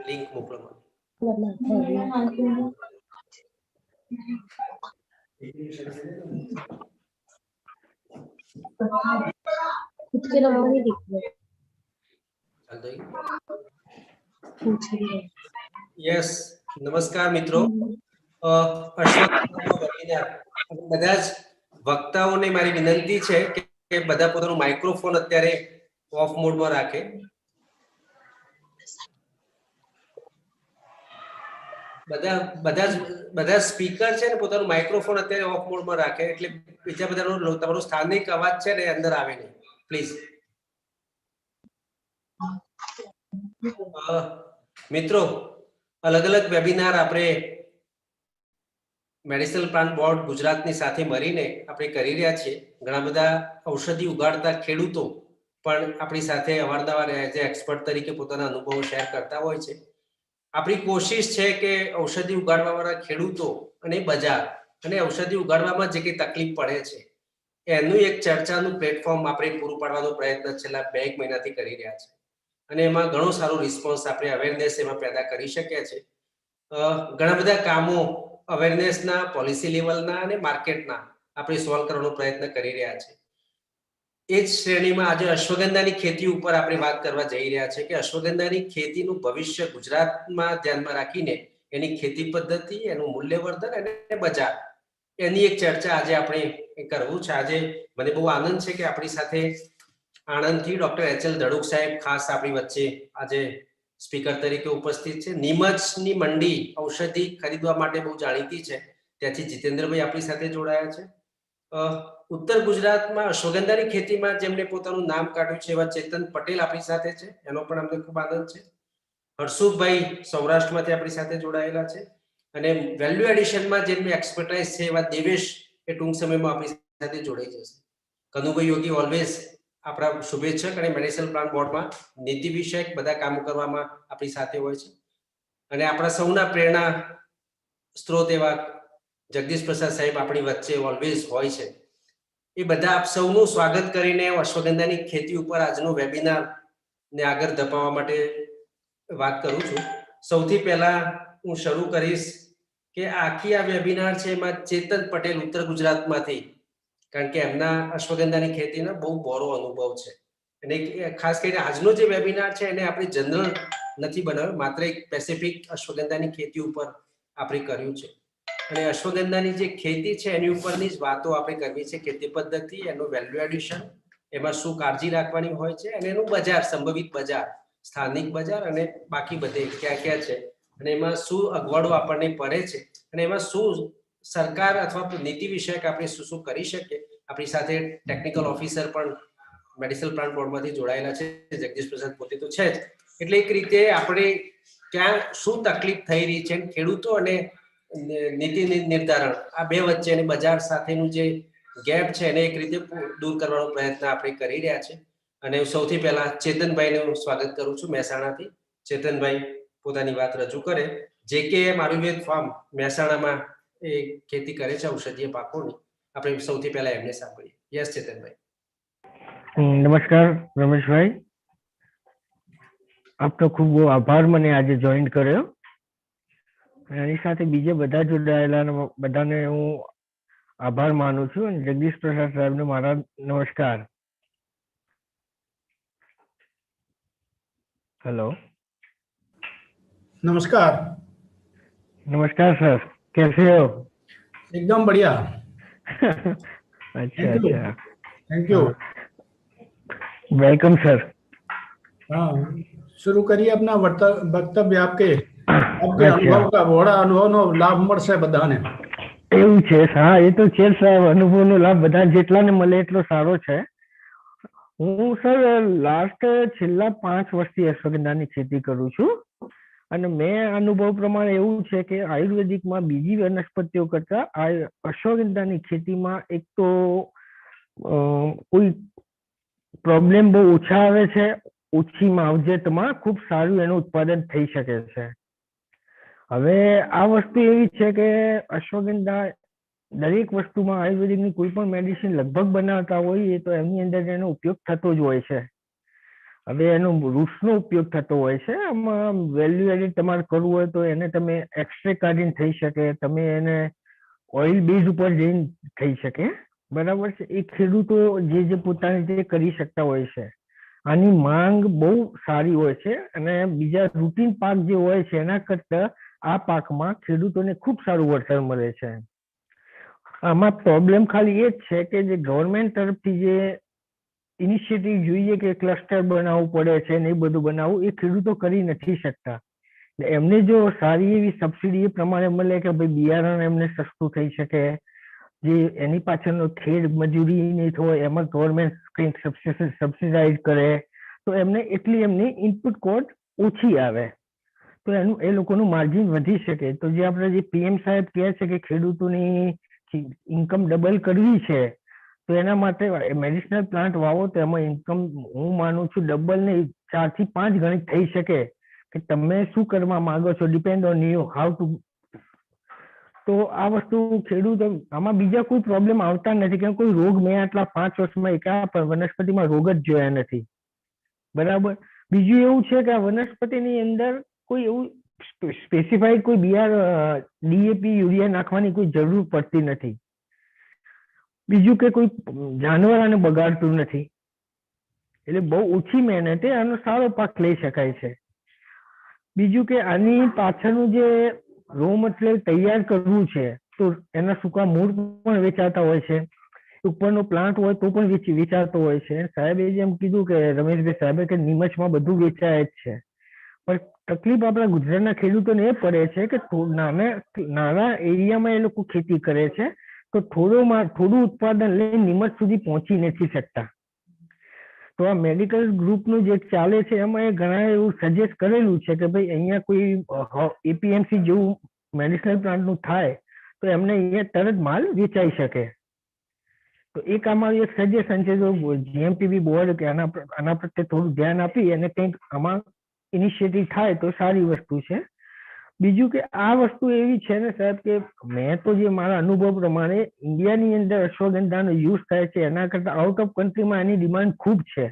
Link મોકલો મને. खुद के नंबर ही दिख रहे યસ, નમસ્કાર મિત્રો. અશ્વગંધાનો વેબિનાર બધા જ વક્તાઓને મારી વિનંતી છે કે બધા પોતાનું માઇક્રોફોન અત્યારે ઓફ મોડમાં રાખે. બધા સ્પીકર છે ને પોતાનું માઇક્રોફોન અત્યારે ઓફ મોડમાં રાખે, એટલે બીજા બધાનો તમારો સ્થાનિક અવાજ છે ને અંદર આવે નહીં, પ્લીઝ. મિત્રો, અલગ અલગ વેબિનાર આપણે મેડિસિનલ પ્લાન્ટ બોર્ડ ગુજરાતની સાથે મળીને આપણે કરી રહ્યા છીએ. ઘણા બધા ઔષધિ ઉગાડતા ખેડૂતો પણ આપણી સાથે અવારનવાર એઝ એક્સપર્ટ તરીકે પોતાના અનુભવો શેર કરતા હોય છે. આપણી કોશિશ છે કે ઔષધિ ઉગાડવાવાળા ખેડૂતો અને બજાર અને ઔષધિ ઉગાડવામાં જે કંઈ તકલીફ પડે છે એનું એક ચર્ચાનું પ્લેટફોર્મ આપણે પૂરું પાડવાનો પ્રયત્ન છેલ્લા 2 મહિનાથી કરી રહ્યા છે. અને એમાં ઘણો સારો રિસ્પોન્સ આપણે અવેરનેસ એમાં પેદા કરી શકીએ છીએ. ઘણા બધા કામો અવેરનેસના, પોલિસી લેવલના અને માર્કેટના આપણે સોલ્વ કરવાનો પ્રયત્ન કરી રહ્યા છે. એ જ શ્રેણીમાં આજે અશ્વગંધાની ખેતી ઉપર આપણે વાત કરવા જઈ રહ્યા છે કે અશ્વગંધાની ખેતીનું ભવિષ્ય ગુજરાતમાં ધ્યાનમાં રાખીને એની ખેતી પદ્ધતિ, એનું મૂલ્યવર્ધન અને બજાર, એની એક ચર્ચા આજે આપણે કરવું છે. આજે મને બહુ આનંદ છે કે આપણી સાથે આણંદથી ડોક્ટર એચ.એલ. ધડુક સાહેબ ખાસ આપણી વચ્ચે આજે સ્પીકર તરીકે ઉપસ્થિત છે. નીમચની મંડી ઔષધિ ખરીદવા માટે બહુ જાણીતી છે, ત્યાંથી જીતેન્દ્રભાઈ આપણી સાથે જોડાયા છે. ઉત્તર ગુજરાતમાં અશ્વગંધાની ખેતીમાં જેમને પોતાનું નામ કાઢ્યું છે એવા ચેતન પટેલ આપણી સાથે છે, એનો પણ અમને ખૂબ આનંદ છે. હર્ષુભાઈ સૌરાષ્ટ્રમાંથી આપણી સાથે જોડાયેલા છે અને વેલ્યુ એડિશનમાં જેમની એક્સપર્ટાઇઝ છે એવા દેવેશ એ ટૂંક સમયમાં આપણી સાથે જોડાઈ જશે. કનુભાઈ યોગી ઓલવેઝ આપણા શુભેચ્છક અને મેડિસિનલ પ્લાન્ટ બોર્ડમાં નીતિ વિષયક બધા કામો કરવામાં આપણી સાથે હોય છે. અને આપણા સૌના પ્રેરણા સ્ત્રોત એવા જગદીશ પ્રસાદ સાહેબ આપણી વચ્ચે ઓલવેઝ હોય છે. એ બધા આપ સૌનું સ્વાગત કરીને અશ્વગંધાની ખેતી ઉપર આજનો વેબિનાર ને આગળ ધપાવવા માટે વાત કરું છું. સૌથી પહેલા હું શરૂ કરીશ કે આખી આ વેબિનાર છે એમાં ચેતન પટેલ ઉત્તર ગુજરાતમાંથી, કારણ કે એમના અશ્વગંધાની ખેતીનો બહુ બોરો અનુભવ છે અને ખાસ કરીને આજનો જે વેબિનાર છે એને આપણે જનરલ નથી બનાવ્યો, માત્ર એક સ્પેસિફિક અશ્વગંધાની ખેતી ઉપર આપણે કર્યું છે. અને અશ્વગંધાની જે ખેતી છે એની ઉપરની જ વાતો આપણે કરવી છે. ખેતી પદ્ધતિ, એનું વેલ્યુ એડિશન, એમાં શું કાળજી રાખવાની હોય છે અને એનું બજાર, સંભવિત બજાર, સ્થાનિક બજાર અને બાકી બધે ક્યાં ક્યાં છે અને એમાં શું અગવડો આપણને પડે છે અને એમાં શું સરકાર અથવા નીતિ વિષયક આપણે શું શું કરી શકીએ. આપણી સાથે ટેકનિકલ ઓફિસર પણ મેડિસિનલ પ્લાન્ટ બોર્ડમાંથી જોડાયેલા છે, જગદીશ પ્રસાદ પોતે તો છે જ. એટલે એક રીતે આપણે ક્યાં શું તકલીફ થઈ રહી છે, ખેડૂતો અને નીતિ નિર્ધારણ આ બે વચ્ચે અને બજાર સાથેનું જે ગેપ છે એને એક રીતે દૂર કરવાનો પ્રયત્ન આપણે કરી રહ્યા છે. અને સૌથી પહેલા ચેતનભાઈનું સ્વાગત કરું છું મહેસાણાથી. ચેતનભાઈ પોતાની વાત રજૂ કરે. JKM આયુર્વેદ ફાર્મ મહેસાણામાં એ ખેતી કરે છે ઔષધીય પાકોની. આપણે સૌથી પહેલા એમને સાંભળીએ. યસ ચેતનભાઈ. નમસ્કાર રમેશભાઈ, આપનો ખૂબ આભાર મને આજે જોઈન કર્યો. એની સાથે બીજે બધા જોડાયેલા બધાને હું આભાર માનું છું અને જગદીશ પ્રસાદ સાહેબને મારા નમસ્કાર. हेलो नमस्कार. नमस्कार सर, कैसे हो? एकदम बढ़िया. अच्छा अच्छा, थैंक यू. Welcome sir. हाँ, शुरू करिए अपना वक्तव्य. आपके अच्छा. अनुभव का बड़ा अनुभवનો લાભ મળશે બધાને. એવું છે? હા, એ તો છે સાહેબ, અનુભવનો લાભ બધા જેટલાને મળે એટલો સારો છે. હું સર લાસ્ટ છેલ્લા 5 વર્ષથી અશ્વગંધાની ખેતી કરું છું અને મેં અનુભવ પ્રમાણે એવું છે કે આયુર્વેદિકમાં બીજી વનસ્પતિઓ કરતા આ અશ્વગંધાની ખેતીમાં એક તો કોઈ પ્રોબ્લેમ બહુ ઓછા આવે છે, ઓછી માવજતમાં ખૂબ સારું એનું ઉત્પાદન થઈ શકે છે. હવે આ વસ્તુ એવી છે કે અશ્વગંધા દરેક વસ્તુમાં આયુર્વેદિકની કોઈ પણ મેડિસિન લગભગ બનાવતા હોઈએ તો એમની અંદર એનો ઉપયોગ થતો જ હોય છે. હવે એનો રૂટ્સનો ઉપયોગ થતો હોય છે. આમાં વેલ્યુ એડિડ તમારે કરવું હોય તો એને તમે એક્સટ્રેક્ટ કાઢીને થઈ શકે, તમે એને ઓઇલ બેઝ ઉપર જઈને થઈ શકે, બરાબર છે. એ ખેડૂતો જે પોતાની રીતે કરી શકતા હોય છે. આની માંગ બહુ સારી હોય છે અને બીજા રૂટીન પાક જે હોય છે એના કરતા આ પાકમાં ખેડૂતોને ખૂબ સારું વળતર મળે છે. આમાં પ્રોબ્લેમ ખાલી એ જ છે કે જે ગવર્મેન્ટ તરફથી જે ઇનિશિયેટિવ જોઈએ કે ક્લસ્ટર બનાવવું પડે છે ને એ બધું બનાવવું, એ ખેડૂતો કરી નથી શકતા. એમને જો સારી એવી સબસિડી એ પ્રમાણે મળે કે ભાઈ બિયારણ એમને સસ્તું થઈ શકે, જે એની પાછળનો ખેડ મજૂરી નહીં હોય એમાં ગવર્મેન્ટ કંઈક સબસિડાઇઝ કરે તો એમને એટલી એમની ઇનપુટ કોસ્ટ ઓછી આવે તો એનું એ લોકોનું માર્જિન વધી શકે. તો જે આપણે જે પીએમ સાહેબ કહે છે કે ખેડૂતોની ઇન્કમ ડબલ કરવી છે તો એના માટે મેડિસિનલ પ્લાન્ટ વાવો તો એમાં ઇન્કમ હું માનું છું ડબલ ને 4 થી 5 ગણી થઈ શકે કે તમે શું કરવા માંગો છો, depend on you how to. તો આ વસ્તુ ખેડૂતો આમાં બીજા કોઈ પ્રોબ્લેમ આવતા નથી કે કોઈ રોગ મેં આટલા 5 વર્ષમાં એકા વનસ્પતિમાં રોગ જ જોયા નથી, બરાબર. બીજું એવું છે કે આ વનસ્પતિની અંદર કોઈ એવું સ્પેસિફાઈડ કોઈ બિયાર ડીએપી યુરિયા નાખવાની કોઈ જરૂર પડતી નથી. બીજું કે કોઈ જાનવર આને બગાડતું નથી, એટલે બહુ ઓછી મહેનતે આનો સારો પાક લઈ શકાય છે. બીજું કે આની પાછળનું જે રો મટીરિયલ તૈયાર કરવું છે તો એના સૂકા મૂળ પણ વેચાતા હોય છે, ઉપરનો પ્લાન્ટ હોય તો પણ વેચાતો હોય છે. સાહેબે જેમ કીધું કે રમેશભાઈ સાહેબે કે નિમચમાં બધું વેચાય જ છે, પણ તકલીફ આપણા ગુજરાતના ખેડૂતોને એ પડે છે કે નાના એરિયામાં એ લોકો ખેતી કરે છે તો થોડું ઉત્પાદન લઈને નિમચ સુધી પહોંચી નથી શકતા. તો આ મેડિકલ ગ્રુપનું જે ચાલે છે એમાં એ ઘણા એવું સજેસ્ટ કરેલું છે કે ભાઈ અહીંયા કોઈ એપીએમસી જેવું મેડિસિનલ પ્લાન્ટનું થાય તો એમને અહીંયા તરત માલ વેચાઈ શકે. તો એક અમારું એક સજેશન છે, જો જીએમપીબી બોર્ડ કે આના પ્રત્યે થોડું ધ્યાન આપી અને કંઈક આમાં ઇનિશિયેટિવ થાય તો સારી વસ્તુ છે. બીજું કે આ વસ્તુ એવી છે ને સાહેબ કે મેં તો જે મારા અનુભવ પ્રમાણે ઇન્ડિયાની અંદર અશ્વગંધાનો યુઝ થાય છે એના કરતા આઉટ ઓફ કન્ટ્રીમાં એની ડિમાન્ડ ખૂબ છે.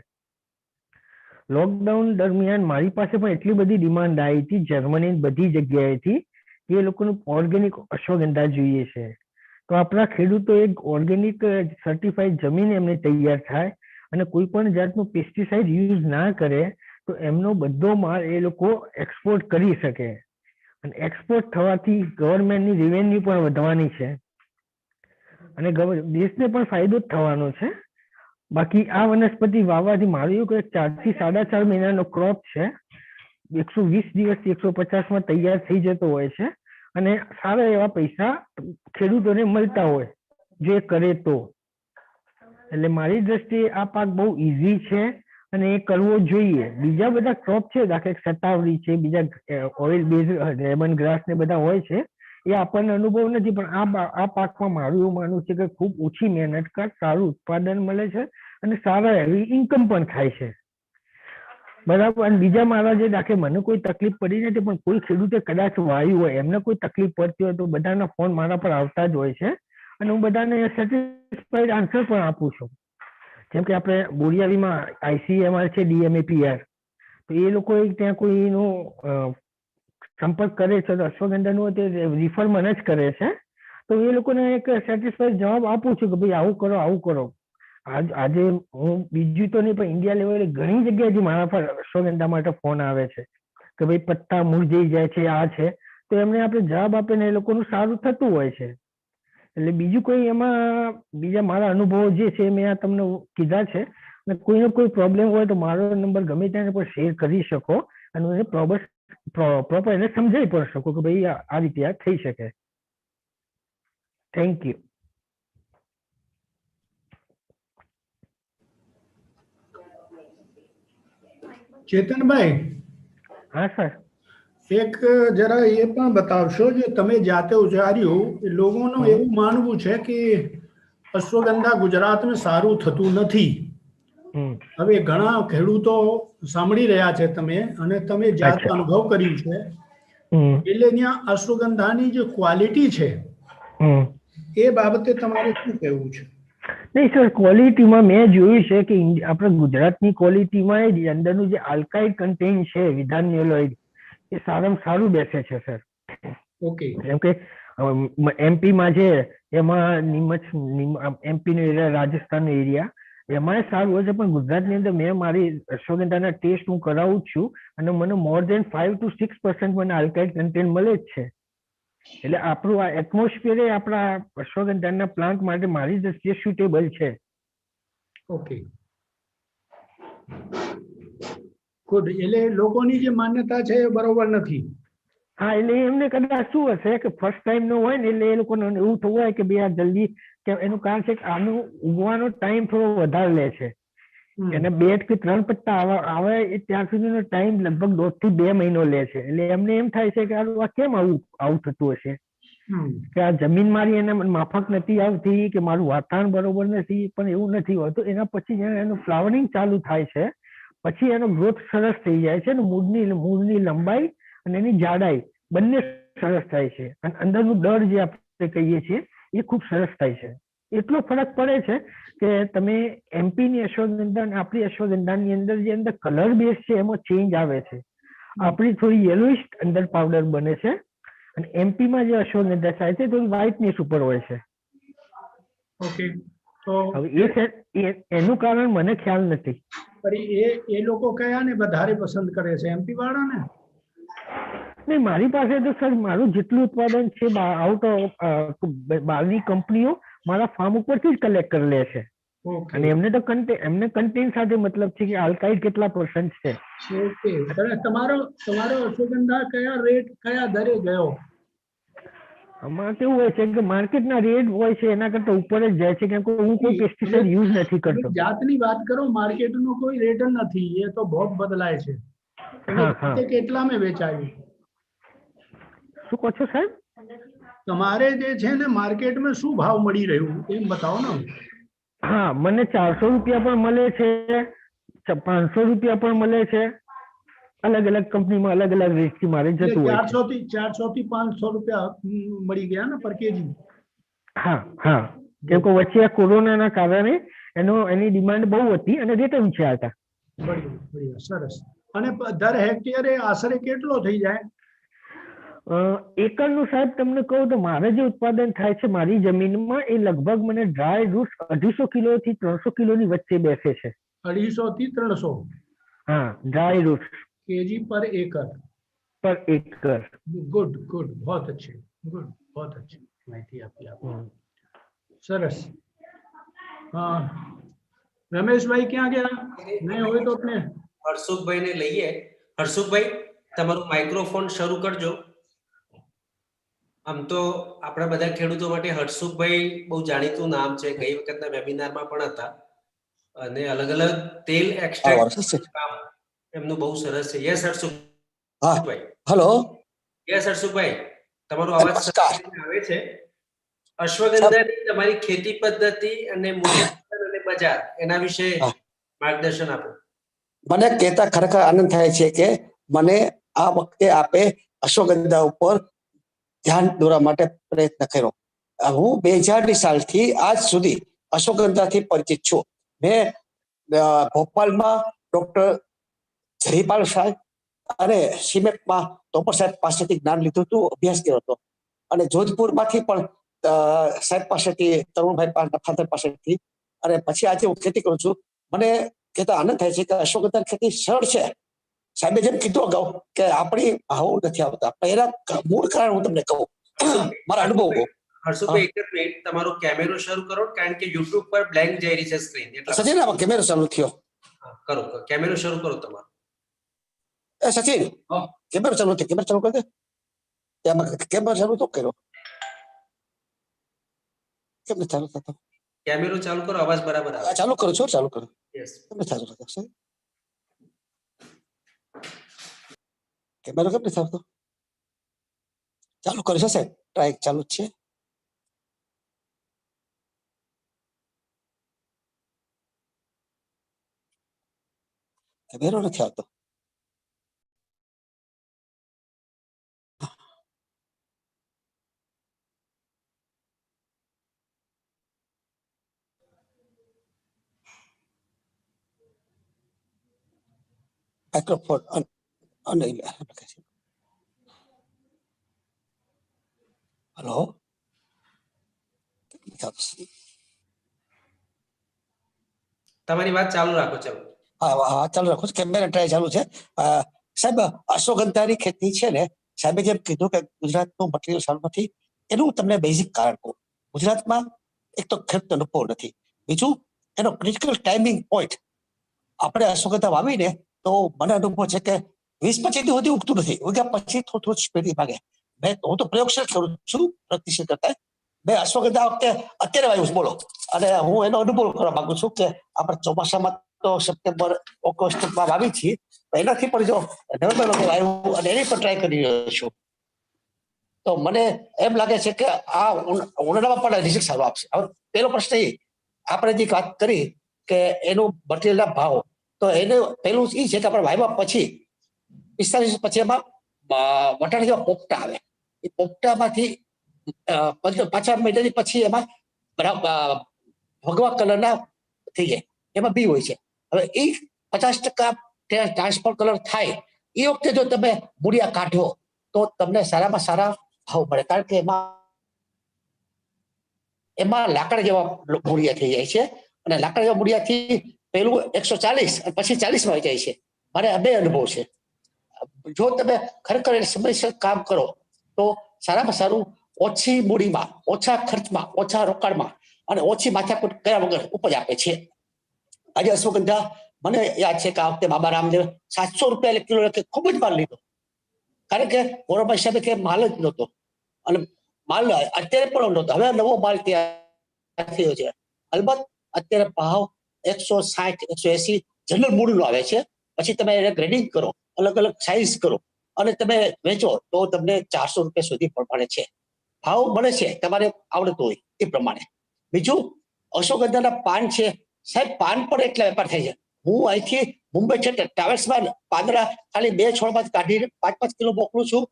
લોકડાઉન દરમિયાન મારી પાસે પણ એટલી બધી ડિમાન્ડ આવી હતી જર્મની બધી જગ્યાએથી કે એ લોકોનું ઓર્ગેનિક અશ્વગંધા જોઈએ છે. તો આપણા ખેડૂતો એક ઓર્ગેનિક સર્ટિફાઈડ જમીન એમને તૈયાર થાય અને કોઈ પણ જાતનું પેસ્ટિસાઇડ યુઝ ના કરે તો એમનો બધો માલ એ લોકો એક્સપોર્ટ કરી શકે અને એક્સપોર્ટ થવાથી ગવર્મેન્ટની રેવન્યુ પણ વધવાની છે અને દેશને પણ ફાયદો જ થવાનો છે. બાકી આ વનસ્પતિ વાવવાથી મારું એવું કે 4 થી 4.5 મહિનાનો ક્રોપ છે, 120 દિવસથી 150માં તૈયાર થઈ જતો હોય છે અને સારા એવા પૈસા ખેડૂતોને મળતા હોય જો એ કરે તો. એટલે મારી દ્રષ્ટિએ આ પાક બહુ ઈઝી છે અને એ કરવો જોઈએ. બીજા બધા ક્રોપ છે, દાખલા શતાવરી છે, બીજા ઓઇલ બેઝ લેમન ગ્રાસ ને બધા હોય છે, એ આપણને અનુભવ નથી, પણ આ પાકમાં મારું એવું માનવું છે કે ખૂબ ઓછી મહેનત કર સારું ઉત્પાદન મળે છે અને સારા એવી ઇન્કમ પણ થાય છે, બરાબર. અને બીજા મારા જે દાખલે મને કોઈ તકલીફ પડી નથી પણ કોઈ ખેડૂતે કદાચ વાવ્યું હોય એમને કોઈ તકલીફ પડતી હોય તો બધાના ફોન મારા પર આવતા જ હોય છે અને હું બધાને સેટિસ્ફાઈડ આન્સર પણ આપું છું. જેમ કે આપણે બોરિયાવીમાં આઈસીએમઆર છે, ડીએમએપીઆર, તો એ લોકો ત્યાં કોઈનો સંપર્ક કરે છે તો અશ્વગંધાનો તે રિફર મને જ કરે છે તો એ લોકોને એક સેટિસ્ફાઈડ જવાબ આપું છું કે ભાઈ આવું કરો આવું કરો. આજે હું બીજું તો નહીં પણ ઇન્ડિયા લેવલે ઘણી જગ્યાએથી મારા પર અશ્વગંધા માટે ફોન આવે છે કે ભાઈ પત્તા મુરઝાઈ જાય છે, આ છે, તો એમને આપણે જવાબ આપીને એ લોકોનું સારું થતું હોય છે. એટલે બીજું કોઈ એમાં બીજા મારા અનુભવો જે છે મેં આ તમને કીધા છે અને કોઈનો કોઈ પ્રોબ્લેમ હોય તો મારો નંબર ગમે ત્યાં પર શેર કરી શકો અને એને પ્રોપર એને સમજાવી પણ શકો કે ભાઈ આ રીતે આ થઈ શકે. Thank you. ચેતનભાઈ, હા સર. એક જરા એ પણ બતાવશો જે તમે જાતે ઉજાર્યું, લોકોનું એવું માનવું છે કે અશ્વગંધા ગુજરાતમાં સારું થતું નથી. હવે ઘણા ખેડૂતો સાંભળી રહ્યા છે તમે અને તમે જાતે અનુભવ કર્યું છે એટલે ત્યાં અશ્વગંધાની જે ક્વોલિટી છે એ બાબતે તમારે શું કહેવું છે? નહીં સર, ક્વોલિટીમાં મેં જોયું છે કે આપણે ગુજરાતની ક્વોલિટીમાં જ અંદરનું જે આલ્કાઇડ કન્ટેન્ટ છે વિધાન્યુલોઇડ એ સારામાં સારું બેસે છે સર. ઓકે. જેમ કે એમપીમાં છે એમાં એમપી નો એરિયા, રાજસ્થાન નો એરિયા એમાં સારું હોય છે, પણ ગુજરાતની અંદર મેં મારી અશ્વગંધાના ટેસ્ટ હું કરાવું જ છું અને મને મોર દેન 5 to 6% મને આલ્કાઇડ કન્ટેન્ટ મળે જ છે. એટલે આપણું આ એટમોસ્ફિયર એ આપણા અશ્વગંધાના પ્લાન્ટ માટે મારી દ્રષ્ટિએ સુટેબલ છે. Okay, good. એટલે લોકોની જે માન્યતા છે એ બરોબર નથી. હા, એટલે એમને કદાચ શું હશે કે ફર્સ્ટ ટાઈમ નો હોય ને, એટલે એ લોકોને એવું થવું હોય કે ભાઈ આ જલ્દી, કે એનું કારણ છે કે આનું ઉગવાનો ટાઈમ થોડો વધારે લે છે. એને 2 કે 3 પત્તા આવે એ ત્યાં સુધીનો ટાઈમ લગભગ 1.5 થી 2 મહિનો લે છે. એટલે એમને એમ થાય છે કે આ કેમ આવું થતું હશે, કે આ જમીન મારી એને માફક નથી આવતી કે મારું વાતાવરણ બરોબર નથી. પણ એવું નથી હોતું. એના પછી જ્યારે એનું ફ્લાવરિંગ ચાલુ થાય છે પછી એનો ગ્રોથ સરસ થઈ જાય છે અને મૂળની લંબાઈ અને એની જાડાઈ બંને સરસ થાય છે અને અંદરનું દળ જે આપણે કહીએ છીએ એ ખૂબ સરસ થાય છે. એટલો ફરક પડે છે કે તમે એમપીની અશ્વગંધા અને આપણી અશ્વગંધાની અંદર જે અંદર કલર બેઝ છે એમાં ચેન્જ આવે છે. આપણી થોડી યેલોઇશ અંદર પાવડર બને છે અને એમપીમાં જે અશ્વગંધા થાય છે થોડી વ્હાઇટનેસ ઉપર હોય છે. ઓકે, તો હવે એનું કારણ મને ખ્યાલ નથી. એ લોકો કયા ને વધારે પસંદ કરે છે, એમપી વાળા ને? નહીં, મારી પાસે તો સર મારું જેટલું ઉત્પાદન છે આઉટ ઓફ બહારની કંપનીઓ મારા ફાર્મ ઉપરથી જ કલેક્ટ કરી લે છે. અને એમને તો કન્ટેન્ટ સાથે મતલબ છે કે આલ્કાઇડ કેટલા % છે. ઓકે, તમારો અશ્વગંધા કયા રેટ, કયા દરે ગયો? આમાં કેવું હોય છે કે માર્કેટના રેટ હોય છે એના કરતા ઉપર જ જાય છે, કેમ કે હું કોઈ પેસ્ટિસાઇડ યુઝ નથી કરતો. જાતની વાત કરો, માર્કેટનો કોઈ રેટ નથી, એ તો બહુ બદલાય છે. તમે કેટલામાં વેચાયું? શું કહો છો સાહેબ? તમારે જે છે ને માર્કેટમાં શું ભાવ મળી રહ્યું એમ બતાવો ને. હા, મને 400 રૂપિયા પણ મળે છે, 500 રૂપિયા પણ મળે છે. અલગ અલગ કંપનીમાં અલગ અલગ રેટથી મારે જતું હોય છે. 400 થી 500 રૂપિયા મળી ગયા ને પર કેજી? હા હા, કેમ કે વચ્ચે આ કોરોનાના કારણે એની ડિમાન્ડ બહુ હતી અને રેટ ઊંચા હતા. બઢિયા, સરસ. અને દર હેક્ટરે આશરે કેટલો થઈ જાય? એકરનું સાહેબ તમને કહું તો મારે જે ઉત્પાદન થાય છે મારી જમીનમાં એ લગભગ મને ડ્રાય રૂટ્સ 250 કિલો થી 300 કિલોની વચ્ચે બેસે છે. 250 થી 300? हाँ, ड्राई रूट्स केजी पर एकड़? पर एकड़। गुड गुड, बहुत अच्छे, गुड, बहुत अच्छी माहिती आपकी आप सरस. हाँ, રમેશભાઈ ક્યાં ગયા? નહીં હોય તો આપણે હર્ષુખભાઈને લઈએ. હર્ષુખભાઈ, તમારું માઇક્રોફોન શરૂ કરજો. આમ તો આપણા બધા ખેડૂતો માટે હર્ષુખભાઈ બહુ જાણીતું નામ છે, ગઈ વખતના વેબિનારમાં પણ હતા અને અલગ અલગ તેલ એક્સટ્રેક્ટ કામ એમનું બહુ સરસ છે. Yes Harsukhbhai. Hello. Yes Harsukhbhai, તમારો અવાજ આવે છે. અશ્વગંધાની તમારી ખેતી પદ્ધતિ અને મૂલ્ય અને બજાર એના વિશે માર્ગદર્શન આપો. મને કહેતા ખરેખર આનંદ થાય છે કે મને આ વખતે આપે અશ્વગંધા ઉપર ધ્યાન દોરવા માટે પ્રયત્ન કર્યો. હું 2000 સાલથી આજ સુધી અશ્વગંધાથી પરિચિત છું. મેં ભોપાલમાં ડોક્ટર જયપાલ સાહેબ અને સિમેકમાં તોપર સાહેબ પાસેથી જ્ઞાન લીધું હતું, અભ્યાસ કર્યો હતો. અને જોધપુરમાંથી પણ સાહેબ પાસેથી, તરુણભાઈ ફાધર પાસેથી. અને પછી આજે હું ખેતી કરું છું. મને કહેતા આનંદ થાય છે કે અશ્વગંધા ખેતી સરળ છે. સાહેબે જેમ કીધું અગાઉ કે આપણી ભાવ નથી આવતા, એના મૂળ કારણ હું તમને કહું, મારા અનુભવ. હર્ષુભાઈ, એક જ મિનિટ, તમારો કેમેરો શરૂ કરો, કારણ કે YouTube પર બ્લેન્ક જઈ રહી છે સ્ક્રીન. સચિન, કેમેરો ચાલુ થયો? કરો, કેમેરો શરૂ કરો તમારો. સચિન, કેમેરો ચાલુ થયો, કેમેરો ચાલુ કરી દે. કેમેરો ચાલુ તો કર્યો, કેમ નથી ચાલુ થતો? કેમેરો ચાલુ કરો, અવાજ બરાબર આવે. ચાલુ કરું છું, ચાલુ કરું. યસ, કેમ નથી ચાલુ થતો? કેમેરો કેમ નથી આવતો? ચાલુ કર્યું છે સાહેબ, ટ્રાય ચાલુ જ છે. કેમેરો નથી આવતો. માઇક્રોફોન હલો, તમારી વાત ચાલુ રાખો. ચાલો. હા ચાલુ રાખો. કેમેરા ટ્રાય ચાલુ છે. સાહેબ, અશ્વગંધાની ખેતી છે ને, સાહેબે જેમ કીધું કે ગુજરાતનું મટીરિયલ સારું નથી, એનું હું તમને બેઝિક કારણ કહું. ગુજરાતમાં એક તો ખેડૂત અનુભવ નથી, બીજું એનો ક્રિટિકલ ટાઈમિંગ પોઈન્ટ. આપણે અશ્વગંધા વાવીને તો મને અનુભવ છે કે 20-25 દિવસ સુધી ઉગતું નથી, ઉગ્યા પછી થોડું સ્પીડી ભાગે. હું તો પ્રયોગશીલ કરું છું પ્રતિશીલ કરતા. મેં અશ્વગંધા વખતે અત્યારે વાવ્યું, બોલો, અને હું એનો અનુભવ કરવા માંગુ છું કે આપણે ચોમાસામાં તો સપ્ટેમ્બર ઓગસ્ટમાં વાવી છીએ, એનાથી પણ જો નવેમ્બર વાવ્યું અને એની પર ટ્રાય કરી રહ્યો છું, તો મને એમ લાગે છે કે આ ઉનાળામાં પણ રિઝલ્ટ સારું આપશે. હવે પેલો પ્રશ્ન એ, આપણે જે વાત કરી કે એનું મટીરિયલના ભાવ, તો એનું પેલું એ છે કે આપણે વાવ્યા પછી 45 પછી એમાં વટાણા જેવા પોપટા આવે. એ પોપટામાંથી 5 મહિનાની પછી એમાં ભગવા કલરના થઈ જાય, એમાં બી હોય છે. હવે એ 50% ટ્રાન્સફર કલર થાય એ વખતે જો તમે મૂળિયા કાઢો તો તમને સારામાં સારા ભાવ મળે, કારણ કે એમાં લાકડા જેવા મૂળિયા થઈ જાય છે, અને લાકડા જેવા મૂળિયાથી પેલું 140 અને પછી 40 માં જાય છે. મારે આ બે અનુભવ છે. જો તમે ખરેખર સમયસર કામ કરો તો સારામાં સારું ઓછી મૂડીમાં, ઓછા ખર્ચમાં, ઓછા રોકાણમાં અને ઓછી માથાકૂટ કર્યા વગર ઉપજ આપે છે. આજે અશ્વગંધા મને યાદ છે કે આ વખતે બાબા રામદેવ 700 રૂપિયા કિલો ખૂબ જ માલ લીધો, કારણ કે કોરોના હિસાબે કે માલ જ નહોતો, અને માલ અત્યારે પણ નહોતો. હવે નવો માલ તૈયાર થયો છે. અલબત્ત અત્યારે ભાવ 160, 180 જનરલ મૂળનો આવે છે. પછી તમે એને ગ્રેડિંગ કરો, અલગ અલગ સાઇઝ કરો અને તમે વેચો તો તમને 400 રૂપિયા સુધી પણ મળે છે. ભાવ મળે છે તમારે આવડતું હોય એ પ્રમાણે. બીજું, અશ્વગંધાના પાન છે સાહેબ, પાન પણ એટલા વેપાર થાય છે. હું અહીંથી મુંબઈ છે ટ્રાવેલ્સમાં પાંદડા ખાલી 2 છોડમાં કાઢીને 5-5 કિલો મોકલું છું.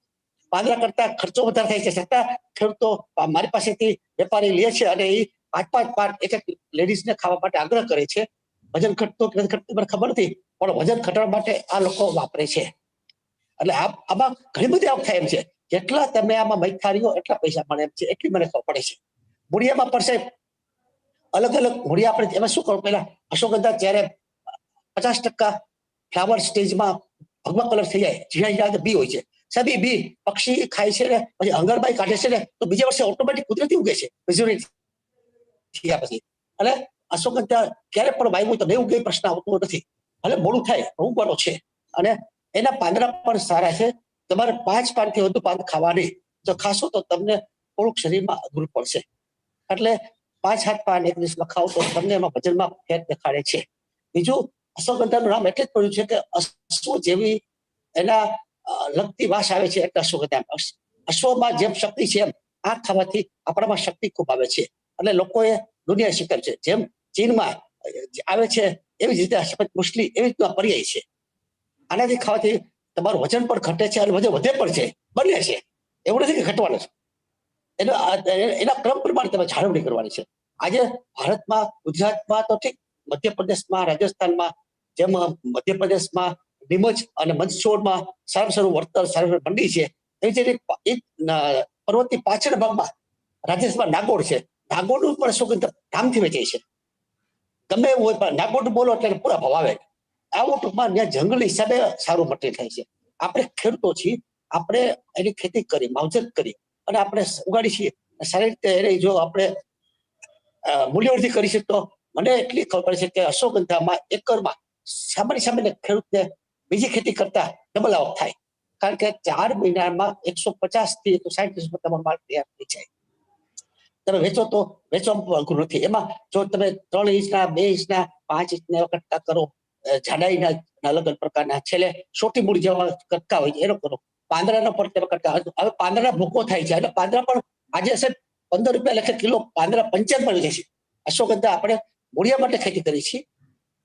પાંદડા કરતા ખર્ચો વધારે થાય છે, છતાં ખેડૂતો મારી પાસેથી વેપારી લે છે અને એ 5-5 પાન એક લેડીઝને ખાવા માટે આગ્રહ કરે છે. વજન ઘટતો કે ઘટતો મને ખબર નથી, પણ વજન ઘટાડવા માટે આ લોકો વાપરે છે. એટલે આમાં ઘણી બધી આવક થાય એમ છે. જેટલા તમે આમાં મૈથારીઓ એટલા પૈસા મળે એમ છે, એટલી મને ખબર પડે છે. મૂળિયામાં પણ સાહેબ અલગ અલગ મૂળિયા આપણે એમાં શું કરવું, પહેલા અશ્વગંધા જ્યારે 50% ફ્લાવર સ્ટેજમાં ભગવા કલર થઈ જાય, ઝીણા બી હોય છે સાહેબ, એ બી પક્ષી ખાય છે ને પછી અંગરબાઈ કાઢે છે ને તો બીજા વર્ષે ઓટોમેટિક કુદરતી ઉગે છે પછી. અને અશ્વગંધા ક્યારે પણ વાવ્યું તો નહીં ઉગે પ્રશ્ન આવતો નથી, ભલે મોડું થાય ઉગવાનો છે. અને એના પાંદડા પણ સારા છે. તમારે 5 પાનથી વધુ પાન ખાવા નહીં, જો ખાશો તો તમને થોડુંક શરીરમાં અઘરું પડશે. એટલે 5-7 પાન એક દિવસમાં ખાવ તો તમને એમાં વજનમાં ફેર દેખાડે છે. બીજું, અશ્વગંધાનું નામ એટલે જ પડ્યું છે કે અશ્વ જેવી એના લગતી વાસ આવે છે, એટલે અશ્વગંધા. અશ્વમાં જેમ શક્તિ છે એમ આ ખાવાથી આપણામાં શક્તિ ખૂબ આવે છે. અને લોકોએ દુનિયા સ્વીકારી છે, જેમ ચીનમાં આવે છે એવી જ રીતે સફેદ મુસલી એવી રીતના પર્યાય છે. આનાથી ખાવાથી તમારું વજન પણ ઘટે છે અને વજન વધે પણ છે, બને છે. એવું નથી કે ઘટવાનું છે. એના ક્રમ પ્રમાણે તમે જાળવણી કરવાની છે. આજે ભારતમાં, ગુજરાતમાં તો ઠીક, મધ્યપ્રદેશમાં, રાજસ્થાનમાં, જેમ મધ્યપ્રદેશમાં નીમચ અને મંદસોરમાં સારું સારું વળતર, સારું મંડી છે, એવી જ રીતે પર્વતની પાછળ ભાગમાં રાજસ્થાનમાં નાગોડ છે. નાગોડનું પણ અશ્વગંધા ધામથી વેચાય છે. ગમે એવું હોય પણ નાગોડ બોલો એટલે પૂરા ભાવ આવે. આવું ટૂંકમાં ત્યાં જંગલ હિસાબે સારું મટીરિયલ થાય છે. આપણે ખેડૂતો છીએ, આપણે એની ખેતી કરી, માવજત કરી અને આપણે ઉગાડી છીએ. સારી રીતે એને જો આપણે મૂલ્યવૃદ્ધિ કરી છે તો મને એટલી ખબર પડે છે કે અશ્વગંધામાં એકરમાં સામાન્ય ખેડૂતને બીજી ખેતી કરતા ડબલ આવક થાય, કારણ કે 4 મહિનામાં 150 થી 160 તમારો માલ તૈયાર થઈ જાય. તમે વેચો તો વેચવામાં અઘરું નથી. એમાં જો તમે 3 ઇંચના, 2 ઇંચના, 5 ઇંચના એવા કટકા કરો, જાડાઈના અલગ અલગ પ્રકારના, છેલ્લે સોટી મૂડી જેવા કટકા હોય એનો કરો, પાંદડાનો પણ તેવા કટકા. હવે પાંદડા ભૂકો થાય છે, એટલે પાંદડા પણ આજે છે 15 રૂપિયા લખે કિલો પાંદડા 55 મળી જાય છે. અશ્વગંધા આપણે મૂળિયા માટે ખેતી કરી છે,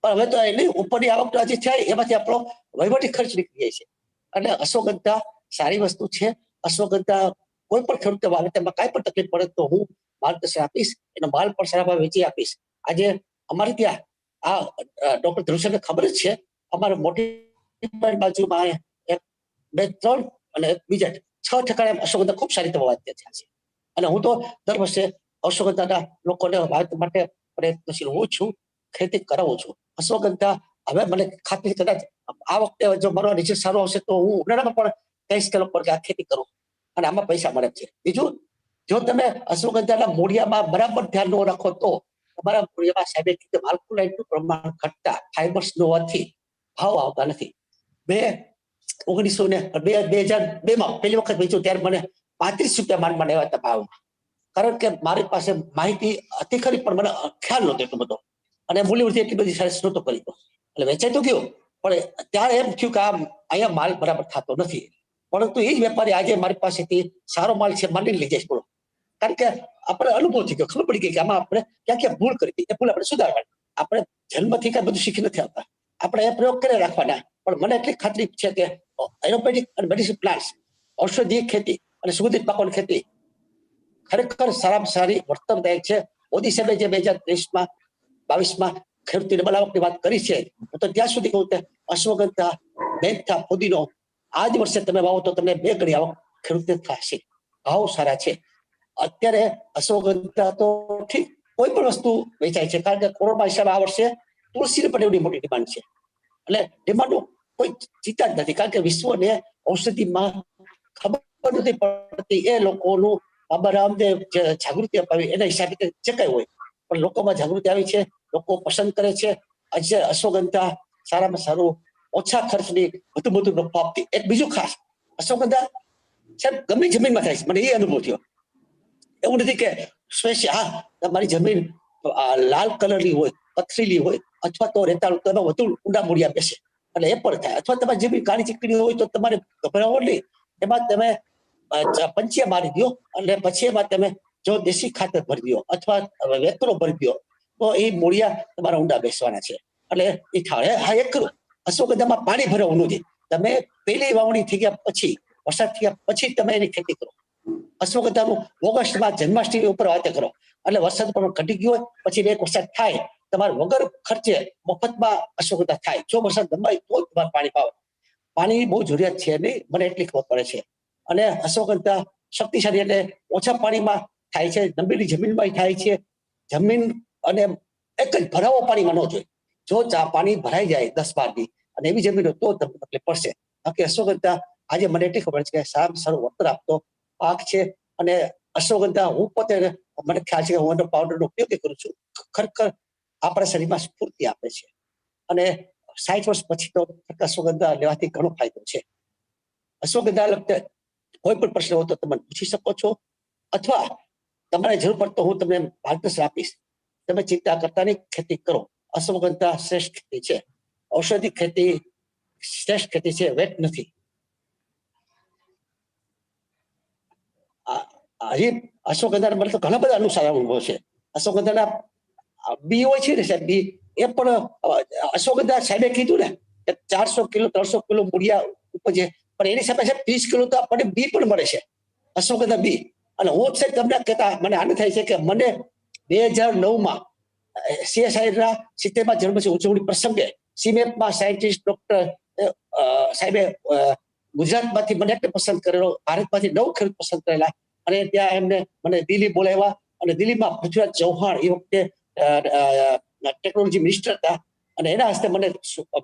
પણ હવે તો એની ઉપરની આવક આજે થાય એમાંથી આપણો વહીવટી ખર્ચ નીકળી જાય છે. એટલે અશ્વગંધા સારી વસ્તુ છે. અશ્વગંધા કોઈ પણ ખેડૂતે વાવે તેમાં કાંઈ પણ તકલીફ પડે તો હું માર્ગદર્શન આપીશ, એનો માલ પણ સારા ભાવે વેચી આપીશ. આજે અમારે ત્યાં આ ડોક્ટર ધ્રુવસરને ખબર જ છે, અમારે મોટી બાજુમાં એક 2 3 અને બીજા 6 ઠેકાણે અશ્વગંધા ખૂબ સારી રીતે વાવ્યા થયા છે. અને હું તો દર વર્ષે અશ્વગંધાના લોકોને વાવેતર માટે પ્રયત્નશીલ હોઉં છું, ખેતી કરાવું છું. અશ્વગંધા હવે મને ખાતરી કદાચ આ વખતે જો મારો રિઝલ્ટ સારો આવશે તો હું ઉનાળામાં પણ કહીશ કે લોકો આ ખેતી કરું અને આમાં પૈસા મળે છે. બીજું, જો તમે અશ્વગંધાના મૂળિયામાં બરાબર ધ્યાન ન રાખો તો તમારા મૂળિયામાં સાહેબે કીધું આલ્કલાઇટનું પ્રમાણ ઘટતા, ફાઇબર્સ ન હોવાથી ભાવ આવતા નથી. મેં 2002માં પહેલી વખત વેચ્યું ત્યારે મને 35 રૂપિયા માંડ આવ્યા હતા ભાવમાં. કારણ કે મારી પાસે માહિતી હતી ખરી પણ મને ખ્યાલ નહોતો એટલો બધો, અને મૂલ્યવૃદ્ધિ એટલી બધી સરસ નહોતો કરી. એટલે વેચાઈ તો ગયો, પણ ત્યારે એમ થયું કે અહીંયા માલ બરાબર થતો નથી. પરંતુ એ જ વેપારી આજે મારી પાસેથી સારો માલ છે માની લઈ જાય. કારણ કે આપણે અનુભવ થઈ ગયો, ખબર પડી ગઈ કે આમાં આપણે ક્યાં ક્યાં ભૂલ કરી હતી, એ ભૂલ આપણે સુધારવાની. આપણે જન્મથી કઈ બધું શીખી નથી આવતા, આપણે એ પ્રયોગ કરી રાખવાના. પણ મને એટલી ખાતરી છે કે એરોપેટિક અને મેડિસિન પ્લાન્ટ્સ, ઔષધીય ખેતી અને સુગંધિત પાકોની ખેતી ખરેખર સારામાં સારી વર્તનદાયક છે. મોદી સાહેબે જે 2022માં ખેડૂતોને બનાવટની વાત કરી છે, હું તો ત્યાં સુધી કહું કે અશ્વગંધા, મેંથા, પુદીનો આ જ વર્ષે તમે વાવો તો તમને 2 ગણી આવક ખેડૂતને થશે. ભાવ સારા છે. અત્યારે અશ્વગંધા તો ઠીક કોઈ પણ વસ્તુ વેચાય છે, કારણ કે કોરોના હિસાબે આ વર્ષે તુલસીની પણ એવડી મોટી ડિમાન્ડ છે. એટલે ડિમાન્ડનું કોઈ ચિંતા જ નથી, કારણ કે વિશ્વને ઔષધિમાં ખબર નથી પડતી. એ લોકોનું બાબા રામદેવ જે જાગૃતિ અપાવી એના હિસાબે જે કઈ હોય, પણ લોકોમાં જાગૃતિ આવી છે, લોકો પસંદ કરે છે. આજે અશ્વગંધા સારામાં સારું, ઓછા ખર્ચની વધુ નફો આપતી. એક બીજું ખાસ, અશ્વગંધા સાહેબ ગમે જમીનમાં થાય છે, મને એ અનુભવ થયો. એવું નથી કે સ્પેશિયલ હા તમારી જમીન લાલ કલરની હોય, પથરીલી હોય, અથવા તો રેતાળ તો વધુ ઊંડા મૂળિયા બેસે એટલે એ પણ થાય. અથવા તમારી જમીન કાળી ચીકણી હોય તો તમારે ગભરાવો નહીં, એમાં તમે પંચિયા મારી દો અને પછી એમાં તમે જો દેશી ખાતર ભરી દો અથવા વેતરો ભરી દો તો એ મૂળિયા તમારા ઊંડા બેસવાના છે. એટલે એ થાય. હા, એક કરું, અશ્વગંધામાં પાણી ભરવાનું નથી. તમે પહેલી વાવણી થઈ ગયા પછી, વરસાદ થયા પછી તમે એની ખેતી કરો. અશ્વગંધાનું ઓગસ્ટમાં જન્માષ્ટમી ઉપર વાતે કરો, એટલે વરસાદ પણ ઘટી ગયો હોય પછી એક વરસાદ થાય, તમારે વગર ખર્ચે મફતમાં અશ્વગંધા થાય. જો વરસાદ લંબાય તો તમારે પાણી પાવો. પાણી બહુ જરૂરિયાત છે નહીં, મને એટલી ખબર પડે છે. અને અશ્વગંધા શક્તિશાળી એટલે ઓછા પાણીમાં થાય છે, નબળી જમીનમાં થાય છે. જમીન અને એક જ ભરાવો પાણીમાં ન જોઈએ. જો પાણી ભરાઈ જાય 10-12 દી અને એવી જમીન તો તમને તકલીફ પડશે. બાકી અશ્વગંધા આજે મને એટલી ખબર છે કે સારામાં સારું વળતર આપતો પાક છે. અને અશ્વગંધા હું પોતે મને ખ્યાલ છે કે હું એનો પાવડરનો ઉપયોગ કરું છું. ખરેખર આપણા શરીરમાં સ્ફૂર્તિ આપે છે. અને 60 વર્ષ પછી તો અશ્વગંધા લેવાથી ઘણો ફાયદો છે. અશ્વગંધા લગતા કોઈ પણ પ્રશ્ન હોય તો તમે પૂછી શકો છો, અથવા તમારે જરૂર પડતો હું તમને માર્ગદર્શન આપીશ. તમે ચિંતા કરતા નહીં, ખેતી કરો. અશ્વગંધા શ્રેષ્ઠ ખેતી છે, ઔષધિ ખેતી શ્રેષ્ઠ ખેતી છે, વેટ નથી. હજી અશ્વગંધા મને તો ઘણા બધા સારા અનુભવ છે. અશ્વગંધાના બી હોય છે ને સાહેબ, બી એ પણ અશ્વગંધા સાહેબે કીધું ને કે 400 કિલો 300 કિલો મૂળિયા ઉપજે, પણ એની સામે સાહેબ 30 કિલો તો આપણને બી પણ મળે છે, અશ્વગંધા બી. અને હું સાહેબ તમને કહેતા મને આનંદ થાય છે કે મને 2009માં CSIR 70મા જન્મદિવસ ઉજવણી પ્રસંગે સીમેપમાં સાયન્ટિસ્ટ ડોક્ટર સાહેબે ગુજરાતમાંથી મને એટલે પસંદ કરેલો, ભારતમાંથી 9 ખેડૂત પસંદ કરેલા. અને ત્યાં એમને મને દિલ્હી બોલાવ્યા અને દિલ્હીમાં પૃથ્વીરાજ ચૌહાણ એ વખતે ટેકનોલોજી મિનિસ્ટર હતા, અને એના હસ્તે મને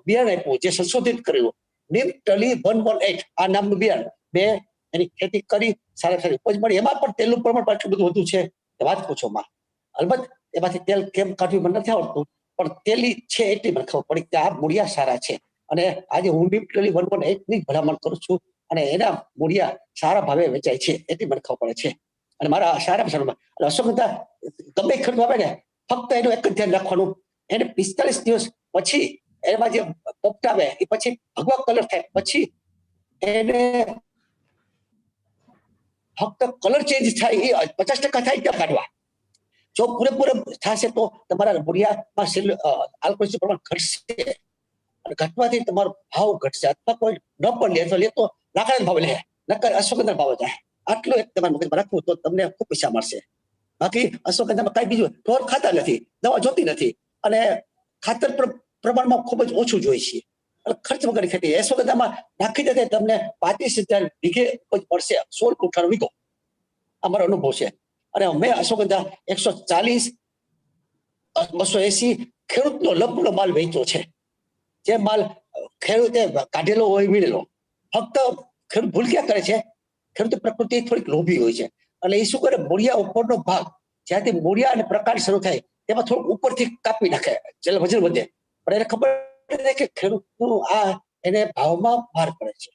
બિયારણ આપ્યું જે સંશોધિત કરેલું નીમ ટલી 118 આ નામનું બિયારણ. મેં એની ખેતી કરી, સારી ઉપજ મળી. એમાં પણ તેલનું પ્રમાણ એટલું બધું વધુ છે વાત પૂછો માં. અલબત્ત એમાંથી તેલ કેમ કાઢવું મને નથી આવડતું, પણ તેલી છે એટલી મને ખબર પડી કે આ મૂળિયા સારા છે. અને આજે હું નીમ ટલી 118 ની ભલામણ કરું છું, અને એના મૂળિયા સારા ભાવે વેચાય છે એટલી મને ખબર પડે છે. અને મારા સારા સારામાં અશ્વગંધા ગમે ખેડૂત આવે ને, ફક્ત એનું એક જ ધ્યાન રાખવાનું, એને 45 દિવસ પછી એમાં જે પોપટા આવે એ પછી ભગવા કલર થાય પછી એને ફક્ત કલર ચેન્જ થાય એ 50% થાય ત્યાં કાઢવા. જો પૂરેપૂરે થશે તો તમારા મૂળિયામાં આલ્કોહોલનું પ્રમાણ ઘટશે, અને ઘટવાથી તમારો ભાવ ઘટશે. અથવા કોઈ ન પણ લે તો લાકડાના ભાવ લે, નકર અશ્વગંધા ભાવ જાય. આટલું એક તમારા મગજમાં રાખવું તો તમને ખૂબ પૈસા મળશે. બાકી અશ્વગંધામાં કઈ બીજું ઢોર ખાતા નથી, દવા જોતી નથી, અને ખાતર પ્રમાણમાં ખૂબ જ ઓછું જોઈએ છે. એટલે ખર્ચ વગરની ખેતી. અશ્વગંધામાં નાખી દે તમને 35,000 વીઘે ઉપજ મળશે, 16 કુંઠાનો વીઘો. અમારો અનુભવ છે. અને મેં અશ્વગંધા 140, 280 ખેડૂતનો લપનો માલ વેચ્યો છે. જે માલ ખેડૂતે કાઢેલો હોય વીણેલો. ફક્ત ખેડૂત ભૂલ ક્યાં કરે છે, ખેડૂત પ્રકૃતિ થોડીક લોભી હોય છે અને એ શું કરે, મૂળિયા ઉપરનો ભાગ જ્યાંથી મૂળિયા અને પ્રકાંડ શરૂ થાય તેમાં થોડુંક ઉપરથી કાપી નાખે, એટલે વજન વધે. પણ એને ખબર નથી કે ખેડૂતનું આ એને ભાવમાં ભાર પડે છે.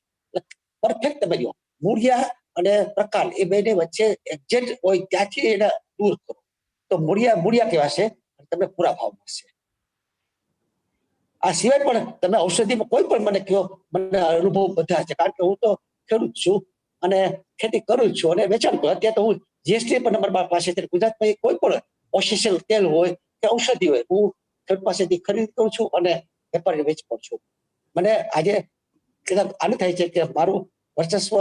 પરફેક્ટ તમે જો મૂળિયા અને પ્રકાંડ એ બેની વચ્ચે એક્ઝેક્ટ હોય ત્યાંથી એને દૂર કરો તો મૂળિયા કહેવાશે, તમને પૂરા ભાવ મળશે. આ સિવાય પણ તમે ઔષધિમાં કોઈ પણ મને કહો, મને અનુભવ બધા છે, કારણ કે હું તો ખેડૂત છું અને ખેતી કરું છું અને વેચાણ કરું. અત્યારે તો હું જીએસટી પણ નંબર પાસે છે. ગુજરાતમાં કોઈ પણ ઓફિશિયલ તેલ હોય કે ઔષધિ હોય, હું ખેડૂત પાસેથી ખરીદ કરું છું અને વેપારી વેચ પણ છું. મને આજે આનું થાય છે કે મારું વર્ચસ્વ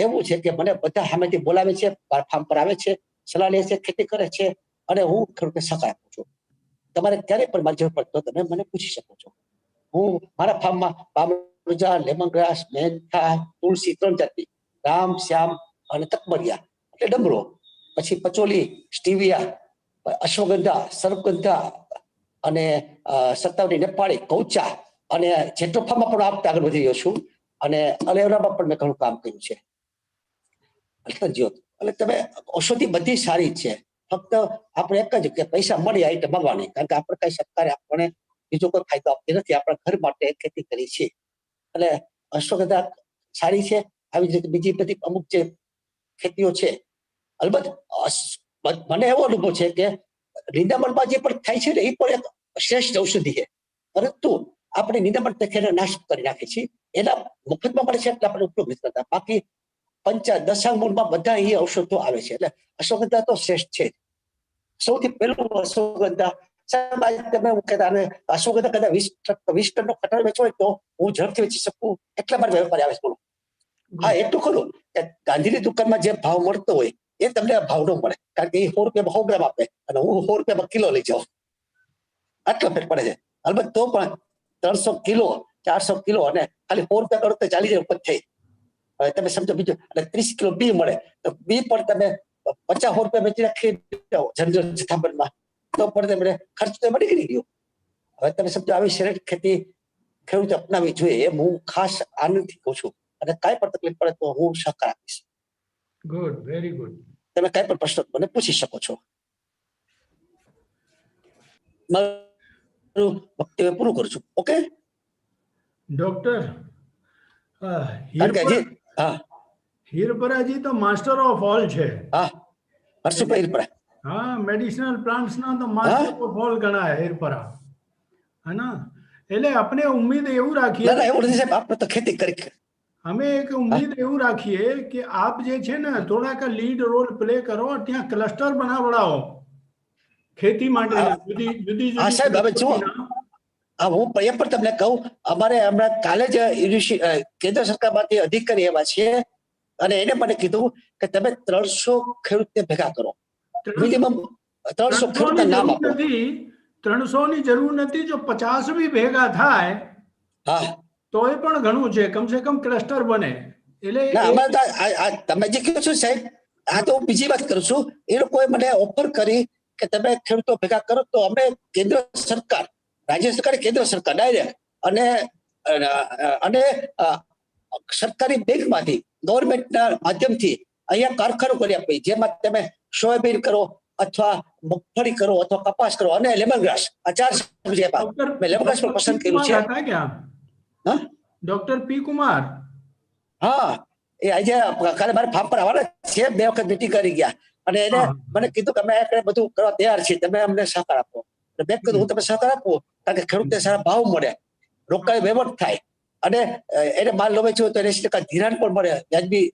એવું છે કે મને બધા સામેથી બોલાવે છે, ફાર્મ પર આવે છે, સલાહ લે છે, ખેતી કરે છે અને હું ખેડૂતને સહાય આપું છું. તમારે ક્યારે પણ મારી જરૂર પડે તો તમે મને પૂછી શકો છો. હું મારા ફાર્મમાં પામરુજા, લેમન ગ્રાસ, મેન્થા, તુલસી 3 જાતની, રામ, શ્યામ અને તકમરિયા એટલે ડમરો, પછી પચોલી, સ્ટીવિયા, અશ્વગંધા, સર્પગંધા અને સત્તાવરી નેપાળી, કૌચા અને જેટલો ફાર્મમાં પણ આપતા આગળ વધી રહ્યો છું. અને અલેવરામાં પણ મેં ઘણું કામ કર્યું છે. એટલે તમે ઔષધિ બધી સારી છે, ફક્ત આપણે એક જ કે પૈસા મળી આવી તો ભગવાની, કારણ કે આપણે કઈ સરકારે આપણને બીજો કોઈ ફાયદો આપતી નથી. આપણા ઘર માટે ખેતી કરી છે એટલે અશ્વગંધા સારી છે. આવી જ રીતે બીજી બધી અમુક જે ખેતીઓ છે, અલબત્ત મને એવો અનુભવ છે કે નિંદામણમાં જે પણ થાય છે ને એ પણ એક શ્રેષ્ઠ ઔષધિ છે, પરંતુ આપણે નિંદામણ તરીકે નાશ કરી નાખીએ છીએ. એના મફતમાં મળે છે એટલે આપણે ઉપયોગ નથી કરતા. બાકી દશાંગમૂળમાં બધા એ ઔષધો આવે છે. એટલે અશ્વગંધા તો શ્રેષ્ઠ છે. સૌથી પહેલું અશ્વગંધા અશ્વગંધા કદાચ 20 ટનનો કટાર વેચવો હોય તો હું ઝડપથી વેચી શકું એટલા માટે વેપારી આવે છે. બોલો. હા, એટલું ખરું કે ગાંધીની દુકાનમાં જે ભાવ મળતો હોય એ તમને ભાવ ન મળે, કારણ કે એ 100 રૂપિયામાં 100 ગ્રામ આપે અને હું 100 રૂપિયામાં કિલો લઈ જાઉં. આટલો ફેર પડે છે. અલબત્ત તો પણ 300 કિલો 400 કિલો અને ખાલી 100 રૂપિયા કરો તો 40 ઉપજ થઈ. હવે તમે સમજો બીજું, અને 30 કિલો બી મળે તો બી પણ તમે 50-100 રૂપિયા વેચી રાખી જનરલ જથ્થાબંધમાં તો પણ તમને ખર્ચ તો મળી ગયો. હવે તમે સમજો આવી શ્રેષ્ઠ ખેતી ખેડૂત અપનાવી જોઈએ એમ હું ખાસ આનંદથી કહું છું. અને કાંઈ પણ તકલીફ પડે તો હું સહકાર આપીશ. Good, very good. તમે કાંઈ પણ પ્રશ્ન મને પૂછી શકો છો. મારું વક્તવ્ય પૂરું કરું છું. ઓકે ડોક્ટર હીરપરાજી તો માસ્ટર ઓફ ઓલ છે. હા, હર્ષુભાઈ હીરપરા. હા, મેડિસિનલ પ્લાન્ટ્સ ના તો માસ્ટર ઓફ ઓલ ગણાય હીરપરા, है ना? એટલે આપણે ઉમ્મીદ એવું રાખીએ, ના એવું નથી સાહેબ, આપણે તો ખેતી કરી. અમે એક ઉમ્મીદ એવું રાખીએ કે આપ જે છે ને થોડાક લીડ રોલ પ્લે કરો, ત્યાં ક્લસ્ટર બનાવડાવો ખેતી માટે. હા સાહેબ, હવે જુઓ હું એ પણ તમને કહું, અમારે હમણાં કાલે જ કેન્દ્ર સરકારમાંથી અધિકારી એવા છે અને એને મને કીધું કે તમે 300 ખેડૂતને ભેગા કરો, મિનિમમ 300 ખેડૂતના નામ આપો. 300 ની જરૂર નથી, જો 50 બી ભેગા થાય હા તો એ પણ ઘણું છે, કમસે કમ ક્લસ્ટર બને. એટલે તમે જે કહો છો સાહેબ, આ તો હું બીજી વાત કરું છું. એ લોકોએ મને ઓફર કરી કે તમે ખેડૂતો ભેગા કરો તો અમે કેન્દ્ર સરકાર, રાજ્ય સરકાર, કેન્દ્ર સરકાર ડાયરેક્ટ અને સરકારી બેંકમાંથી ગવર્મેન્ટના માધ્યમથી અહીંયા કારખાનું કરી આપી, જેમાં તમે સોયાબીન કરો અથવા મગફળી કરો અથવા કપાસ કરો અને લેમન ગ્રાસ, આ 4 સબ્જી મેં લેમન ગ્રાસ પણ પસંદ કર્યું છે. ડોક્ટર પી કુમાર, હા, એ આજે કાલે મારે ફાર્મ પર આવવાના છે. 2 વખત મીટિંગ કરી ગયા અને એને મને કીધું કે અમે બધું કરવા તૈયાર છીએ, તમે અમને સહકાર આપો. મેં કીધું હું તમને સહકાર આપું, કારણ કે ખેડૂતને સારા ભાવ મળે, રોકાણ વહીવટ થાય અને એને માલ લો વેચવો તો 80% ધિરાણ પણ મળે, વ્યાજબી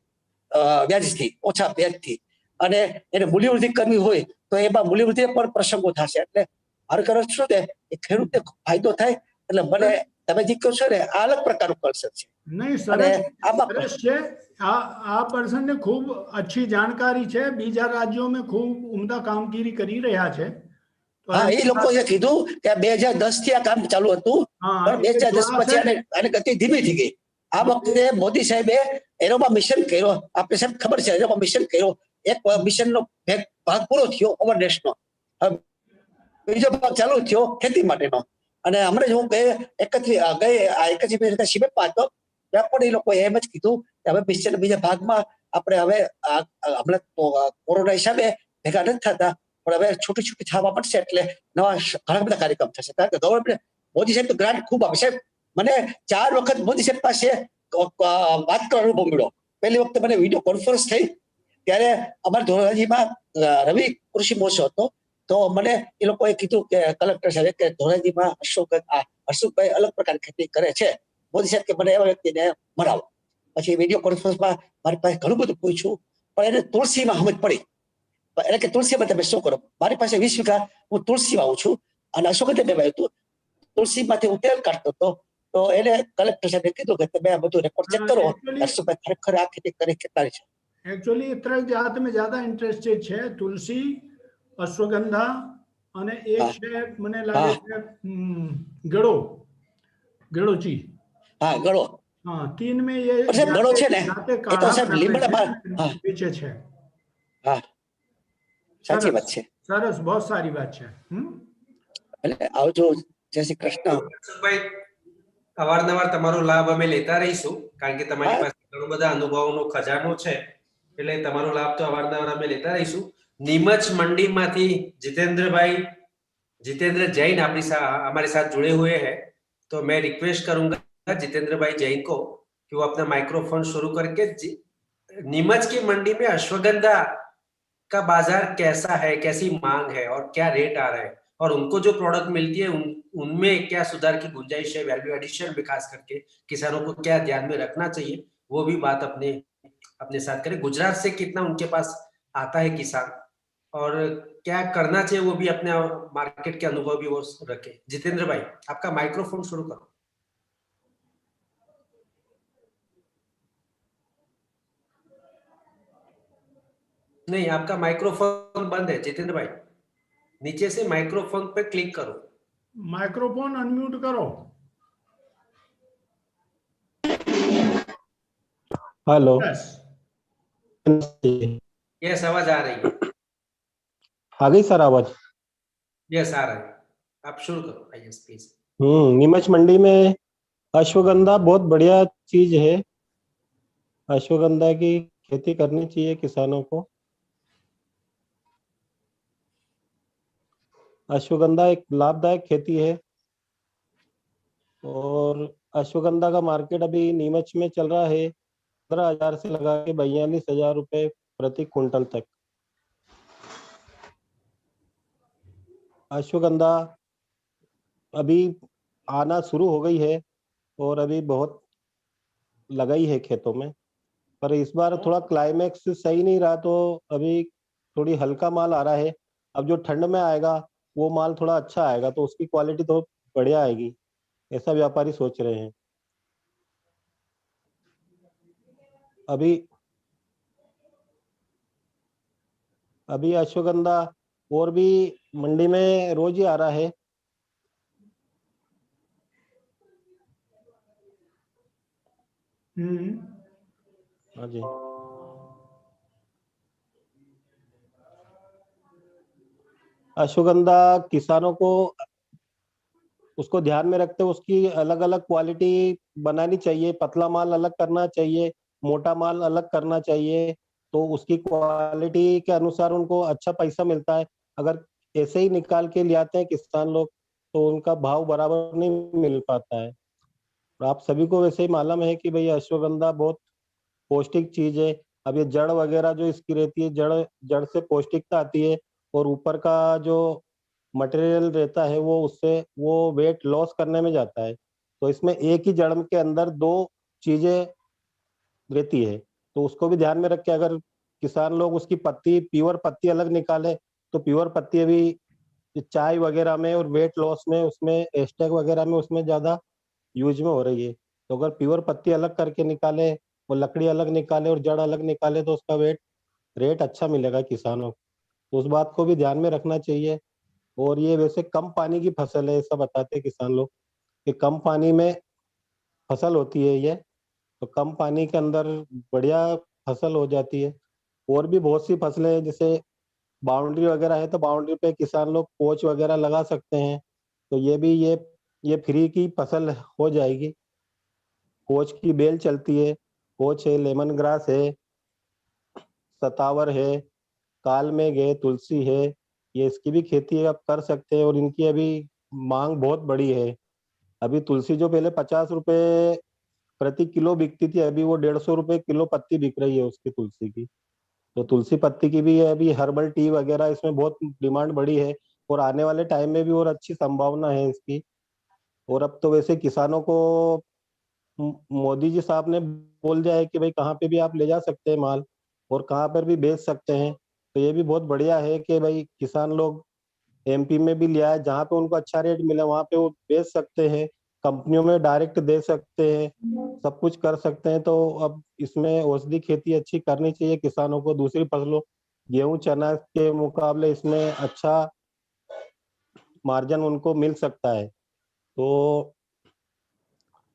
વ્યાજથી, ઓછા વ્યાજથી. અને એને મૂલ્યવૃદ્ધિ કરવી હોય તો એમાં મૂલ્યવૃદ્ધિ પણ પ્રસંગો થશે. એટલે મારું કહેવાનું શું છે, એ ખેડૂતને ફાયદો થાય. એટલે મને તમે જે કહો છો ને આ અલગ પ્રકારનું કન્સેપ્ટ છે. નહીં, સરસ છે. આ પર્સન ને ખૂબ अच्छी जानकारी છે, બીજા રાજ્યોમાં ખૂબ ઉમદા કામગીરી કરી રહ્યા છે. તો હા, એ એમ- લોકોએ કીધું કે 2010 થી આ કામ ચાલુ હતું, હા, પણ એ 2010 જોડાશે પછી ને. આને ગતિ ધીમી થઈ ગઈ. આ વખતે મોદી સાહેબે એરોમાં મિશન કર્યો. આપણે સાહેબ ખબર છે, એરોમાં મિશન કર્યો. એક મિશનનો ભાગ પૂરો થયો ઓવરડેશનો. હવે બીજો ભાગ ચાલુ થયો ખેતી માટેનો. અને હમણાં જ હું ગઈ શિબિરમાં હતો, ત્યાં પણ એ લોકોએ એમ જ કીધું કે હવે મિશન બીજા ભાગમાં આપણે હવે હમણાં કોરોના હિસાબે ભેગા નથી થતા, પણ હવે છૂટી છૂટી થવા પડશે, એટલે નવા ઘણા બધા કાર્યક્રમ થશે. કારણ કે ગવર્મેન્ટ મોદી સાહેબ તો ગ્રાન્ટ ખૂબ આપે. સાહેબ મને 4 વખત મોદી સાહેબ પાસે વાત કરવાનો અનુભવ મળ્યો. પહેલી વખતે મને વિડીયો કોન્ફરન્સ થઈ ત્યારે અમારા ધોરાજીમાં રવિ કૃષિ મહોત્સવ હતો. તો મને એ લોકોએ કીધું કે કલેક્ટર સાહેબ કે ધોરાજીમાં હર્ષુભાઈ અલગ પ્રકારની ખેતી કરે છે. મોદી સાહેબ કે મને એવા વ્યક્તિને મળાવો. પછી વિડીયો કોન્ફરન્સમાં મારી પાસે ઘણું બધું પૂછ્યું, પણ એને તુલસીમાં સમજ પડી. એટલે કે તુલસીમાં તમે શું કરો? મારી પાસે 20 વીઘા હું તુલસી વાવું છું, અને અશોકને મેં વાવ્યું હતું. તુલસીમાંથી હું તેલ કાઢતો હતો. તો એને કલેક્ટર સાહેબે કીધું કે તમે આ બધું રેકોર્ડ ચેક કરો, હર્ષુભાઈ ખરેખર આ ખેતી કરી કેટલાની છે. एक्चुअली 3 जात में ज्यादा इंटरेस्टेड है, तुलसी, अश्वगंधा અને એક હા. છે મને લાગે છે ગળો, ગળોચી. હા, ગળો. हाँ, 3 में ये પણ સાહેબ ગળો છે ને, जाते એ તો काढ़ा સાહેબ बनावे લીમડામાં. છે, હા बेचे છે. હા, સાચી સરસ વાત છે. સરસ, बहुत सारी बात છે. એટલે આવજો. જય શ્રી કૃષ્ણ. ભાઈ, અવારનવાર તમારો લાભ અમે લેતા રહીશું, કારણ કે તમારી હા. પાસે ઘણો બધા અનુભવોનો ખજાનો છે. એટલે તમારો લાભ તો અવારનવાર અમે લેતા રહીશું. नीमच मंडी माथी जितेंद्र जैन हमारे साथ जुड़े हुए हैं, तो मैं रिक्वेस्ट करूंगा जितेंद्र भाई जैन को कि वो अपना माइक्रोफोन शुरू करके नीमच की मंडी में अश्वगंधा का बाजार कैसा है, कैसी मांग है और क्या रेट आ रहा है, और उनको जो प्रोडक्ट मिलती है उनमें क्या सुधार की गुंजाइश है, वैल्यू एडिशन में खास करके किसानों को क्या ध्यान में रखना चाहिए, वो भी बात अपने साथ करें. गुजरात से कितना उनके पास आता है किसान और क्या करना चाहिए, वो भी अपने मार्केट के अनुभव भी वो रखे. जितेंद्र भाई, आपका माइक्रोफोन शुरू करो. नहीं, आपका माइक्रोफोन बंद है जितेंद्र भाई. नीचे से माइक्रोफोन पे क्लिक करो. माइक्रोफोन अनम्यूट करो. हेलो. यस, यस, आवाज आ रही है. आ गई सर आवाज? यस, आ रहा है. आप शुरू करो. Yes please. नीमच मंडी में अश्वगंधा बहुत बढ़िया चीज है. अश्वगंधा की खेती करनी चाहिए किसानों को. अश्वगंधा एक लाभदायक खेती है, और अश्वगंधा का मार्केट अभी नीमच में चल रहा है 15,000 से लगा के 42,000 रुपए प्रति क्विंटल तक. अश्वगंधा अभी आना शुरू हो गई है, और अभी बहुत लगाई है खेतों में, पर इस बार थोड़ा क्लाइमेक्स सही नहीं रहा, तो अभी थोड़ी हल्का माल आ रहा है. अब जो ठंड में आएगा वो माल थोड़ा अच्छा आएगा, तो उसकी क्वालिटी तो बढ़िया आएगी, ऐसा व्यापारी सोच रहे हैं. अभी अश्वगंधा और भी मंडी में रोज ही आ रहा है. हाँ जी. अश्वगंधा किसानों को उसको ध्यान में रखते हुए उसकी अलग अलग क्वालिटी बनानी चाहिए. पतला माल अलग करना चाहिए, मोटा माल अलग करना चाहिए, तो उसकी क्वालिटी के अनुसार उनको अच्छा पैसा मिलता है. अगर ऐसे ही निकाल के ले आते हैं किसान लोग, तो उनका भाव बराबर नहीं मिल पाता है. आप सभी को वैसे ही मालूम है कि भाई अश्वगंधा बहुत पौष्टिक चीज है. अब ये जड़ वगैरह जो इसकी रहती है, जड़ से पौष्टिकता आती है, और ऊपर का जो मटेरियल रहता है वो वेट लॉस करने में जाता है. तो इसमें एक ही जड़ के अंदर 2 चीजें रहती है, तो उसको भी ध्यान में रख के अगर किसान लोग उसकी प्योर पत्ती अलग निकाले, तो प्योर पत्ती अभी चाय वगैरह में और वेट लॉस में, उसमें एस्टेक वगैरह में उसमें ज्यादा यूज में हो रही है. तो अगर प्योर पत्ती अलग करके निकाले और लकड़ी अलग निकाले और जड़ अलग निकाले, तो उसका रेट अच्छा मिलेगा किसानों को. तो उस बात को भी ध्यान में रखना चाहिए. और ये वैसे कम पानी की फसल है, ऐसा बताते हैं किसान लोग कि कम पानी में फसल होती है ये, तो कम पानी के अंदर बढ़िया फसल हो जाती है। और भी बहुत सी फसलें हैं, जैसे बाउंड्री वगैरह है तो बाउंड्री पे किसान लोग पोच वगैरह लगा सकते हैं, तो ये भी ये फ्री की फसल हो जाएगी। पोच की बेल चलती है, पोच है, लेमन ग्रास है, सतावर है, काल मेघ है, तुलसी है, ये इसकी भी खेती आप कर सकते हैं और इनकी अभी मांग बहुत बड़ी है। अभी तुलसी जो पहले 50 रुपए प्रति किलो बिकती थी, अभी वो 150 रुपए किलो पत्ती बिक रही है उसकी तुलसी की। तो तुलसी पत्ती की भी अभी हर्बल टी वगैरह इसमें बहुत डिमांड बढ़ी है और आने वाले टाइम में भी और अच्छी संभावना है इसकी। और अब तो वैसे किसानों को मोदी जी साहब ने बोल दिया है कि भाई कहाँ पे भी आप ले जा सकते हैं माल और कहाँ पर भी बेच सकते हैं, तो ये भी बहुत बढ़िया है कि भाई किसान लोग एमपी में भी लिया है, जहाँ पे उनको अच्छा रेट मिला वहां पे वो बेच सकते हैं, कंपनियों में डायरेक्ट दे सकते हैं, सब कुछ कर सकते हैं। तो अब इसमें औषधि खेती अच्छी करनी चाहिए किसानों को, दूसरी फसलों गेहूं चना के मुकाबले इसमें अच्छा मार्जिन उनको मिल सकता है। तो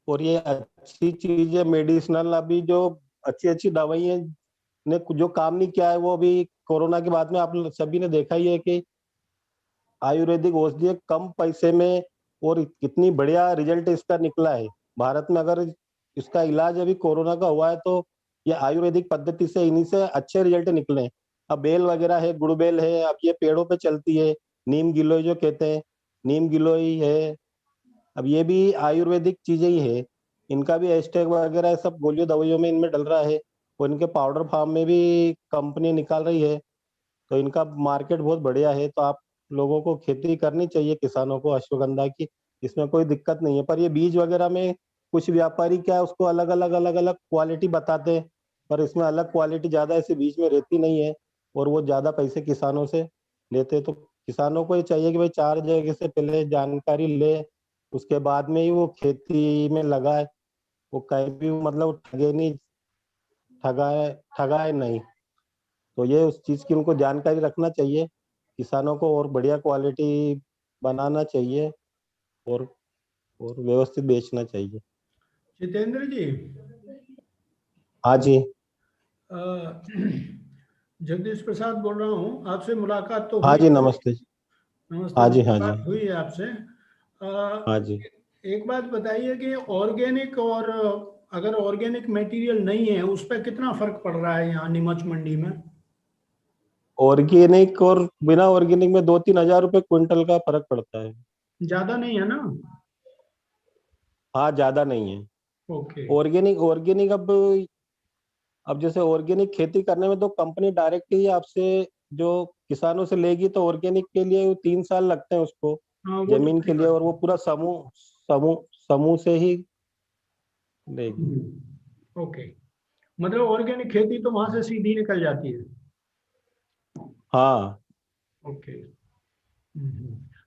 और ये अच्छी चीज है मेडिसिनल, अभी जो अच्छी अच्छी दवाइयां ने जो काम नहीं किया है वो अभी कोरोना के बाद में आप सभी ने देखा ही है कि आयुर्वेदिक औषधि कम पैसे में और कितनी बढ़िया रिजल्ट इसका निकला है। भारत में अगर इसका इलाज अभी कोरोना का हुआ है तो ये आयुर्वेदिक पद्धति से इन्हीं से अच्छे रिजल्ट निकले हैं। अब बेल वगैरह है, गुड़बेल है, अब ये पेड़ों पे चलती है, नीम गिलोय जो कहते हैं, नीम गिलोय है, अब ये भी आयुर्वेदिक चीजें ही है। इनका भी एस्टेक वगैरह सब गोलियों दवाइयों में इनमें डल रहा है और इनके पाउडर फार्म में भी कंपनी निकाल रही है, तो इनका मार्केट बहुत बढ़िया है। तो आप लोगों को खेती करनी चाहिए किसानों को अश्वगंधा की, इसमें कोई दिक्कत नहीं है। पर ये बीज वगैरह में कुछ व्यापारी क्या है उसको अलग अलग क्वालिटी बताते हैं, पर इसमें अलग क्वालिटी ज्यादा ऐसे बीज में रहती नहीं है और वो ज्यादा पैसे किसानों से लेते हैं। तो किसानों को ये चाहिए कि भाई 4 जगह से पहले जानकारी ले, उसके बाद में ही वो खेती में लगाए, वो कहीं भी मतलब ठगे नहीं, ठगाए नहीं। तो ये उस चीज की उनको जानकारी रखना चाहिए किसानों को, और बढ़िया क्वालिटी बनाना चाहिए और व्यवस्थित बेचना चाहिए। जितेंद्र जी, हाँ जी। अ, जगदीश प्रसाद बोल रहा हूँ, आपसे मुलाकात तो हाँ हुई जी, है। नमस्ते। नमस्ते, हाँ जी, हाँ जी, मुलाकात हुई है आपसे। हाँ जी। एक बात बताइए कि ऑर्गेनिक और अगर ऑर्गेनिक मटेरियल नहीं है उस पर कितना फर्क पड़ रहा है यहाँ नीमच मंडी में? ऑर्गेनिक और बिना ऑर्गेनिक में 2-3 हजार रुपए क्विंटल का फर्क पड़ता है। ज्यादा नहीं है ना? हाँ, ज्यादा नहीं है। ओके। ऑर्गेनिक ऑर्गेनिक अब जैसे ऑर्गेनिक खेती करने में तो कंपनी डायरेक्ट ही आपसे जो किसानों से लेगी, तो ऑर्गेनिक के लिए वो 3 साल लगते हैं उसको हाँ, वो तो जमीन के सही लिए, बात और वो पूरा समूह से ही लेगी। है। ओके, मतलब ऑर्गेनिक खेती तो वहां से सीधी निकल जाती है। हाँ ओके।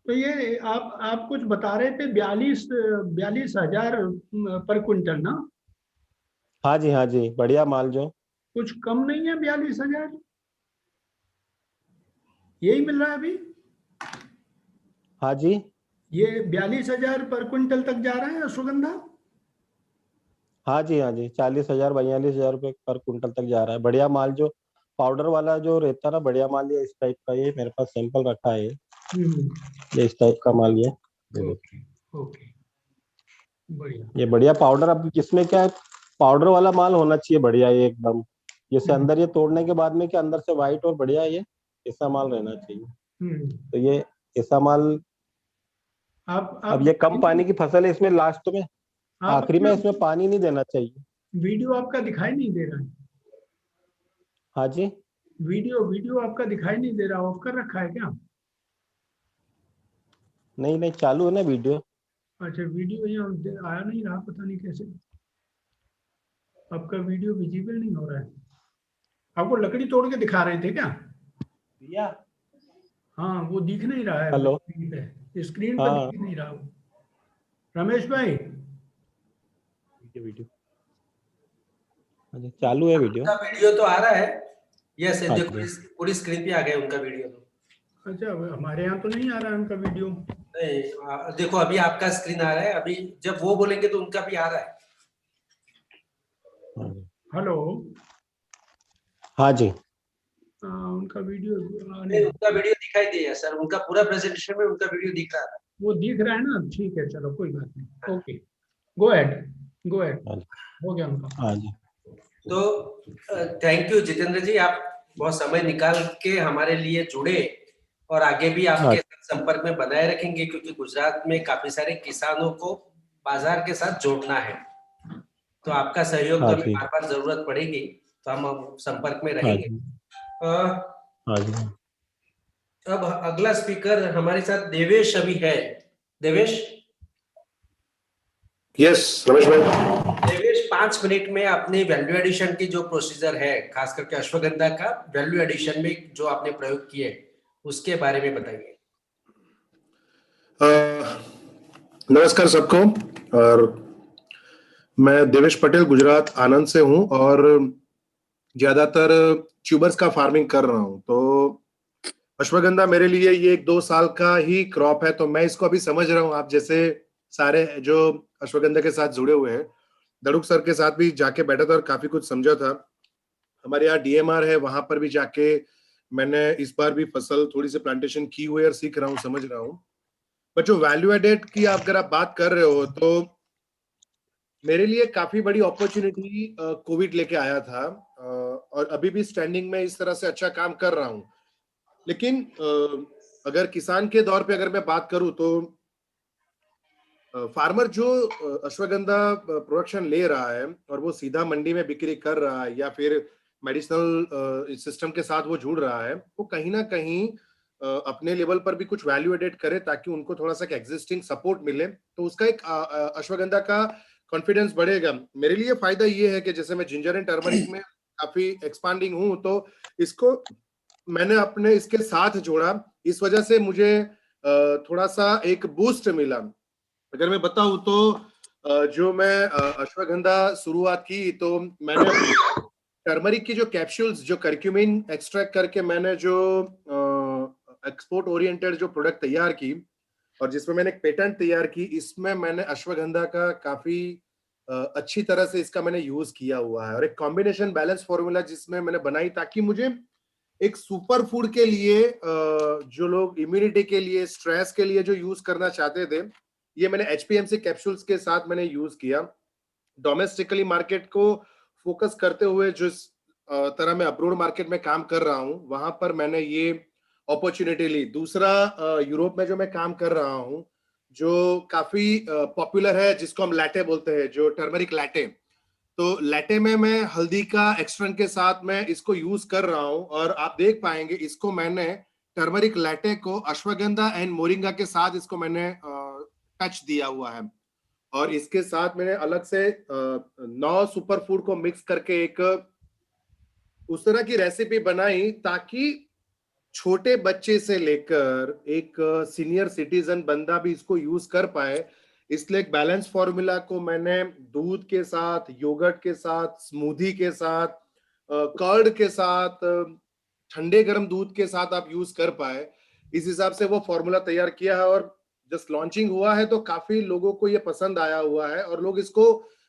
तो ये आप कुछ बता रहे थे, 42,000 पर क्विंटल ना? हाँ जी, हाँ जी, बढ़िया माल जो। कुछ कम नहीं है 42,000? यही मिल रहा है अभी? हाँ जी, ये 42,000 पर क्विंटल तक जा रहा है अश्वगंधा? हाँ जी, हाँ जी, 40,000 42,000 रुपये पर कुंटल तक जा रहा है। बढ़िया माल जो पाउडर वाला जो रहता है ना, बढ़िया माल ये इस टाइप का, ये मेरे पास सैंपल रखा है, हम्म। ये इस टाइप का माल ये देखो। ओके, ओके, बढ़िया। ये बढ़िया पाउडर, अब इसमें क्या है, पाउडर वाला माल होना चाहिए बढ़िया, ये एकदम जैसे अंदर ये तोड़ने के बाद में क्या अंदर से व्हाइट और बढ़िया, ये ऐसा माल रहना चाहिए। हम्म। तो ये ऐसा माल। आप अब ये कम पानी की फसल है, इसमें लास्ट में आप आखिरी में अपना इसमें पानी नहीं देना चाहिए। वीडियो आपका दिखाई नहीं दे रहा है। हाँ जी, वीडियो आपका दिखाई नहीं दे रहा, ऑफ कर रखा है क्या? नहीं नहीं, चालू है ना वीडियो। अच्छा, वीडियो यहाँ आया नहीं रहा, पता नहीं कैसे आपका वीडियो विजिबल नहीं हो रहा है। आपको लकड़ी तोड़ के दिखा रहे थे क्या? भैया, हाँ, वो दिख नहीं रहा है हेलो। स्क्रीन पे हाँ, दिख नहीं रहा वो। रमेश भाई, वीडियो हाँ जी, चालू है वीडियो। उनका वीडियो तो आ रहा है। यस, हाँ देखो जी, पूरी स्क्रीन पे आ गया उनका वीडियो तो। अच्छा, हमारे यहाँ तो नहीं आ रहा है उनका वीडियो। नहीं, देखो अभी आपका स्क्रीन आ रहा है, अभी जब वो बोलेंगे तो उनका भी आ रहा है। हेलो। हाँ जी। उनका वीडियो नहीं, उनका वीडियो दिखाई दिया सर, उनका पूरा प्रेजेंटेशन में उनका वीडियो दिख रहा था। वो दिख रहा है ना, ठीक है, चलो कोई बात नहीं, okay, go ahead, go ahead, हाँ जी। हो गया उनका। हाँ जी। तो थैंक यू जितेंद्र जी, आप बहुत समय निकाल के हमारे लिए जुड़े और आगे भी आपके साथ संपर्क में बनाए रखेंगे, क्योंकि गुजरात में काफी सारे किसानों को बाजार के साथ जोड़ना है। तो आपका सहयोग तो हाँ हमें जी। बार बार जरूरत पड़ेगी, तो हम संपर्क में हाँ रहेंगे। जी। अ, हाँ जी। अब अगला स्पीकर हमारे साथ देवेश अभी है। देवेश, यस रमेश भाई। देवेश 5 मिनट में अपने वैल्यू एडिशन की जो प्रोसीजर है, खास करके अश्वगंधा का वैल्यू एडिशन में जो आपने प्रयोग किए उसके बारे में बताइए। नमस्कार सबको, और मैं देवेश पटेल गुजरात आनंद से हूं और ज्यादातर ट्यूबर्स का फार्मिंग कर रहा हूं। तो अश्वगंधा मेरे लिए ये 1-2 साल का ही क्रॉप है, तो मैं इसको अभी समझ रहा हूं। आप जैसे सारे जो अश्वगंधा के साथ जुड़े हुए हैं, दड़ुक सर के साथ भी जाके बैठा था और काफी कुछ समझा था। हमारे यहाँ डीएमआर है, वहां पर भी जाके मैंने इस बार भी फसल थोड़ी सी प्लांटेशन की हुई है और सीख रहा हूँ, समझ रहा हूँ। बट जो वैल्यू एडेड की अगर आप बात कर रहे हो, तो मेरे लिए काफी बड़ी अपॉर्चुनिटी कोविड लेके आया था, और अभी भी स्टैंडिंग में इस तरह से अच्छा काम कर रहा हूँ। लेकिन अगर किसान के दौर पे अगर मैं बात करूं, तो फार्मर जो अश्वगंधा प्रोडक्शन ले रहा है और वो सीधा मंडी में बिक्री कर रहा है या फिर मेडिसिनल सिस्टम के साथ वो जुड़ रहा है, वो कहीं ना कहीं अपने लेवल पर भी कुछ वैल्यू एडेड करे ताकि उनको थोड़ा सा एग्जिस्टिंग सपोर्ट मिले, तो उसका एक अश्वगंधा का कॉन्फिडेंस बढ़ेगा। मेरे लिए फायदा ये है कि जैसे मैं जिंजर एंड टर्मरिक में काफी एक्सपांडिंग हूँ, तो इसको मैंने अपने इसके साथ जोड़ा, इस वजह से मुझे थोड़ा सा एक बूस्ट मिला। अगर मैं बताऊं तो जो मैं अश्वगंधा शुरुआत की, तो मैंने टर्मरिक की जो कैप्सूल्स, जो करक्यूमिन एक्सट्रैक्ट करके मैंने जो एक्सपोर्ट ओरिएंटेड जो प्रोडक्ट तैयार की और जिसमें मैंने एक पेटेंट तैयार की, इसमें मैंने अश्वगंधा का काफी अच्छी तरह से इसका मैंने यूज किया हुआ है, और एक कॉम्बिनेशन बैलेंस फॉर्मूला जिसमें मैंने बनाई ताकि मुझे एक सुपर फूड के लिए, जो लोग इम्यूनिटी के लिए, स्ट्रेस के लिए जो यूज करना चाहते थे, ये मैंने एचपीएमसी कैप्सूल्स के साथ मैंने यूज किया। डोमेस्टिकली मार्केट को फोकस करते हुए जिस तरह मैं अब्रोड मार्केट में काम कर रहा हूं, वहां पर मैंने ये अपॉर्चुनिटी ली। दूसरा, यूरोप में जो मैं काम कर रहा हूं, जो काफी पॉपुलर है, जिसको हम लैटे बोलते हैं, जो टर्मरिक लैटे, तो लैटे में मैं हल्दी का एक्सट्रैक्ट के साथ मैं इसको यूज कर रहा हूं, और आप देख पाएंगे इसको मैंने टर्मरिक लैटे को अश्वगंधा एंड मोरिंगा के साथ इसको मैंने टच दिया हुआ है, और इसके साथ मैंने अलग से 9 सुपर फूड को मिक्स करके एक उस तरह की रेसिपी बनाई ताकि छोटे बच्चे से लेकर एक सीनियर सिटीजन बंदा भी इसको यूज कर पाए। इसलिए एक बैलेंस फॉर्मूला को मैंने दूध के साथ, योगर्ट के साथ, स्मूदी के साथ, कर्ड के साथ, ठंडे गर्म दूध के साथ आप यूज कर पाए, इस हिसाब से वो फॉर्मूला तैयार किया है। और जस्ट लॉन्चिंग हुआ है तो काफी लोगों को ये पसंद आया हुआ है और लोग इसको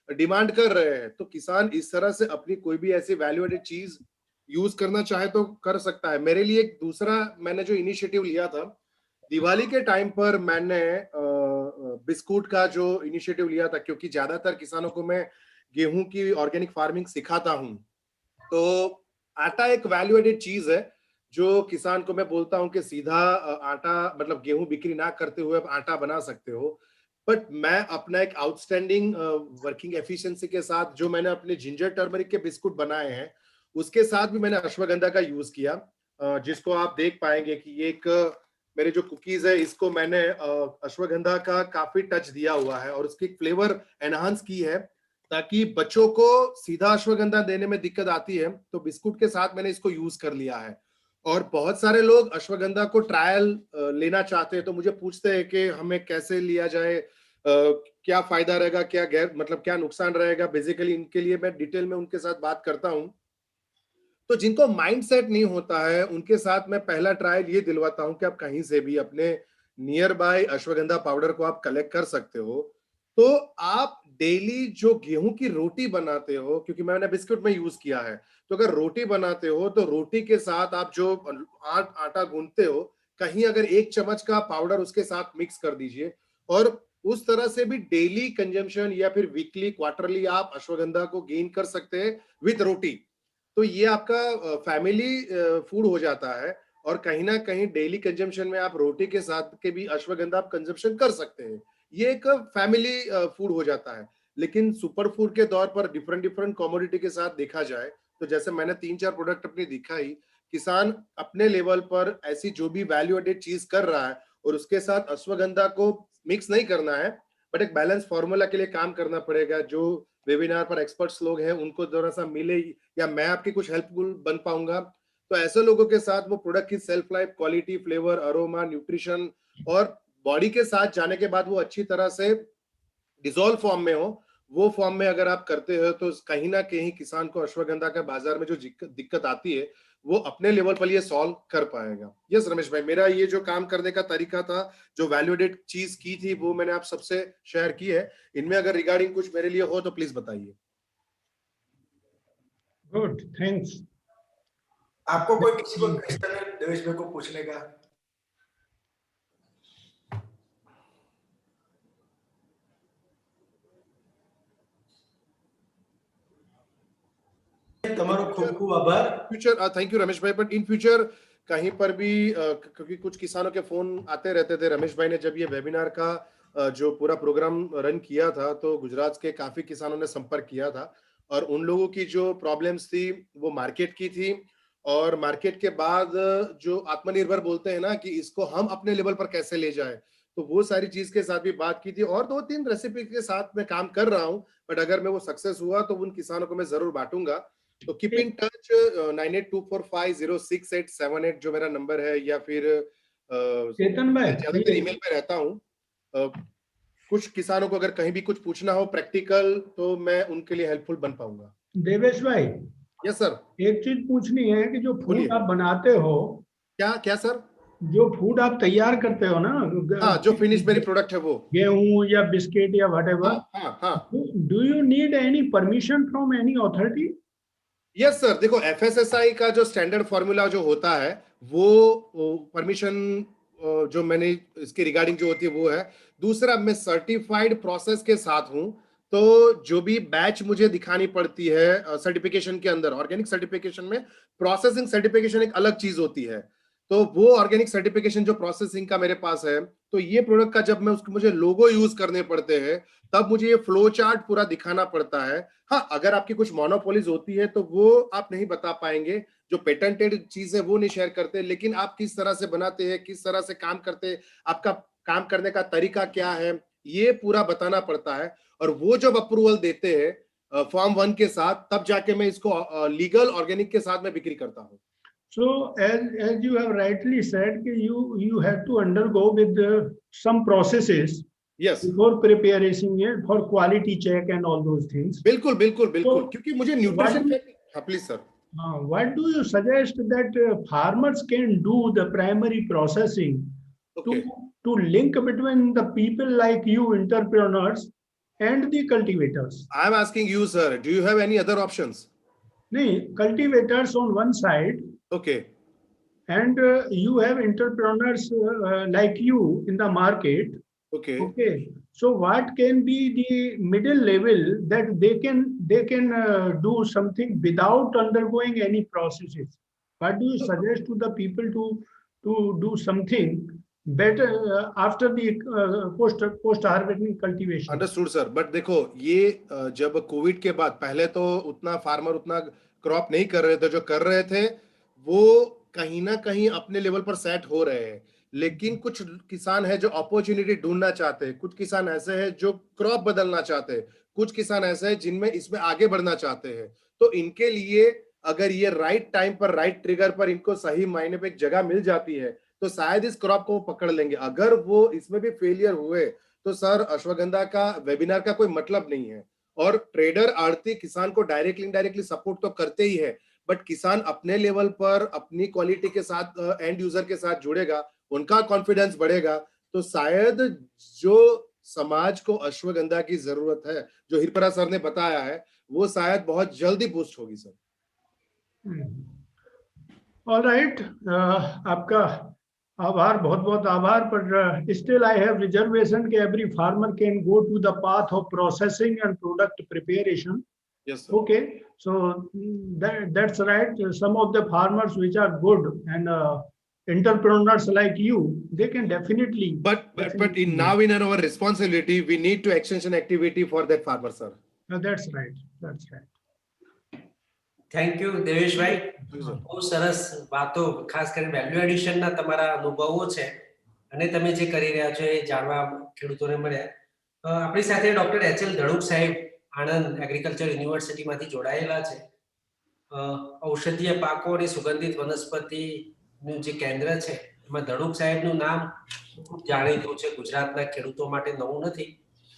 डिमांड कर रहे हैं। तो किसान इस तरह से अपनी कोई भी ऐसी वैल्यू एडेड चीज यूज करना चाहे तो कर सकता है। मेरे लिए एक दूसरा मैंने जो इनिशिएटिव लिया था, दिवाली के टाइम पर मैंने बिस्कुट का जो इनिशिएटिव लिया था, क्योंकि ज्यादातर किसानों को मैं गेहूं की ऑर्गेनिक फार्मिंग सिखाता हूं। तो आटा एक वैल्यू एडेड चीज है जो किसान को मैं बोलता हूं कि सीधा आटा मतलब गेहूं बिक्री ना करते हुए आप आटा बना सकते हो। बट मैं अपना एक आउटस्टैंडिंग वर्किंग एफिशिएंसी के साथ जो मैंने अपने जिंजर टर्मरिक के बिस्कुट बनाए हैं, उसके साथ भी मैंने अश्वगंधा का यूज किया, जिसको आप देख पाएंगे कि ये एक मेरे जो कुकीज है, इसको मैंने अश्वगंधा का काफी टच दिया हुआ है और उसकी फ्लेवर एनहांस की है, ताकि बच्चों को सीधा अश्वगंधा देने में दिक्कत आती है तो बिस्कुट के साथ मैंने इसको यूज कर लिया है। और बहुत सारे लोग अश्वगंधा को ट्रायल लेना चाहते हैं, तो मुझे पूछते हैं कि हमें कैसे लिया जाए, क्या फायदा रहेगा, क्या गैर मतलब क्या नुकसान रहेगा। बेसिकली इनके लिए मैं डिटेल में उनके साथ बात करता हूं। तो जिनको माइंड सेट नहीं होता है उनके साथ मैं पहला ट्रायल ये दिलवाता हूं कि आप कहीं से भी अपने नियर बाय अश्वगंधा पाउडर को आप कलेक्ट कर सकते हो। तो आप डेली जो गेहूं की रोटी बनाते हो, क्योंकि मैंने बिस्कुट में यूज किया है, तो अगर रोटी बनाते हो तो रोटी के साथ आप जो आटा गूंथते हो, कहीं अगर 1 चम्मच का पाउडर उसके साथ मिक्स कर दीजिए, और उस तरह से भी डेली कंजम्पशन या फिर वीकली क्वार्टरली आप अश्वगंधा को गेन कर सकते हैं विद रोटी। तो ये आपका फैमिली फूड हो जाता है, और कहीं ना कहीं डेली कंजम्पशन में आप रोटी के साथ के भी अश्वगंधा आप कंजम्पशन कर सकते हैं। ये एक फैमिली फूड हो जाता है। लेकिन सुपर फूड के तौर पर डिफरेंट डिफरेंट कमोडिटी के साथ देखा जाए तो जैसे मैंने 3-4 प्रोडक्ट अपनी दिखाई, किसान अपने लेवल पर ऐसी जो भी वैल्यू एडेड चीज कर रहा है और उसके साथ अश्वगंधा को मिक्स नहीं करना है, बट एक बैलेंस फॉर्मूला के लिए काम करना पड़ेगा। जो वेबिनार पर एक्सपर्ट्स लोग हैं उनको थोड़ा सा मिले, या मैं आपकी कुछ हेल्पफुल बन पाऊंगा, तो ऐसे लोगों के साथ वो प्रोडक्ट की self life, quality, flavour, aroma, nutrition और बॉडी के साथ जाने के बाद वो अच्छी तरह से डिसॉल्व फॉर्म में हो, वो फॉर्म में अगर आप करते हो तो कहीं ना कहीं किसान को अश्वगंधा का बाजार में जो दिक्कत आती है वो अपने लेवल पर ये सॉल्व कर पाएगा। यस रमेश भाई, मेरा ये जो काम करने का तरीका था, जो वैल्यूएडेड चीज की थी, वो मैंने आप सबसे शेयर की है। इनमें अगर रिगार्डिंग कुछ मेरे लिए हो तो प्लीज बताइए। Good, thanks. आपको कोई किसी को क्वेश्चन है देवेश भाई को पूछने का? તમારો ખૂબ ખૂબ આભાર। फ्यूचर थैंक यू रमेश भाई, बट इन फ्यूचर कहीं पर भी क्योंकि कुछ किसानों के फोन आते रहते थे, रमेश भाई ने जब ये वेबिनार का जो पूरा प्रोग्राम रन किया था तो गुजरात के काफी किसानों ने संपर्क किया था, और उन लोगों की जो प्रॉब्लम्स थी वो मार्केट की थी, और मार्केट के बाद जो आत्मनिर्भर बोलते हैं ना कि इसको हम अपने लेवल पर कैसे ले जाए, तो वो सारी चीज के साथ भी बात की थी। और 2-3 रेसिपी के साथ मैं काम कर रहा हूं, बट अगर मैं वो सक्सेस हुआ तो उन किसानों को मैं जरूर बांटूंगा। तो कीप इन टच 9824506878 जो मेरा नंबर है, या फिर चेतन भाई, ज्यादातर ईमेल पे रहता हूँ। कुछ किसानों को अगर कहीं भी कुछ पूछना हो प्रैक्टिकल, तो मैं उनके लिए हेल्पफुल बन पाऊंगा। देवेश भाई, यस सर। एक चीज पूछनी है कि जो बोलिए। फूड आप बनाते हो, क्या क्या सर? जो फूड आप तैयार करते हो ना, हाँ, जो फिनिश मेरी प्रोडक्ट है वो गेहूं या बिस्किट या व्हाटएवर, हाँ हाँ। Do you need any permission from any authority? Yes sir, देखो एफएसएसआई का जो स्टैंडर्ड फॉर्मूला जो होता है वो परमिशन जो मैंने इसके रिगार्डिंग जो होती है वो है। दूसरा, मैं सर्टिफाइड प्रोसेस के साथ हूं, तो जो भी बैच मुझे दिखानी पड़ती है सर्टिफिकेशन के अंदर, ऑर्गेनिक सर्टिफिकेशन में प्रोसेसिंग सर्टिफिकेशन एक अलग चीज होती है, तो वो ऑर्गेनिक सर्टिफिकेशन जो प्रोसेसिंग का मेरे पास है, तो ये प्रोडक्ट का जब मैं उसको मुझे लोगो यूज करने पड़ते हैं तब मुझे ये फ्लो चार्ट पूरा दिखाना पड़ता है। हाँ, अगर आपकी कुछ मोनोपोलीज होती है तो वो आप नहीं बता पाएंगे, जो पेटेंटेड चीज है वो नहीं शेयर करते, लेकिन आप किस तरह से बनाते हैं, किस तरह से काम करते हैं, आपका काम करने का तरीका क्या है, ये पूरा बताना पड़ता है। और वो जब अप्रूवल देते हैं फॉर्म 1 के साथ, तब जाके मैं इसको लीगल ऑर्गेनिक के साथ में बिक्री करता हूँ। So as you have rightly said, you have to undergo with some processes Yes. before preparing it for quality check and all those things. बिल्कुल बिल्कुल बिल्कुल, So, क्योंकि मुझे न्यूट्रिशन। हाँ please sir. What do you suggest that farmers can do the primary processing Okay. to link between the people like you, entrepreneurs, and the cultivators? I am asking you, sir, do you have any other options? No, cultivators on one side, Okay. and you have entrepreneurs like you in the market. Okay. Okay. So what can be the middle level that they can do something without undergoing any processes? What do you suggest to the people to do something better after the post harvesting cultivation? Understood sir, but देखो ये जब Covid के बाद, पहले तो उतना farmer उतना crop नहीं कर रहे थे, जो कर रहे थे वो कहीं ना कहीं अपने लेवल पर सेट हो रहे हैं, लेकिन कुछ किसान है जो अपॉर्चुनिटी ढूंढना चाहते हैं, कुछ किसान ऐसे हैं जो क्रॉप बदलना चाहते हैं, कुछ किसान ऐसे हैं जिनमें इसमें आगे बढ़ना चाहते हैं। तो इनके लिए अगर ये राइट टाइम पर, राइट ट्रिगर पर इनको सही मायने पे एक जगह मिल जाती है तो शायद इस क्रॉप को वो पकड़ लेंगे। अगर वो इसमें भी फेलियर हुए तो सर अश्वगंधा का वेबिनार का कोई मतलब नहीं है। और ट्रेडर, आड़ती किसान को डायरेक्टली इनडायरेक्टली सपोर्ट तो करते ही है, बट किसान अपने लेवल पर अपनी क्वालिटी के साथ एंड यूजर के साथ जुड़ेगा, उनका कॉन्फिडेंस बढ़ेगा, तो शायद जो समाज को अश्वगंधा की जरूरत है, जो हिरपरा सर ने बताया है, वो शायद बहुत जल्दी बूस्ट होगी सर। ऑलराइट, आपका आभार, बहुत बहुत आभार, पर स्टिल आई हैव रिजर्वेशन कि every farmer can go to the path of processing and product preparation. Yes, sir. Okay, so that's right. Some of the farmers which are good and entrepreneurs like you, they can definitely. But now in our responsibility, we need to extension activity for that farmer, sir. That's right. That's right. Thank you દેવેશભાઈ. બહુ સરસ વાતો, ખાસ કરીને value એડિશનના તમારા અનુભવો છે અને તમે જે કરી રહ્યા છો એ જાણવા ખેડૂતોને મળ્યા. આપણી સાથે ડોક્ટર એચ.એલ. ધડુક સાહેબ આણંદ એગ્રીકલ્ચર યુનિવર્સિટીમાંથી જોડાયેલા છે. ઔષધીય પાકો અને સુગંધિત વનસ્પતિનું જે કેન્દ્ર છે એમાં ધડુક સાહેબનું નામ ખૂબ જાણીતું છે, ગુજરાતના ખેડૂતો માટે નવું નથી,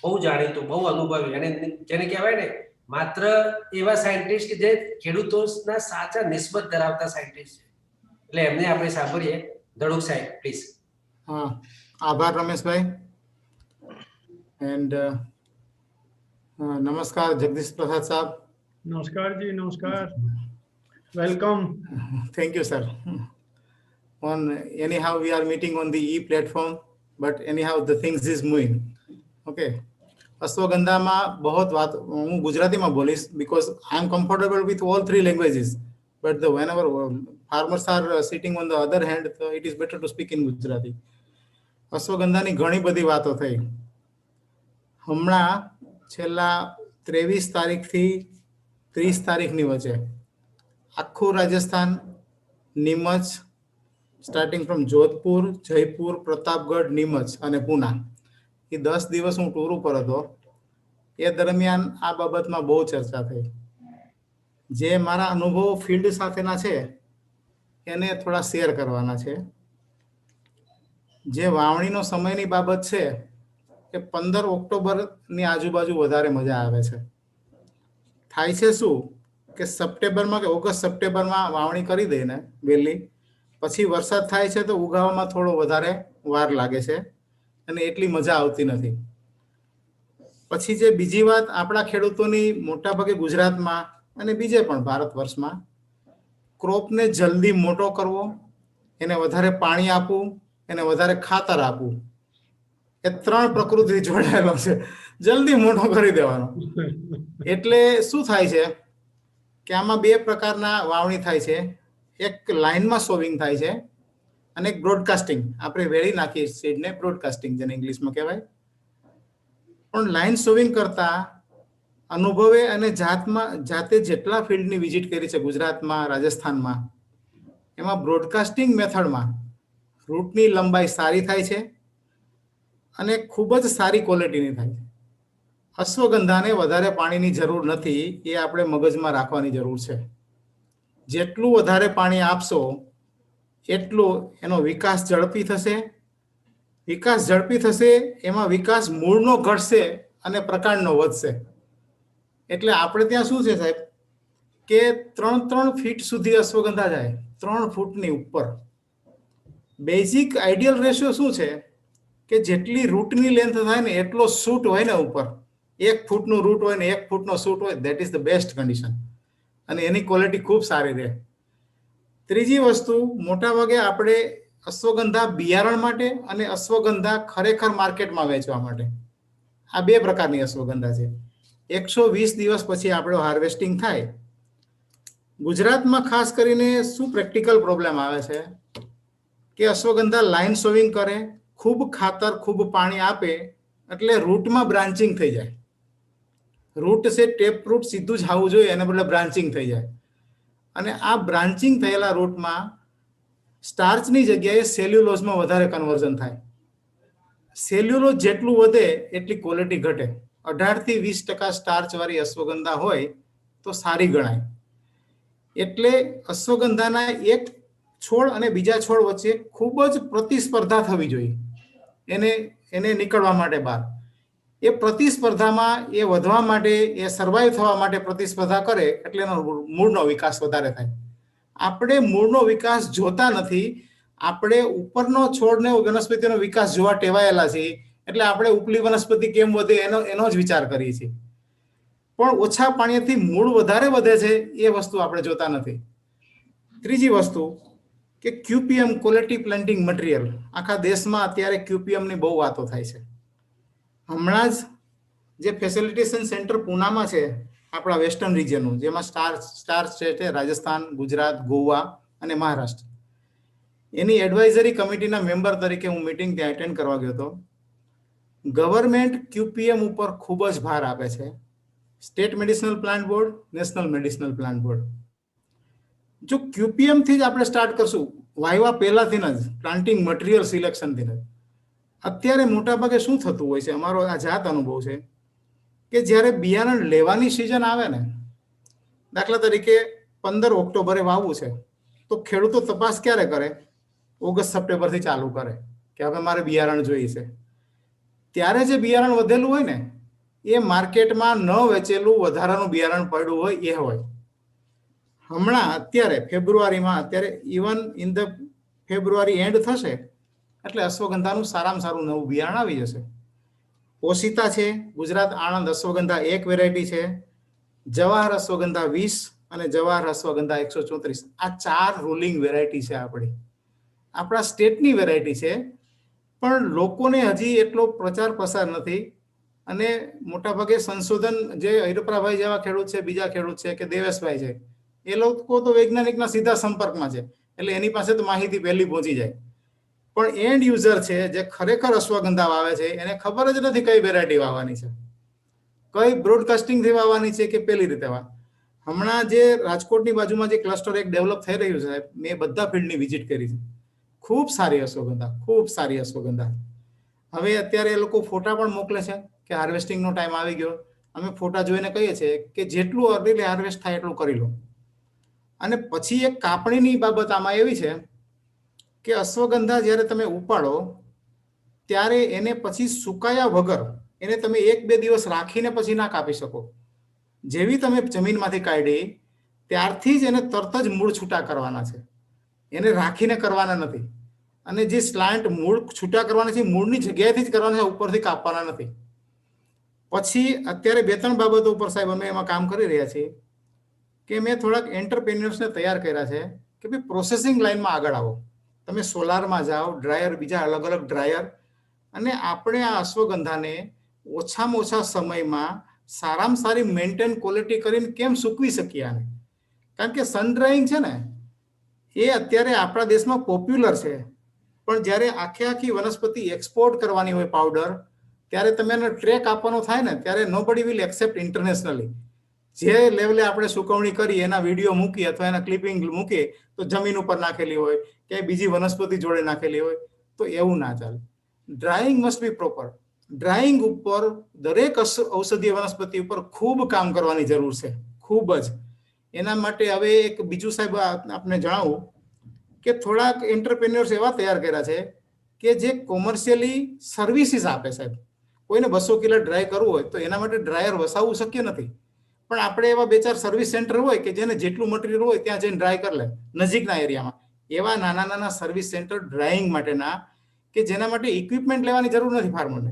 બહુ જાણીતું, બહુ અનુભવી, અને જેને કહેવાય ને માત્ર એવા સાયન્ટિસ્ટ કે જે ખેડૂતોના સાચા નિસ્બત ધરાવતા સાયન્ટિસ્ટ છે. એટલે એમને આપણે સાંભળીએ. ધડુક સાહેબ, પ્લીઝ. હા, આભાર રમેશભાઈ. એન્ડ નમસ્કાર જગદીશ પ્રસાદ સાહેબ. નમસ્કાર જી, નમસ્કાર. Welcome. Thank you, sir. Anyhow, we are meeting on the e-platform, but anyhow, the things is moving. Okay. અશ્વગંધામાં बहुत વાત હું ગુજરાતીમાં બોલીશ because I am comfortable with all three languages, but whenever farmers are sitting on the other hand, so it is better to speak in Gujarati. અશ્વગંધાની ઘણી બધી વાતો થઈ. હમણાં છેલ્લા 23 તારીખથી 30 તારીખની વચ્ચે આખું રાજસ્થાન, નીમચ, સ્ટાર્ટિંગ ફ્રોમ જોધપુર, જયપુર, પ્રતાપગઢ, નીમચ અને પૂના, એ 10 દિવસ હું ટૂર ઉપર હતો. એ દરમિયાન આ બાબતમાં બહુ ચર્ચા થઈ. જે મારા અનુભવો ફિલ્ડ સાથેના છે એને થોડા શેર કરવાના છે. જે વાવણીનો સમયની બાબત છે એ 15 ઓક્ટોબરની આજુબાજુ વધારે મજા આવે છે. થાય છે શું કે સપ્ટેમ્બરમાં કે ઓગસ્ટ સપ્ટેમ્બરમાં વાવણી કરી દે ને વહેલી, પછી વરસાદ થાય છે તો ઉગાવવામાં થોડો વધારે વાર લાગે છે અને એટલી મજા આવતી નથી. પછી જે બીજી વાત, આપણા ખેડૂતોની મોટાભાગે ગુજરાતમાં અને બીજે પણ ભારત વર્ષમાં ક્રોપને જલ્દી મોટો કરવો, એને વધારે પાણી આપવું, એને વધારે ખાતર આપવું, એ ત્રણ પ્રકૃતિ જોડાયેલો છે. જલ્દી મોટો કરી દેવાનો. એટલે શું થાય છે કે આમાં બે પ્રકારના વાવણી થાય છે. એક લાઈનમાં સોવિંગ થાય છે અને એક બ્રોડકાસ્ટિંગ. આપણે વેળી નાખીએ સીડને, બ્રોડકાસ્ટિંગ જેને ઇંગ્લિશમાં કહેવાય. પણ લાઈન સોવિંગ કરતા અનુભવે અને જાતે જેટલા ફિલ્ડની વિઝિટ કરી છે ગુજરાતમાં, રાજસ્થાનમાં, એમાં બ્રોડકાસ્ટિંગ મેથડમાં રૂટની લંબાઈ સારી થાય છે અને ખૂબ જ સારી ક્વોલિટીની થાય છે. અશ્વગંધાને વધારે પાણીની જરૂર નથી, એ આપણે મગજમાં રાખવાની જરૂર છે. જેટલું વધારે પાણી આપશો એટલો એનો વિકાસ ઝડપી થશે. વિકાસ ઝડપી થશે એમાં વિકાસ મૂળનો ઘટશે અને પ્રકાંડનો વધશે. એટલે આપણે ત્યાં શું છે સાહેબ કે 3 ફીટ સુધી અશ્વગંધા જાય, 3 ફૂટની ઉપર. બેઝિક આઈડિયલ રેશિયો શું છે કે જેટલી રૂટની લેન્થ થાય ને એટલો શૂટ હોય ને ઉપર. 1 ફૂટનું રૂટ હોય ને 1 ફૂટનો શૂટ હોય, that is the best condition અને એની ક્વોલિટી ખૂબ સારી રહે. ત્રીજી વસ્તુ, મોટા ભાગે આપણે અશ્વગંધા બિયારણ માટે અને અશ્વગંધા ખરેખર માર્કેટમાં વેચવા માટે, આ બે પ્રકારની અશ્વગંધા છે. 120 દિવસ પછી આપણો હાર્વેસ્ટિંગ થાય. ગુજરાતમાં ખાસ કરીને શું પ્રેક્ટિકલ પ્રોબ્લેમ આવે છે કે અશ્વગંધા લાઈન સોવિંગ કરે, ખૂબ ખાતર, ખૂબ પાણી આપે એટલે રૂટમાં બ્રાન્ચિંગ થઈ જાય. રૂટ છે ટેપ રૂટ સીધું જ આવવું જોઈએ, એને બદલે બ્રાન્ચિંગ થઈ જાય. અને આ બ્રાન્ચિંગ થયેલા રૂટમાં સ્ટાર્ચની જગ્યાએ સેલ્યુલોઝમાં વધારે કન્વર્ઝન થાય. સેલ્યુલોઝ જેટલું વધે એટલી ક્વોલિટી ઘટે. 18 થી 20% સ્ટાર્ચ વાળી અશ્વગંધા હોય તો સારી ગણાય. એટલે અશ્વગંધાના એક છોડ અને બીજા છોડ વચ્ચે ખૂબ જ પ્રતિસ્પર્ધા થવી જોઈએ એને નીકળવા માટે બહાર. એ પ્રતિસ્પર્ધામાં એ વધવા માટે, એ સર્વાઈવ થવા માટે પ્રતિસ્પર્ધા કરે એટલે એનો મૂળનો વિકાસ વધારે થાય. આપણે મૂળનો વિકાસ જોતા નથી, આપણે ઉપરનો છોડને વનસ્પતિનો વિકાસ જોવા ટેવાયેલા છીએ, એટલે આપણે ઉપલી વનસ્પતિ કેમ વધે એનો જ વિચાર કરીએ છીએ. પણ ઓછા પાણીથી મૂળ વધારે વધે છે એ વસ્તુ આપણે જોતા નથી. ત્રીજી વસ્તુ કે QPM ક્વોલિટી પ્લાન્ટિંગ મટીરિયલ, આખા દેશમાં અત્યારે QPM ની બહુ વાતો થાય છે. હમણાં જ જે ફેસિલિટેશન સેન્ટર પૂનામાં છે આપણા વેસ્ટર્ન રિજનનું, જેમાં સ્ટાર સ્ટેટ છે રાજસ્થાન, ગુજરાત, ગોવા અને મહારાષ્ટ્ર, એની એડવાઇઝરી કમિટીના મેમ્બર તરીકે હું મીટિંગ ત્યાં એટેન્ડ કરવા ગયો હતો. ગવર્મેન્ટ QPM ઉપર ખૂબ જ ભાર આપે છે, state medicinal plant board, national medicinal plant board. જો QPM થી જ આપણે સ્ટાર્ટ કરશું, વાયવા પહેલાથી જ, પ્લાન્ટિંગ મટીરિયલ સિલેક્શનથી જ. અત્યારે મોટાભાગે શું થતું હોય છે, અમારો આ જાત અનુભવ છે કે જ્યારે બિયારણ લેવાની સિઝન આવે ને, દાખલા તરીકે 15 ઓક્ટોબરે વાવવું છે, તો ખેડૂતો તપાસ ક્યારે કરે? ઓગસ્ટ સપ્ટેમ્બરથી ચાલુ કરે કે હવે મારે બિયારણ જોઈએ છે. ત્યારે જે બિયારણ વધેલું હોય ને, એ માર્કેટમાં ન વેચેલું વધારાનું બિયારણ પડ્યું હોય એ હોય. હમણાં અત્યારે ફેબ્રુઆરીમાં, અત્યારે even in the February end થશે એટલે અશ્વગંધાનું સારામાં સારું નવું બિયારણ આવી જશે. ઓશિતા છે, ગુજરાત આણંદ અશ્વગંધા 1 વેરાયટી છે, જવાહર અશ્વગંધા 20 અને જવાહર અશ્વગંધા 134, આ 4 રૂલિંગ વેરાયટી છે. આપણા સ્ટેટની વેરાયટી છે, પણ લોકોને હજી એટલો પ્રચાર પ્રસાર નથી. અને મોટાભાગે સંશોધન જે હૈરપરાભાઈ જેવા ખેડૂત છે, બીજા ખેડૂત છે કે દેવેશભાઈ છે, એ લોકો તો વૈજ્ઞાનિકના સીધા સંપર્કમાં છે, એટલે એની પાસે તો માહિતી પહેલી પહોંચી જાય. પણ એન્ડ યુઝર છે જે ખરેખર અશ્વગંધા વાવે છે, એને ખબર જ નથી કઈ વેરાયટી વાવવાની છે, કઈ બ્રોડકાસ્ટિંગ થી વાવવાની છે કે પેલી રીતે વાવ. હમણાં જે રાજકોટની બાજુમાં જે ક્લસ્ટર એક ડેવલપ થઈ રહ્યું છે, મેં બધા ફિલ્ડની વિઝિટ કરી છે. ખૂબ સારી અશ્વગંધા, ખૂબ સારી અશ્વગંધા. હવે અત્યારે એ લોકો ફોટા પણ મોકલે છે કે હાર્વેસ્ટિંગનો ટાઈમ આવી ગયો. અમે ફોટા જોઈને કહીએ છીએ કે જેટલું અર્લી હાર્વેસ્ટ થાય એટલું કરી લો. અને પછી એક કાપણીની બાબત આમાં એવી છે કે અશ્વગંધા જ્યારે તમે ઉપાડો ત્યારે એને પછી સુકાયા વગર એને તમે 1-2 દિવસ રાખીને પછી ના કાપી શકો. જેવી તમે જમીનમાંથી કાઢી ત્યારથી જ એને તરત જ મૂળ છૂટા કરવાના છે, એને રાખીને કરવાના નથી. અને જે સ્લાન્ટ મૂળ છૂટા કરવાના છે, મૂળની જગ્યાએથી જ કરવાના છે, ઉપરથી કાપવાના નથી. પછી અત્યારે 2-3 બાબતો ઉપર સાહેબ અમે એમાં કામ કરી રહ્યા છીએ કે મેં થોડાક એન્ટરપ્રેન્યોર્સને તૈયાર કર્યા છે કે ભાઈ પ્રોસેસિંગ લાઇનમાં આગળ આવો, તમે સોલારમાં જાઓ, ડ્રાયર, બીજા અલગ અલગ ડ્રાયર, અને આપણે આ અશ્વગંધાને ઓછામાં ઓછા સમયમાં સારામાં સારી મેન્ટેન ક્વોલિટી કરીને કેમ સૂકવી શકીએ આને. કારણ કે સન ડ્રાઈંગ છે ને એ અત્યારે આપણા દેશમાં પોપ્યુલર છે, પણ જ્યારે આખી વનસ્પતિ એક્સપોર્ટ કરવાની હોય પાવડર, ત્યારે તમે એનો ટ્રેક આપવાનો થાય ને, ત્યારે નોબડી વિલ એક્સેપ્ટ ઇન્ટરનેશનલી. જે લેવલે આપણે સુકવણી કરી એના વિડીયો મૂકી અથવા એના ક્લિપિંગ મૂકીએ તો જમીન ઉપર નાખેલી હોય કે બીજી વનસ્પતિ જોડે નાખેલી હોય, તો એવું ના ચાલે. Drawing must be proper. Drawing ઉપર દરેક ઔષધીય વનસ્પતિ ઉપર ખૂબ કામ કરવાની જરૂર છે, ખૂબ જ. એના માટે હવે એક બીજું સાહેબ આપને જણાવું કે થોડાક એન્ટરપ્રેન્યોર્સ એવા તૈયાર કર્યા છે કે જે કોમર્શિયલી સર્વિસીસ આપે. સાહેબ કોઈને 200 કિલો ડ્રાય કરવું હોય તો એના માટે ડ્રાયર વસાવવું શક્ય નથી, પણ આપણે એવા 2-4 સર્વિસ સેન્ટર હોય કે જેને જેટલું મટીરિયલ હોય ત્યાં જઈને ડ્રાય કરી લે નજીકના એરિયામાં. એવા નાના નાના સર્વિસ સેન્ટર ડ્રાઇંગ માટેના કે જેના માટે ઇક્વિપમેન્ટ લેવાની જરૂર નથી ફાર્મરને,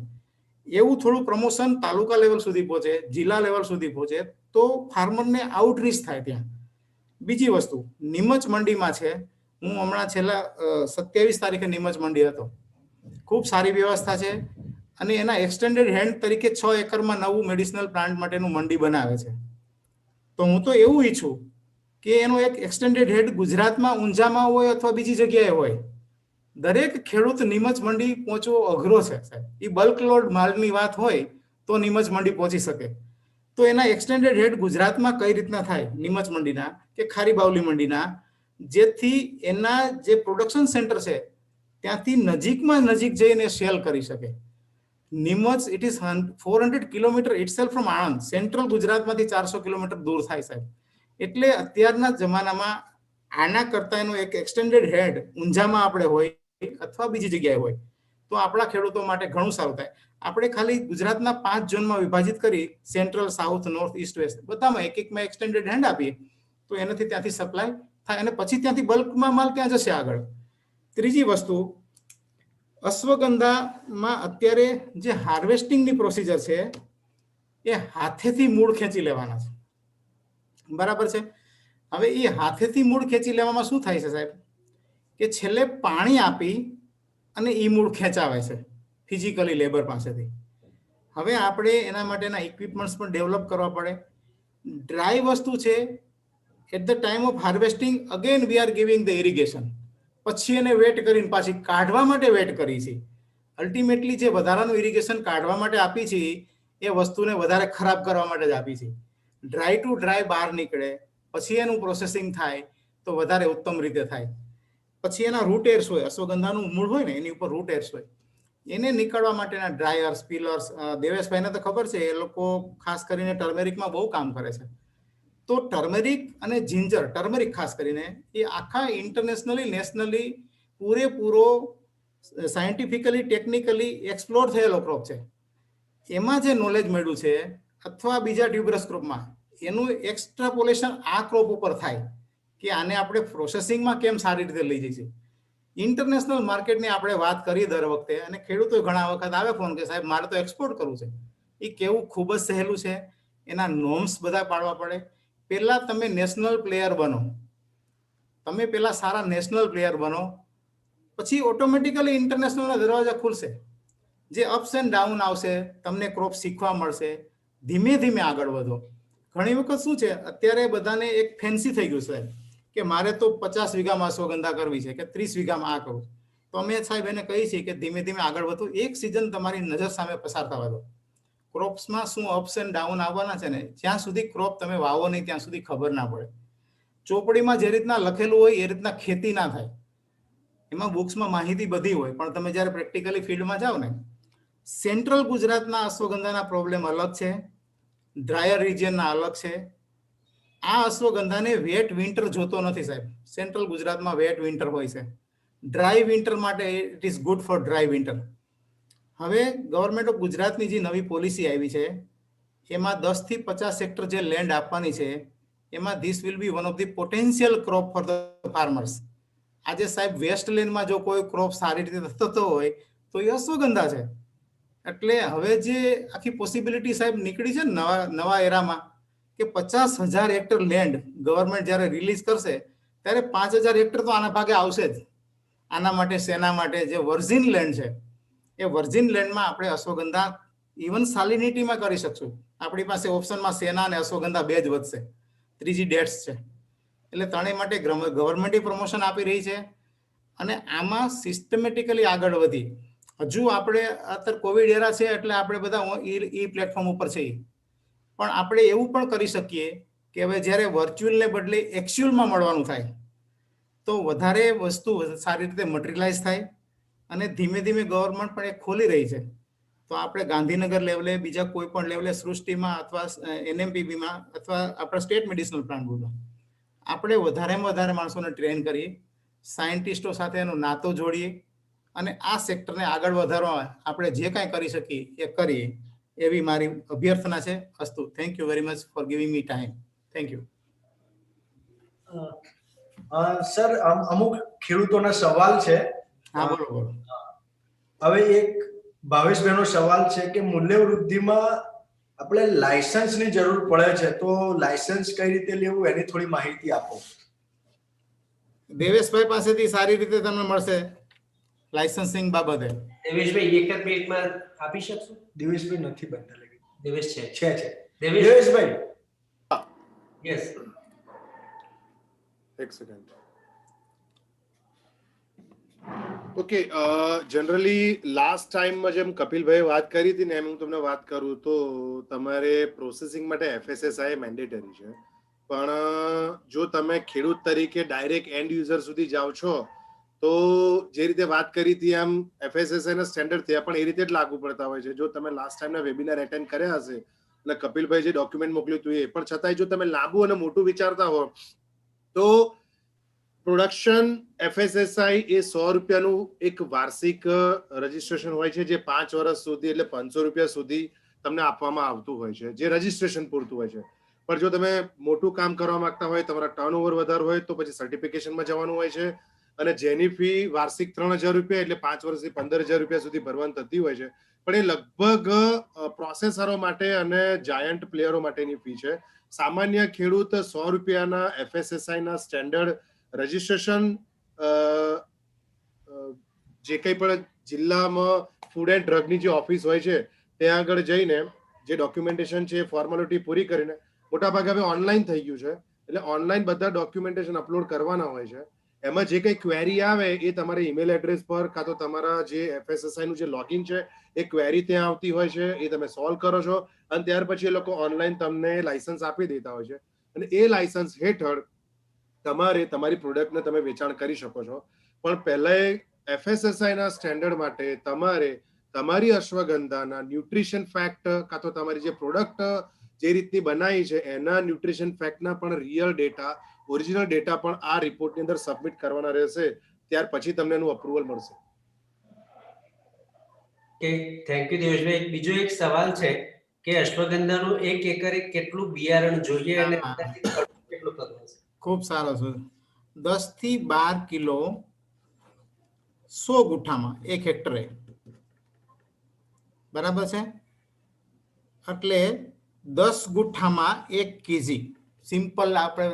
એવું થોડું પ્રમોશન તાલુકા લેવલ સુધી પહોંચે, જિલ્લા લેવલ સુધી પહોંચે તો ફાર્મરને આઉટરીચ થાય ત્યાં. બીજી વસ્તુ નીમચ મંડીમાં છે, હું હમણાં છેલ્લા 27 તારીખે નીમચ મંડી હતો. ખૂબ સારી વ્યવસ્થા છે અને એના એક્સટેન્ડેડ હેન્ડ તરીકે 6 એકરમાં નવું મેડિસિનલ પ્લાન્ટ માટેનું મંડી બનાવે છે. તો હું તો એવું ઈચ્છું કે એનો એક એક્સટેન્ડેડ હેડ ગુજરાતમાં ઊંઝામાં હોય અથવા બીજી જગ્યાએ હોય. દરેક ખેડૂત નીમચ મંડી પહોંચવો અઘરો છે સાહેબ. એ બલ્ક લોડ માલની વાત હોય તો નીમચ મંડી પહોંચી શકે. તો એના એક્સટેન્ડેડ હેડ ગુજરાતમાં કઈ રીતના થાય નીમચ મંડીના કે ખારી બાવલી મંડીના, જેથી એના જે પ્રોડક્શન સેન્ટર છે ત્યાંથી નજીકમાં નજીક જઈને સેલ કરી શકે. Neemuch it is 400 kilometre itself from Anand, central ગુજરાતમાંથી 400 કિલોમીટર દૂર થાય સાહેબ. એટલે અત્યારના જમાનામાં આના કરતા એનો એક એક્સટેન્ડેડ હેડ ઊંઝામાં આપણે હોય અથવા બીજી જગ્યાએ હોય તો આપણા ખેડૂતો માટે ઘણું સારું થાય. આપણે ખાલી ગુજરાતના 5 ઝોનમાં વિભાજિત કરી central, south, north, east, west બધામાં એક એકમાં એક્સટેન્ડેડ હેન્ડ આપીએ તો એનાથી ત્યાંથી સપ્લાય થાય અને પછી ત્યાંથી બલ્કમાં માલ ત્યાં જશે આગળ. ત્રીજી વસ્તુ, અશ્વગંધામાં અત્યારે જે હાર્વેસ્ટિંગની પ્રોસિજર છે એ હાથેથી મૂળ ખેંચી લેવાના છે, બરાબર છે. હવે એ હાથેથી મૂળ ખેંચી લેવામાં શું થાય છે સાહેબ, કે છેલ્લે પાણી આપી અને એ મૂળ ખેંચાવે છે ફિઝિકલી લેબર પાસેથી. હવે આપણે એના માટેના ઇક્વિપમેન્ટ્સ પણ ડેવલપ કરવા પડે. ડ્રાય વસ્તુ છે, at the time of harvesting again we are giving the irrigation, પછી એને વેટ કરીને પાછી કાઢવા માટે વેટ કરી છે. અલ્ટિમેટલી જે વધારાનું ઇરિગેશન કાઢવા માટે આપી છે એ વસ્તુને વધારે ખરાબ કરવા માટે જ આપી છે. ડ્રાય ટુ ડ્રાય બહાર નીકળે, પછી એનું પ્રોસેસિંગ થાય તો વધારે ઉત્તમ રીતે થાય. પછી એના રૂટ એર્સ હોય, અશ્વગંધાનું મૂળ હોય ને એની ઉપર રૂટ એર્સ હોય, એને નીકળવા માટેના ડ્રાયર્સ, પીલર્સ. દેવેશભાઈને તો ખબર છે, એ લોકો ખાસ કરીને ટર્મેરિકમાં બહુ કામ કરે છે. તો ટર્મેરિક અને જિંજર, ટર્મેરિક ખાસ કરીને એ આખા ઇન્ટરનેશનલી, નેશનલી પૂરેપૂરો સાયન્ટિફિકલી, ટેકનિકલી એક્સપ્લોર થયેલો ક્રોપ છે. એમાં જે નોલેજ મળ્યું છે અથવા બીજા ટ્યુબરસ ક્રોપમાં, એનું એક્સ્ટ્રાપોલેશન આ ક્રોપ ઉપર થાય કે આને આપણે પ્રોસેસિંગમાં કેમ સારી રીતે લઈ જઈશું. ઇન્ટરનેશનલ માર્કેટની આપણે વાત કરી દર વખતે, અને ખેડૂતો ઘણા વખત આવે ફોન કે સાહેબ મારે તો એક્સપોર્ટ કરવું છે. એ કેવું ખૂબ જ સહેલું છે. એના નોર્મ્સ બધા પાડવા પડે. પહેલા તમે નેશનલ પ્લેયર બનો, તમે પહેલા સારા નેશનલ પ્લેયર બનો, પછી ઓટોમેટિકલી ઇન્ટરનેશનલના દરવાજા ખુલશે. જે અપ્સ એન્ડ ડાઉન આવશે, તમને ક્રોપ શીખવા મળશે, ધીમે ધીમે આગળ વધો. ઘણી વખત શું છે, અત્યારે બધાને એક ફેન્સી થઈ ગયું છે કે મારે તો 50 વીઘામાં અશ્વગંધા કરવી છે કે 30 વીઘામાં આ કરવું. તો અમે સાહેબ એને કહી છીએ કે ધીમે ધીમે આગળ વધો. એક સિઝન તમારી નજર સામે પસાર થવા દો. ક્રોપ્સમાં શું અપ્સ એન્ડ ડાઉન આવવાના છે ને, જ્યાં સુધી ક્રોપ તમે વાવો નહીં ત્યાં સુધી ખબર ના પડે. ચોપડીમાં જે રીતના લખેલું હોય એ રીતના ખેતી ના થાય. એમાં બુક્સમાં માહિતી બધી હોય, પણ તમે જ્યારે પ્રેક્ટિકલી ફિલ્ડમાં જાઓ ને, સેન્ટ્રલ ગુજરાતના અશ્વગંધાના પ્રોબ્લેમ અલગ છે, ડ્રાયર રિજિયનના અલગ છે. આ અશ્વગંધાને વેટ વિન્ટર જોતો નથી સાહેબ. સેન્ટ્રલ ગુજરાતમાં વેટ વિન્ટર હોય છે. ડ્રાય વિન્ટર માટે it is good for dry winter. હવે ગવર્મેન્ટ ઓફ ગુજરાતની જે નવી પોલિસી આવી છે, એમાં 10 થી 50 હેક્ટર જે લેન્ડ આપવાની છે, એમાં this will be one of the potential crop for the farmers. આજે સાહેબ વેસ્ટ લેન્ડમાં જો કોઈ ક્રોપ સારી રીતે થતો હોય તો એ અશ્વગંધા છે. એટલે હવે જે આખી પોસિબિલિટી સાહેબ નીકળી છે ને નવા એરામાં, કે 50,000 હેક્ટર લેન્ડ ગવર્મેન્ટ જ્યારે રિલીઝ કરશે ત્યારે 5,000 હેક્ટર તો આના ભાગે આવશે જ. આના માટે શેના માટે જે વર્જિન લેન્ડ છે, એ વર્જિન લેન્ડમાં આપણે અશ્વગંધા ઇવન સાલિનિટીમાં કરી શકશું. આપણી પાસે ઓપ્શનમાં સેના અને અશ્વગંધા બે જ વધશે, ત્રીજી ડેટ્સ છે. એટલે ત્રણેય માટે ગવર્મેન્ટ પ્રમોશન આપી રહી છે અને આમાં સિસ્ટમેટિકલી આગળ વધી. હજુ આપણે અત્યારે કોવિડ એરા છે એટલે આપણે બધા ઈ પ્લેટફોર્મ ઉપર છીએ, પણ આપણે એવું પણ કરી શકીએ કે હવે જ્યારે વર્ચ્યુઅલને બદલે એક્ચ્યુઅલમાં મળવાનું થાય તો વધારે વસ્તુ સારી રીતે મટીરિયલાઇઝ થાય. અને ધીમે ધીમે ગવર્મેન્ટ પણ એ ખોલી રહી છે. તો આપણે ગાંધીનગર લેવલે, બીજા કોઈ પણ લેવલે, સૃષ્ટિમાં અથવા NMPBમાં અથવા આપણા સ્ટેટ મેડિસિનલ પ્લાન્ટ બોર્ડમાં આપણે વધારેમાં વધારે માણસોને ટ્રેન કરીએ, સાયન્ટિસ્ટો સાથે એનો નાતો જોડીએ અને આ સેક્ટરને આગળ વધારવા આપણે જે કાંઈ કરી શકીએ એ કરીએ, એવી મારી અભ્યર્થના છે. અસ્તુ. Thank you very much for giving me time. Thank you. Sir, અમુક ખેડૂતોના સવાલ છે. હા, બોલો બોલો. હવે એક ભાવેશભાઈનો સવાલ છે કે મૂલ્ય વૃદ્ધિમાં આપણે લાયસન્સની જરૂર પડે છે, તો લાયસન્સ કઈ રીતે લેવું એની થોડી માહિતી આપો. દેવેશભાઈ પાસેથી સારી રીતે તમને મળશે લાયસન્સિંગ બાબતે. દેવેશભાઈ એક જ મિનિટમાં આપી શકશો? દેવેશભાઈ નથી બનતા લાગે. દેવેશ છે. છે. દેવેશભાઈ, યસ. એક સેકન્ડ. ઓકે, જનરલી લાસ્ટ ટાઈમમાં જેમ કપિલભાઈ વાત કરી હતી ને એમ હું તમને વાત કરું તો તમારે પ્રોસેસિંગ માટે FSSAI મેન્ડેટરી છે, પણ જો તમે ખેડૂત તરીકે ડાયરેક્ટ એન્ડ યુઝર સુધી જાઓ છો તો જે રીતે વાત કરી હતી એમ FSSAI ના સ્ટેન્ડર્ડ થયા પણ એ રીતે જ લાગુ પડતા હોય છે. જો તમે લાસ્ટ ટાઈમના વેબિનાર એટેન્ડ કર્યા હશે અને કપિલભાઈ જે ડોક્યુમેન્ટ મોકલ્યું હતું એ પણ છતાંય જો તમે લાંબુ અને મોટું વિચારતા હો તો પ્રોડક્શન FSSI એ 100 રૂપિયાનું એક વાર્ષિક રજીસ્ટ્રેશન હોય છે, જે 5 વર્ષ સુધી એટલે 500 રૂપિયા સુધી તમને આપવામાં આવતું હોય છે, જે રજીસ્ટ્રેશન પૂરતું હોય છે. પણ જો તમે મોટું કામ કરવા માંગતા હોય, તમારા ટર્નઓવર વધારે હોય, તો પછી સર્ટિફિકેશનમાં જવાનું હોય છે, અને જેની ફી વાર્ષિક 3000 રૂપિયા એટલે 5 વર્ષથી 15000 રૂપિયા સુધી ભરવાની થતી હોય છે. પણ એ લગભગ પ્રોસેસરો માટે અને જાયન્ટ પ્લેયરો માટેની ફી છે. સામાન્ય ખેડૂત 100 રૂપિયાના FSSI ના સ્ટેન્ડર્ડ રજીસ્ટ્રેશન જે કંઈ પણ જિલ્લામાં ફૂડ એન્ડ ડ્રગની જે ઓફિસ હોય છે ત્યાં આગળ જઈને જે ડોક્યુમેન્ટેશન છે, ફોર્માલિટી પૂરી કરીને, મોટાભાગે હવે ઓનલાઈન થઈ ગયું છે, એટલે ઓનલાઈન બધા ડોક્યુમેન્ટેશન અપલોડ કરવાના હોય છે. એમાં જે કંઈ ક્વેરી આવે એ તમારે ઈમેલ એડ્રેસ પર કાં તો તમારા જે FSSI નું જે લોગિન છે એ ક્વેરી ત્યાં આવતી હોય છે, એ તમે સોલ્વ કરો છો, અને ત્યાર પછી એ લોકો ઓનલાઈન તમને લાયસન્સ આપી દેતા હોય છે, અને એ લાયસન્સ હેઠળ તમારે તમારી પ્રોડક્ટને તમે વેચાણ કરી શકો છો. પણ પહેલા FSSI ના સ્ટેન્ડર્ડ માટે તમારે તમારી અશ્વગંધાના ન્યુટ્રિશન ફેક્ટ કાં તો તમારી જે પ્રોડક્ટ જે રીતની બનાવી છે એના ન્યુટ્રિશન ફેક્ટના પણ રિયલ ડેટા, ઓરિજિનલ ડેટા પણ આ રિપોર્ટની અંદર સબમિટ કરવાના રહેશે. ત્યાર પછી તમને એનું અપ્રુવલ મળશે. કે થેન્ક યુ દેવેશભાઈ. બીજો એક સવાલ છે કે અશ્વગંધાનું 1 એકરે કેટલું બિયારણ જોઈએ અને કેટલું કરવું છે? ખૂબ સારો છે. 10 થી 12 કિલો 100 ગુઠામાં 1 હેક્ટરે, બરાબર છે? એટલે 10 ગુઠામાં 1 kg. સિમ્પલ આપણે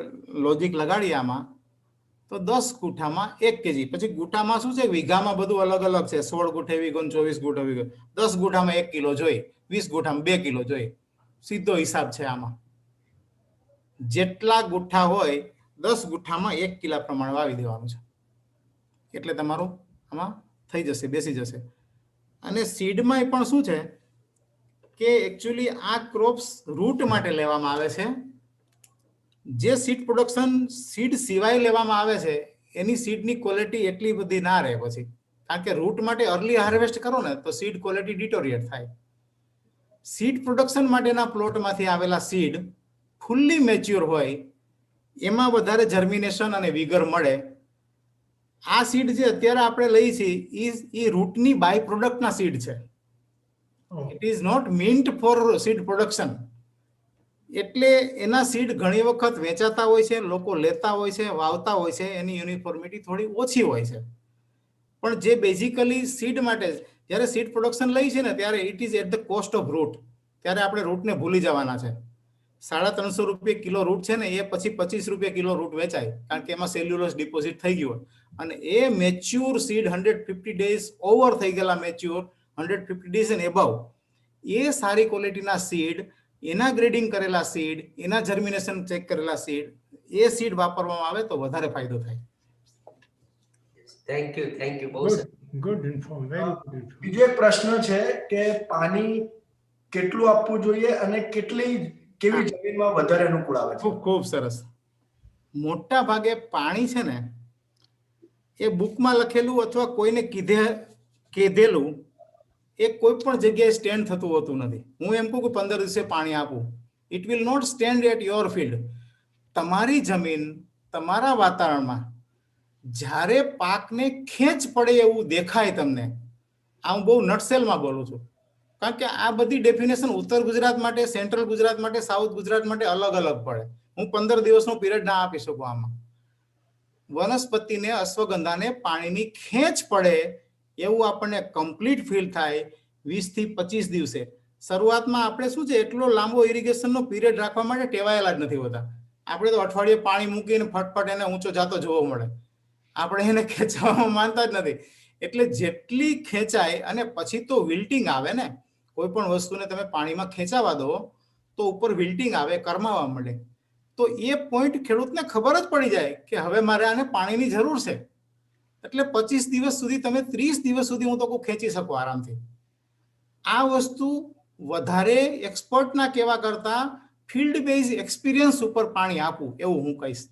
લોજિક લગાડીએ આમાં, તો 10 ગુઠામાં 1 kg. પછી ગુઠામાં શું છે, વીઘામાં બધું અલગ અલગ છે. 16 ગુઠે વીઘો, 24 ગુઠે વીઘો. 10 ગુઠામાં 1 કિલો જોઈએ, 20 ગુઠામાં 2 કિલો જોઈએ. સીધો હિસાબ છે આમાં. જેટલા ગુઠા હોય 10 ગુઠામાં 1 કિલા પ્રમાણે વાવી દેવાનું છે, એટલે તમારું આમાં થઈ જશે, બેસી જશે. અને સીડમાં પણ શું છે કે એકચ્યુઅલી આ ક્રોપ્સ રૂટ માટે લેવામાં આવે છે. જે સીડ પ્રોડક્શન સીડ સિવાય લેવામાં આવે છે એની સીડની ક્વોલિટી એટલી બધી ના રહે પછી, કારણ કે રૂટ માટે અર્લી હાર્વેસ્ટ કરો ને તો સીડ ક્વોલિટી ડિટોરિએટ થાય. સીડ પ્રોડક્શન માટેના પ્લોટમાંથી આવેલા સીડ ફુલ્લી મેચ્યોર હોય, એમાં વધારે જર્મિનેશન અને વિગર મળે. આ સીડ જે અત્યારે આપણે લઈ છીએ એ રૂટની બાય પ્રોડક્ટના સીડ છે. It is not meant for seed production. એટલે એના સીડ ઘણી વખત વેચાતા હોય છે, લોકો લેતા હોય છે, વાવતા હોય છે, એની યુનિફોર્મિટી થોડી ઓછી હોય છે. પણ જે બેઝિકલી સીડ માટે જ્યારે સીડ પ્રોડક્શન લઈ છે ને ત્યારે it is at the cost of root. ત્યારે આપણે રૂટને ભૂલી જવાના છે. 350 રૂપિયા કિલો રૂટ છે ને એ પછી 25 રૂપિયા કિલો રૂટ વેચાય, કારણ કે એમાં સેલ્યુલોઝ ડિપોઝિટ થઈ ગયું હોય. અને એ મેચ્યોર સીડ 150 ડેઝ ઓવર થઈ ગયેલા, મેચ્યોર 150 ડેઝ એન્ડ એબવ, એ સારી ક્વોલિટીના સીડ, એના ગ્રેડિંગ કરેલા સીડ, એના જર્મિનેશન ચેક કરેલા સીડ, એ સીડ વાપરવામાં આવે તો વધારે ફાયદો થાય. Thank you. બહુ સરસ. Good inform, very good. બીજો એક પ્રશ્ન છે કે પાણી કેટલું આપવું જોઈએ અને કેવી જમીનમાં વધારે અનુકૂળ આવે છે? ખૂબ સરસ. મોટા ભાગે પાણી છે ને એ બુકમાં લખેલું અથવા કોઈને કીધેલું એ કોઈ પણ જગ્યાએ સ્ટેન્ડ થતું હોતું નથી. હું એમ કહું કે 15 દિવસે પાણી આપું, it will not stand at your field. તમારી જમીન, તમારા વાતાવરણમાં જ્યારે પાકને ખેંચ પડે એવું દેખાય તમને, આ હું બહુ નટસેલમાં બોલું છું, કારણ કે આ બધી ડેફિનેશન ઉત્તર ગુજરાત માટે, સેન્ટ્રલ ગુજરાત માટે, સાઉથ ગુજરાત માટે અલગ અલગ પડે. હું 15 દિવસનો પીરિયડ ના આપી શકું આમાં. વનસ્પતિને, અશ્વગંધાને પાણીની ખેંચ પડે એવું આપણને કમ્પ્લીટ ફીલ થાય 20 થી 25 દિવસે. શરૂઆતમાં આપણે શું છે, એટલો લાંબો ઇરિગેશનનો પીરિયડ રાખવા માટે ટેવાયેલા જ નથી હોતા. આપણે તો અઠવાડિયે પાણી મૂકીને ફટફટ એને ઊંચો જાતો જોવો મળે. આપણે એને ખેંચવામાં માનતા જ નથી. એટલે જેટલી ખેંચાય, અને પછી તો વિલ્ટિંગ આવે ને, કોઈ પણ વસ્તુને તમે પાણીમાં ખેંચાવા દો તો ઉપર વિલ્ટિંગ આવે, કરમાવા મળે. તો એ પોઈન્ટ ખેડૂતને ખબર જ પડી જાય કે હવે મારે આને પાણીની જરૂર છે. એટલે 25 દિવસ સુધી, તમે 30 દિવસ સુધી હું તો કોઈ ખેંચી શકો આરામથી. આ વસ્તુ વધારે એક્સપર્ટના કહેવા કરતા ફિલ્ડ બેઝ એક્સપિરિયન્સ ઉપર પાણી આપવું એવું હું કહીશ.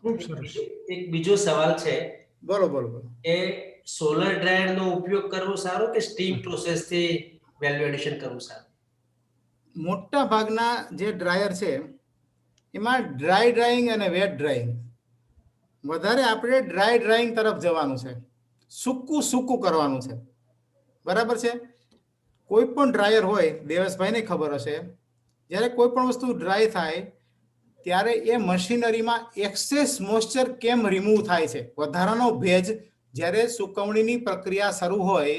ખૂબ સરસ. એક બીજો સવાલ છે, બરોબર, એ સોલર ડ્રાયર નો ઉપયોગ કરવો સારો કે સ્ટીમ પ્રોસેસ થી વેલ્યુ એડિશન કરવું સારું? મોટા ભાગના જે ડ્રાયર છે એમાં ડ્રાય ડ્રાઇંગ અને વેટ ડ્રાઇંગ, વધારે આપણે ડ્રાય ડ્રાઇંગ તરફ જવાનું છે, સૂકું સૂકું કરવાનું છે, બરાબર છે. કોઈ પણ ડ્રાયર હોય, દેવેશભાઈને ખબર હશે, જ્યારે કોઈ પણ વસ્તુ ડ્રાય થાય ત્યારે એ મશીનરીમાં એક્સેસ મોઇસ્ચર કેમ રિમૂવ થાય છે, વધારાનો ભેજ જ્યારે સુકવણીની પ્રક્રિયા શરૂ હોય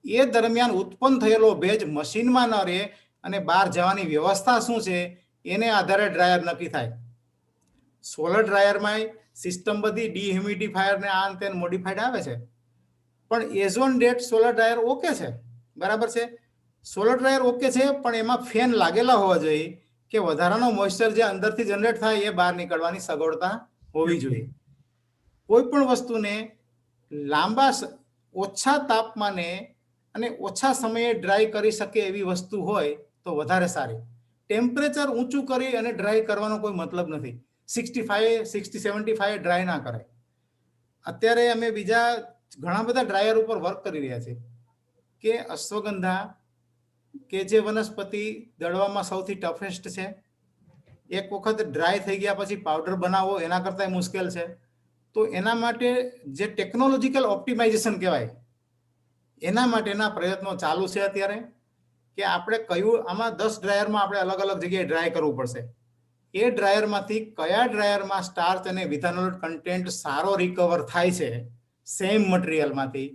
એ દરમિયાન ઉત્પન્ન થયેલો ભેજ મશીનમાં ન રહે અને બહાર જવાની વ્યવસ્થા શું છે એને આધારે ડ્રાયર નક્કી થાય. સોલર ડ્રાયરમાં સિસ્ટમ બધી ડીહ્યુમિડિફાયર ને આ તે મોડિફાઈડ આવે છે, પણ as on date solar dryer okay છે, બરાબર છે. સોલર ડ્રાયર ઓકે છે, પણ એમાં ફેન લાગેલા હોવા જોઈએ કે વધારાનો મોઇસ્ચર જે અંદરથી જનરેટ થાય એ બહાર નીકળવાની સગવડતા હોવી જોઈએ. કોઈ પણ વસ્તુને લાંબા ઓછા તાપમાને અને ઓછા સમયે ડ્રાય કરી શકે એવી વસ્તુ હોય તો વધારે સારી. ટેમ્પરેચર ઊંચું કરી અને ડ્રાય કરવાનો કોઈ મતલબ નથી. 65-75 ડ્રાય ના કરાય. અત્યારે અમે બીજા ઘણા બધા ડ્રાયર ઉપર વર્ક કરી રહ્યા છીએ કે અશ્વગંધા કે જે વનસ્પતિ દળવામાં સૌથી ટફેસ્ટ છે, એક વખત ડ્રાય થઈ ગયા પછી પાવડર બનાવવો એના કરતાં મુશ્કેલ છે. તો એના માટે જે ટેકનોલોજીકલ ઓપ્ટિમાઇઝેશન કહેવાય એના માટેના પ્રયત્નો ચાલુ છે અત્યારે, કે આપણે કયું આમાં 10 ડ્રાયરમાં આપણે અલગ અલગ જગ્યાએ ડ્રાય કરવું પડશે. એ ડ્રાયરમાંથી કયા ડ્રાયરમાં સ્ટાર્ચ અને વિથાનોલ કન્ટેન્ટ સારો રિકવર થાય છે સેમ મટીરિયલમાંથી,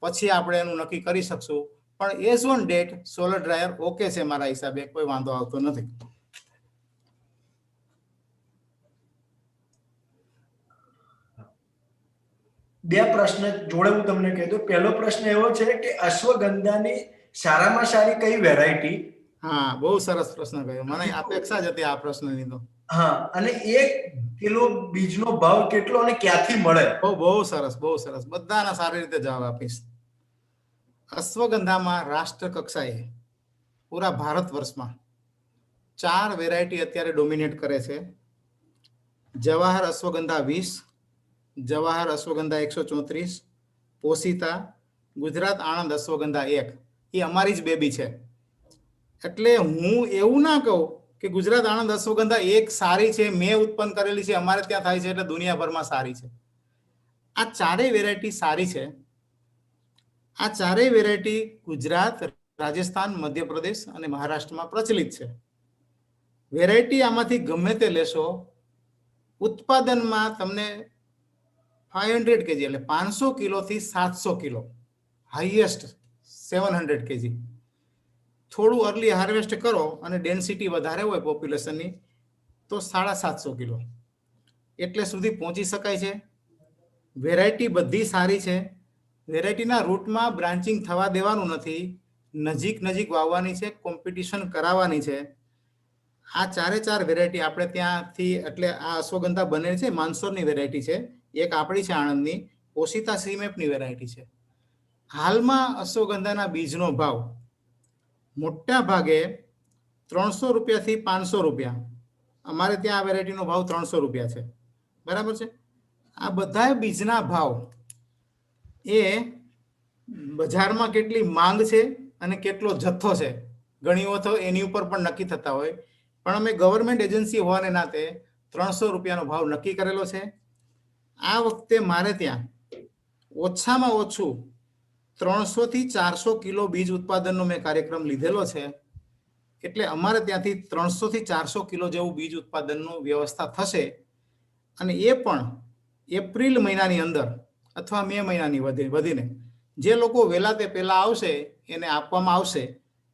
પછી આપણે એનું નક્કી કરી શકશું. પણ as on date solar dryer okay છે, મારા હિસાબે કોઈ વાંધો આવતો નથી. બે પ્રશ્ન જોડે હું તમને કહી દઉં. પહેલો પ્રશ્ન એવો છે કે અશ્વગંધાની સારામાં સારી કઈ વેરાયટી? હા, બહુ સરસ પ્રશ્ન કર્યો, મને અપેક્ષા જ હતી આ પ્રશ્નની તો. હા, અને 1 કિલો બીજનો ભાવ કેટલો અને ક્યાંથી મળે? બહુ સરસ, બહુ સરસ, બધાના સારી રીતે જવાબ આપીશ. અશ્વગંધામાં રાષ્ટ્ર કક્ષાએ પૂરા ભારત વર્ષમાં 4 વેરાયટી અત્યારે ડોમિનેટ કરે છે. જવાહર અશ્વગંધા 20, જવાહર અશ્વગંધા 134, પોષિતા, ગુજરાત આણંદ અશ્વગંધા 1. એ અમારી જ બેબી છે. એટલે હું એવું ના કહું કે ગુજરાત આણંદ અશ્વગંધા 1 સારી છે, મેં ઉત્પન્ન કરેલી છે, અમારે ત્યાં થાય છે એટલે દુનિયાભરમાં સારી છે. આ 4 વેરાયટી સારી છે. આ 4 વેરાયટી ગુજરાત, રાજસ્થાન, મધ્યપ્રદેશ અને મહારાષ્ટ્રમાં પ્રચલિત છે. વેરાયટી આમાંથી ગમે તે લેશો, ઉત્પાદનમાં તમને 500 kg એટલે 500 કિલોથી 700 કિલો, હાઈએસ્ટ 700 kg. થોડું અર્લી હાર્વેસ્ટ કરો અને ડેન્સિટી વધારે હોય પોપ્યુલેશનની તો 750 કિલો એટલે સુધી પહોંચી શકાય છે. વેરાયટી બધી સારી છે. વેરાયટીના રૂટમાં બ્રાન્ચિંગ થવા દેવાનું નથી, નજીક નજીક વાવવાની છે, કોમ્પિટિશન કરાવવાની છે. આ 4 વેરાયટી આપણે ત્યાંથી, એટલે આ અશ્વગંધા બને છે માનસોરની વેરાયટી છે, એક આપણી છે આણંદની, પોષિતા સીમેપની વેરાયટી છે. હાલમાં અશ્વગંધાના બીજનો ભાવ મોટા ભાગે 300 રૂપિયાથી 500 રૂપિયા, અમારે ત્યાં આ વેરાયટીનો ભાવ 300 રૂપિયા છે, બરાબર છે. આ બધા બીજના ભાવ એ બજારમાં કેટલી માંગ છે અને કેટલો જથ્થો છે ઘણી વખત એની ઉપર પણ નક્કી થતા હોય, પણ અમે ગવર્મેન્ટ એજન્સી હોવાને નાતે 300 રૂપિયાનો ભાવ નક્કી કરેલો છે. આ વખતે મારે ત્યાં ઓછામાં ઓછું 300 થી 400 કિલો બીજ ઉત્પાદનનો મેં કાર્યક્રમ લીધેલો છે. એટલે અમારે ત્યાંથી 300 થી 400 કિલો જેવું બીજ ઉત્પાદનનું વ્યવસ્થા થશે, અને એ પણ એપ્રિલ મહિનાની અંદર અથવા મે મહિનાની વધીને જે લોકો વહેલા તે પહેલા આવશે એને આપવામાં આવશે.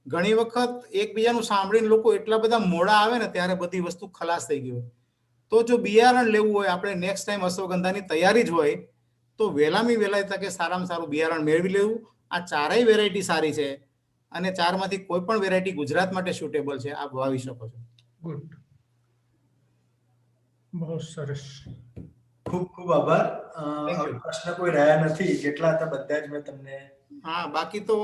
ઘણી વખત એકબીજાનું સાંભળીને લોકો એટલા બધા મોડા આવે ને ત્યારે બધી વસ્તુ ખલાસ થઈ ગઈ હોય. તો જો બિયારણ લેવું હોય, આપણે નેક્સ્ટ ટાઈમ અશ્વગંધાની તૈયારી જ હોય, તો વહેલામી વહેલા તકે સારામાં સારું બિયારણ મેળવી લેવું. આ 4 વેરાયટી સારી છે અને 4માંથી કોઈ પણ વેરાયટી ગુજરાત માટે સુટેબલ છે, આપ વાવી શકો છો. ગુડ, બહુ સરસ. ખૂબ ખૂબ આભાર. પ્રશ્ન કોઈ રહ્યા નથી, જેટલા હતા બધા જ મેં તમને. હા, બાકી તો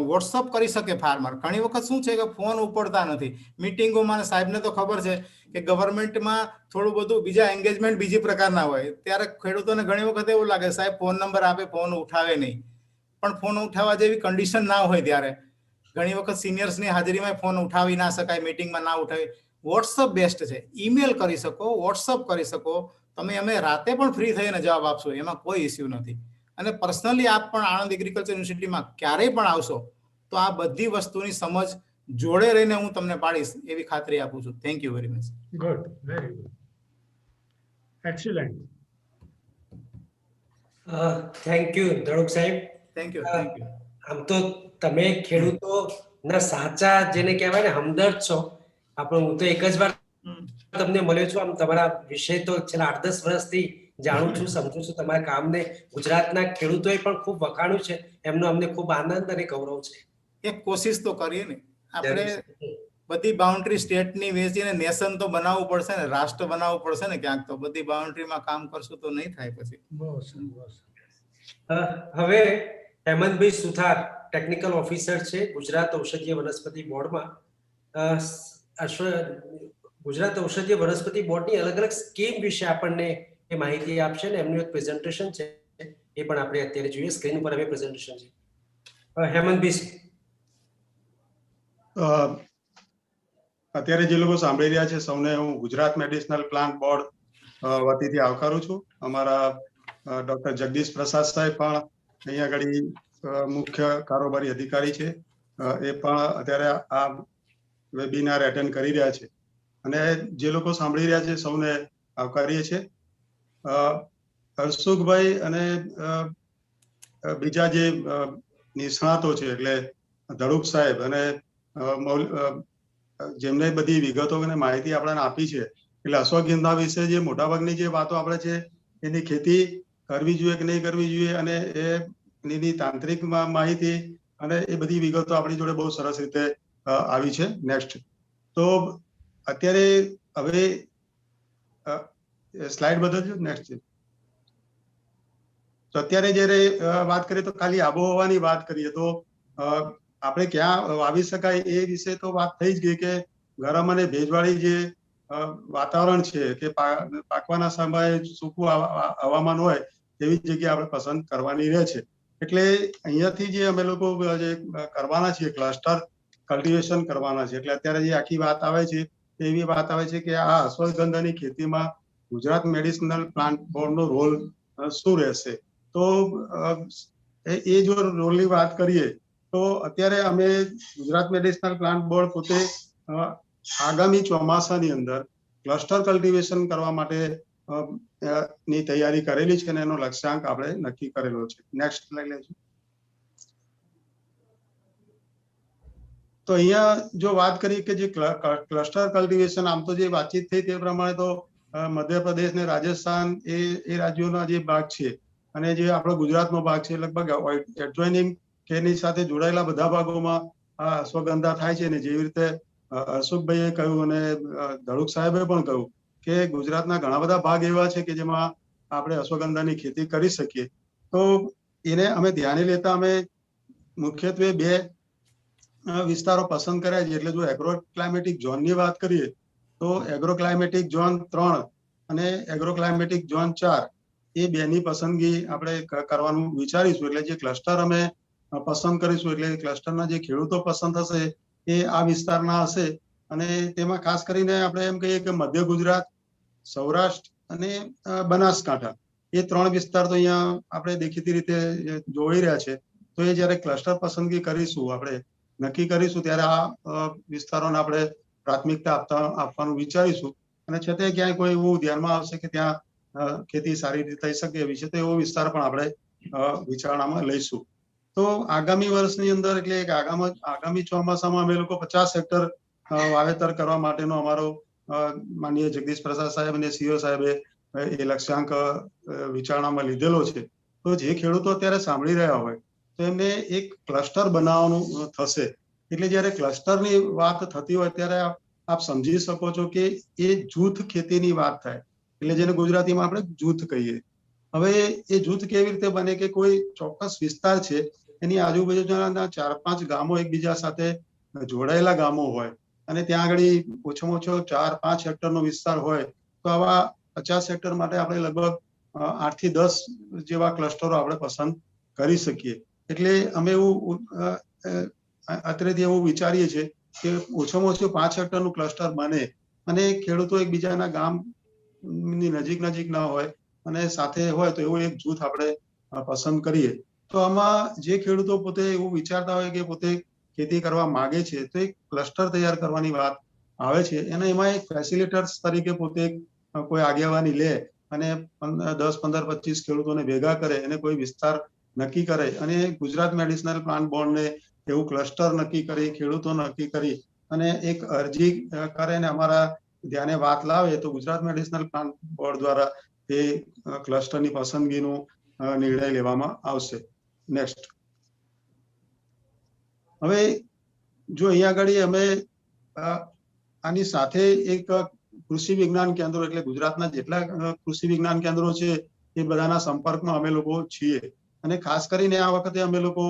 વોટ્સઅપ કરી શકે ફાર્મર. ઘણી વખત શું છે કે ફોન ઉપડતા નથી મીટિંગોમાં, સાહેબને તો ખબર છે કે ગવર્મેન્ટમાં થોડું બધું બીજા એન્ગેજમેન્ટ બીજી પ્રકારના હોય, ત્યારે ખેડૂતોને ઘણી વખત એવું લાગે સાહેબ ફોન નંબર આપે, ફોન ઉઠાવે નહીં. પણ ફોન ઉઠાવવા જેવી કન્ડિશન ના હોય ત્યારે ઘણી વખત સિનિયર્સની હાજરીમાં ફોન ઉઠાવી ના શકાય, મીટિંગમાં ના ઉઠાવી. વોટ્સઅપ બેસ્ટ છે. ઈમેલ કરી શકો, વોટ્સઅપ કરી શકો, તમે અમે રાતે પણ ફ્રી થઈને જવાબ આપશો, એમાં કોઈ ઇસ્યુ નથી. અને પર્સનલી આપ પણ આણંદ એગ્રીકલ્ચર યુનિવર્સિટીમાં ક્યારેય પણ આવશો તો આ બધી વસ્તુની સમજ જોડે રહીને હું તમને પાડીશ એવી ખાતરી આપું છું. Thank you very much. Good, very good, excellent. Thank you Dhaduk સાહેબ. Thank you, thank you. આમ તો તમે ખેડૂતોના સાચા જેને કહેવાય ને હમદર્દ છો. આપણે હું તો એક જ વાર તમને મળ્યો છું. આમ તમારા વિષય તો છેલ્લા 8-10 વર્ષથી જાણું છું, સમજુ છું. તમારા કામને ગુજરાતના ખેડૂતોએ પણ ખૂબ વખાણ્યું છે. એમનો અમને ખૂબ આનંદ અને ગૌરવ છે. એક કોશિશ તો કરીએ ને આપણે, બધી બાઉન્ડ્રી સ્ટેટની વેચીને નેશન તો બનાવવું પડશે ને, રાષ્ટ્ર બનાવવું પડશે ને ક્યાંક. તો બધી બાઉન્ડ્રીમાં કામ કરશું તો નહીં થાય પછી. હવે હેમંતભાઈ સુથાર ટેકનિકલ ઓફિસર છે ગુજરાત ઔષધીય વનસ્પતિ બોર્ડમાં. ગુજરાત ઔષધીય વનસ્પતિ બોર્ડની અલગ અલગ સ્કીમ વિશે આપણને એ માહિતી આપશે ને એમનું એક પ્રેઝન્ટેશન છે, એ પણ આપણે અત્યારે જોઈએ. સ્ક્રીન ઉપર હવે પ્રેઝન્ટેશન છે. હેમંતભાઈ, અત્યારે જે લોકો સાંભળી રહ્યા છે સૌને હું ગુજરાત મેડિસિનલ પ્લાન્ટ બોર્ડ વતીથી આવકારું છું. અમારા ડોક્ટર જગદીશ પ્રસાદ સાહેબ પણ અહીંયા આગળ મુખ્ય કારોબારી અધિકારી છે, એ પણ અત્યારે આ વેબિનાર એટેન્ડ કરી રહ્યા છે. અને જે લોકો સાંભળી રહ્યા છે સૌને આવકારીએ છીએ. હર્ષુખભાઈ અને બીજા જે નિષ્ણાતો છે એટલે ધડુક સાહેબ અને જેમને બધી વિગતો અને માહિતી આપણને આપી છે, એટલે અશ્વગંધા વિશે જે મોટાભાગની જે વાતો આપણે છે એની ખેતી કરવી જોઈએ કે નહીં કરવી જોઈએ અને એની તાંત્રિક માહિતી અને એ બધી વિગતો આપણી જોડે બહુ સરસ રીતે આવી છે. નેક્સ્ટ. તો અત્યારે હવે સ્લાઇડ બદલજો. નેક્સ્ટ. તો અત્યારે જયારે વાત કરીએ તો ખાલી આબોહવાની વાત કરીએ તો આપણે ક્યાં વાવી શકાય એ વિશે તો વાત થઈ જ ગઈ કે ગરમ અને ભેજવાળી જે વાતાવરણ છે કે પાકવાના સમયે સૂકું હવામાન હોય તેવી જગ્યા આપણે પસંદ કરવાની રહે છે. એટલે અહીંયાથી જે અમે લોકો જે કરવાના છીએ ક્લસ્ટર કલ્ટિવેશન કરવાના છે. એટલે અત્યારે જે આખી વાત આવે છે એવી વાત આવે છે કે આ અશ્વગંધાની ખેતીમાં ગુજરાત મેડિસિનલ પ્લાન્ટ બોર્ડનો રોલ શું રહેશે. તો એ જો રોલની વાત કરીએ તો અત્યારે અમે ગુજરાત મેડિસિનલ પ્લાન્ટ બોર્ડ પોતે આગામી ચોમાસાની અંદર ક્લસ્ટર કલ્ટિવેશન કરવા માટે ની તૈયારી કરેલી છે અને એનો લક્ષ્યાંક આપણે નક્કી કરેલો છે. નેક્સ્ટ લઈ લેજો. તો અહીંયા જો વાત કરીએ કે જે ક્લસ્ટર કલ્ટિવેશન, આમ તો જે વાતચીત થઈ તે પ્રમાણે તો મધ્યપ્રદેશ ને રાજસ્થાન એ રાજ્યોના જે ભાગ છે અને જે આપણો ગુજરાતનો ભાગ છે લગભગ એડજોઇનિંગ કે એની સાથે જોડાયેલા બધા ભાગોમાં આ અશ્વગંધા થાય છે. ને જેવી રીતે હર્ષુખભાઈએ કહ્યું અને ધડુક સાહેબે પણ કહ્યું કે ગુજરાતના ઘણા બધા ભાગ એવા છે કે જેમાં આપણે અશ્વગંધાની ખેતી કરી શકીએ. તો એને અમે ધ્યાને લેતા અમે મુખ્યત્વે 2 વિસ્તારો પસંદ કર્યા છે. એટલે જો એગ્રો ક્લાઇમેટિક ઝોનની વાત કરીએ તો એગ્રો ક્લાઇમેટિક ઝોન 3 અને એગ્રો ક્લાઇમેટિક ઝોન 4 એ 2ની પસંદગી આપણે કરવાનું વિચારીશું. એટલે જે ક્લસ્ટર અમે પસંદ કરીશું એટલે ક્લસ્ટરના જે ખેડૂતો પસંદ થશે એ આ વિસ્તારના હશે. અને તેમાં ખાસ કરીને આપણે એમ કહીએ કે મધ્ય ગુજરાત, સૌરાષ્ટ્ર અને બનાસકાંઠા એ 3 વિસ્તાર તો અહીંયા આપણે દેખીતી રીતે જોઈ રહ્યા છે. તો એ જયારે ક્લસ્ટર પસંદગી કરીશું, આપણે નક્કી કરીશું ત્યારે આ વિસ્તારોને આપણે પ્રાથમિકતા આપવાનું વિચારીશું. અને છતાં ક્યાંય કોઈ એવું ધ્યાનમાં આવશે કે ત્યાં ખેતી સારી રીતે થઈ શકે એ વિશે તો એવો વિસ્તાર પણ આપણે વિચારણામાં લઈશું. તો આગામી વર્ષની અંદર એટલે આગામી ચોમાસામાં અમે લોકો 50 હેક્ટર વાવેતર કરવા માટેનો અમારો માનનીય જગદીશ પ્રસાદ સાહેબ અને સીઓ સાહેબે એ લક્ષ્યાંક વિચારણામાં લીધેલો છે. તો જે ખેડૂતો અત્યારે સાંભળી રહ્યા હોય તો એમને એક ક્લસ્ટર બનાવવાનું થશે. એટલે જયારે ક્લસ્ટરની વાત થતી હોય ત્યારે આપ સમજી શકો છો કે એ જૂથ ખેતીની વાત થાય. એટલે જેને ગુજરાતીમાં આપણે જૂથ કહીએ. હવે એ જૂથ કેવી રીતે બને કે કોઈ ચોક્કસ વિસ્તાર છે એની આજુબાજુના 4-5 ગામો એકબીજા સાથે જોડાયેલા ગામો હોય અને ત્યાં આગળ ઓછામાં ઓછો 4-5 હેક્ટરનો વિસ્તાર હોય તો આવા 50 હેક્ટર માટે આપણે લગભગ 8 થી 10 જેવા ક્લસ્ટરો આપણે પસંદ કરી શકીએ. એટલે અમે એવું અત્યારેથી એવું વિચારીએ છીએ કે ઓછામાં ઓછું 5 હેક્ટરનું ક્લસ્ટર બને અને ખેડૂતો એકબીજાના ગામની નજીક ના હોય અને સાથે હોય તો એવું એક જૂથ આપણે પસંદ કરીએ. તો આમાં જે ખેડૂતો પોતે એવું વિચારતા હોય કે પોતે ખેતી કરવા માંગે છે તો એક ક્લસ્ટર તૈયાર કરવાની વાત આવે છે. અને એમાં એક ફેસિલિટર્સ તરીકે પોતે કોઈ આગેવાની લે અને 10, 15, 25 ખેડૂતોને ભેગા કરે અને કોઈ વિસ્તાર નક્કી કરે અને ગુજરાત મેડિસિનલ પ્લાન્ટ બોર્ડને એવું ક્લસ્ટર નક્કી કરી, ખેડૂતો નક્કી કરી અને એક અરજી કરે ને અમારા ધ્યાને વાત લાવે તો ગુજરાત મેડિસિનલ પ્લાન્ટ બોર્ડ દ્વારા એ ક્લસ્ટરની પસંદગીનો નિર્ણય લેવામાં આવશે. નેક્સ્ટ. હવે જો અહીંયા આગળ અમે આની સાથે એક કૃષિ વિજ્ઞાન કેન્દ્રો એટલે ગુજરાતના જેટલા કૃષિ વિજ્ઞાન કેન્દ્રો છે એ બધાના સંપર્કમાં અમે લોકો છીએ. અને ખાસ કરીને આ વખતે અમે લોકો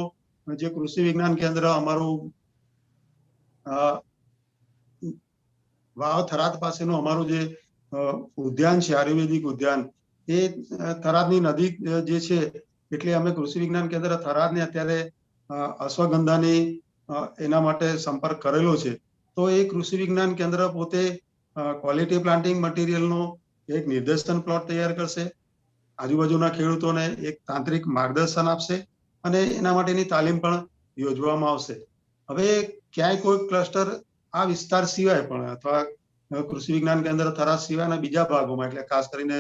જે કૃષિ વિજ્ઞાન કેન્દ્ર અમારું વાવ થરાદ પાસેનું અમારું જે ઉદ્યાન છે, આયુર્વેદિક ઉદ્યાન, એ થરાદની નજીક જે છે એટલે અમે કૃષિ વિજ્ઞાન કેન્દ્ર થરાદને અત્યારે અશ્વગંધાની એના માટે સંપર્ક કરેલો છે. તો એ કૃષિ વિજ્ઞાન કેન્દ્ર પોતે ક્વોલિટી પ્લાન્ટિંગ મટીરિયલનો એક નિર્દેશન પ્લોટ તૈયાર કરશે, આજુબાજુના ખેડૂતોને એક તાંત્રિક માર્ગદર્શન આપશે અને એના માટેની તાલીમ પણ યોજવામાં આવશે. હવે ક્યાંય કોઈ ક્લસ્ટર આ વિસ્તાર સિવાય પણ અથવા કૃષિ વિજ્ઞાન કેન્દ્ર થરાદ સિવાયના બીજા ભાગોમાં એટલે ખાસ કરીને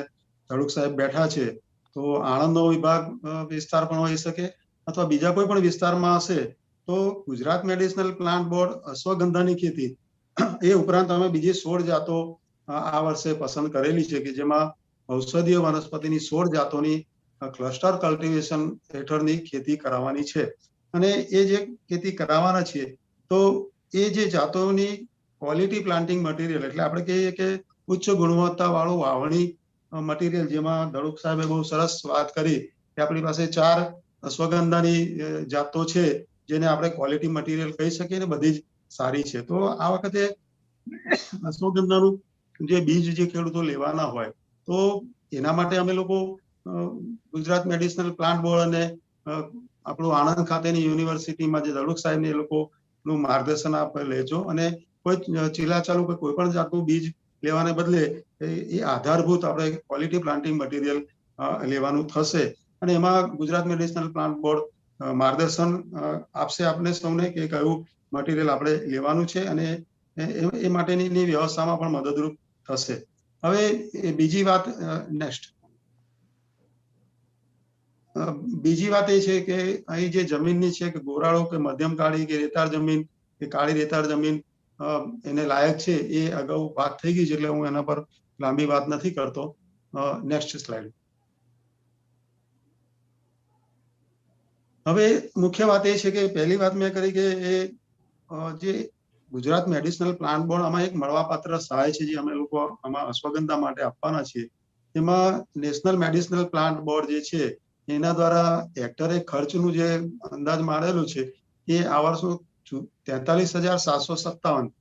ધડુક સાહેબ બેઠા છે તો આણંદનો વિભાગ વિસ્તાર પણ હોઈ શકે અથવા બીજા કોઈ પણ વિસ્તારમાં હશે તો ગુજરાત મેડિસિનલ પ્લાન્ટ બોર્ડ અશ્વગંધાની ખેતી એ ઉપરાંત અમે બીજી 16 જાતો આ વર્ષે પસંદ કરેલી છે કે જેમાં ઔષધીય વનસ્પતિની 16 જાતોની ક્લસ્ટર કલ્ટિવેશન હેઠળની ખેતી કરાવવાની છે. અને એ જે ખેતી કરાવવાના છે તો એ જે જાતોની ક્વોલિટી પ્લાન્ટિંગ મટીરિયલ એટલે આપણે કહીએ કે ઉચ્ચ ગુણવત્તા વાળું વાવણી મટીરિયલ, જેમાં ધડુક સાહેબે બહુ સરસ વાત કરી કે આપણી પાસે 4 અશ્વગંધાની જાતો છે જેને આપણે ક્વોલિટી મટીરિયલ કહી શકીએ ને બધી જ સારી છે. તો આ વખતે અશ્વગંધાનું જે બીજ જે ખેડૂતો લેવાના હોય તો એના માટે અમે લોકો ગુજરાત મેડિસિનલ પ્લાન્ટ બોર્ડ અને આપણું આણંદ ખાતેની યુનિવર્સિટીમાં જે ધડુક સાહેબને એ લોકોનું માર્ગદર્શન આપ લેજો અને કોઈ ચીલાચાલુ કે કોઈ પણ જાતનું બીજ લેવાને બદલે એ આધારભૂત આપણે ક્વોલિટી પ્લાન્ટિંગ મટીરિયલ લેવાનું થશે. અને એમાં ગુજરાત મેડિસિનલ પ્લાન્ટ બોર્ડ માર્ગદર્શન આપશે આપને સૌને કે કયું મટીરિયલ આપણે લેવાનું છે અને એ માટેની વ્યવસ્થામાં પણ મદદરૂપ થશે. હવે બીજી વાત નેક્સ્ટ. બીજી વાત એ છે કે અહીં જે જમીનની છે કે ગોરાળો કે મધ્યમ કાળી કે રેતાળ જમીન કે કાળી રેતાળ જમીન એને લાયક છે એ અગાઉ વાત થઈ ગઈ છે એટલે હું એના પર લાંબી વાત નથી કરતો. Next slide. હવે મુખ્ય વાત એ છે કે પહેલી વાત મેં કરી કે એ જે ગુજરાત મેડિસિનલ પ્લાન્ટ બોર્ડ આમાં એક મળવાપાત્ર સહાય છે જે અમે લોકો આમાં અશ્વગંધા માટે આપવાના છીએ. એમાં નેશનલ મેડિસિનલ પ્લાન્ટ બોર્ડ જે છે એના દ્વારા હેક્ટરે ખર્ચનું જે અંદાજ માંડેલું છે એ આ વર્ષનું 43,757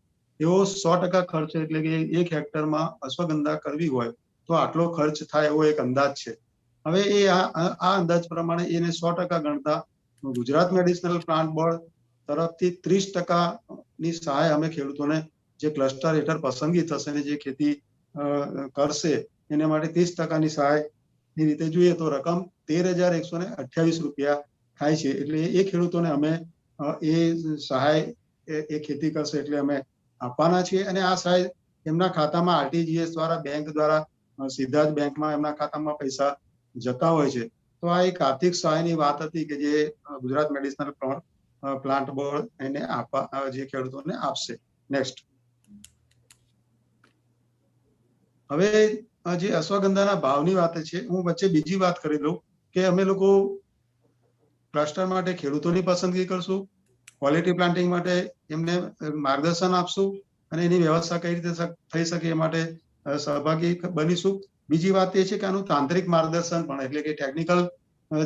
એવો 100% ખર્ચ એટલે કે એક હેક્ટરમાં અશ્વગંધા કરવી હોય તો આટલો ખર્ચ થાય એવો એક અંદાજ છે. હવે એ આ અંદાજ પ્રમાણે એને 100% ગણતા ગુજરાત મેડિસિનલ પ્લાન્ટ બોર્ડ તરફથી 30%ની સહાય અમે ખેડૂતોને જે ક્લસ્ટર હેઠળ પસંદગી થશે ને જે ખેતી કરશે એને માટે 30%ની સહાયની રીતે જોઈએ તો રકમ 13,128 રૂપિયા થાય છે. એટલે એ ખેડૂતોને અમે એ સહાય એ ખેતી કરશે એટલે અમે આપવાના છીએ અને આ સહાય એમના ખાતામાં આરટીજીએસ દ્વારા બેંક દ્વારા સીધા જ બેંકમાં એમના ખાતામાં પૈસા જતા હોય છે. તો આ એક આર્થિક સહાયની વાત હતી કે જે ગુજરાત મેડિસિનલ પ્લાન્ટ બોર્ડ એને આપવા જે ખેડૂતોને આપશે. નેક્સ્ટ. હવે જે અશ્વગંધાના ભાવની વાત છે હું વચ્ચે બીજી વાત કરી લઉં કે અમે લોકો ક્લસ્ટર માટે ખેડૂતોની પસંદગી કરશું, ક્વોલિટી પ્લાન્ટિંગ માટે એમને માર્ગદર્શન આપશું અને એની વ્યવસ્થા કઈ રીતે થઈ શકે એ માટે સહભાગી બનીશું. બીજી વાત એ છે કે આનું તાંત્રિક માર્ગદર્શન પણ એટલે કે ટેકનિકલ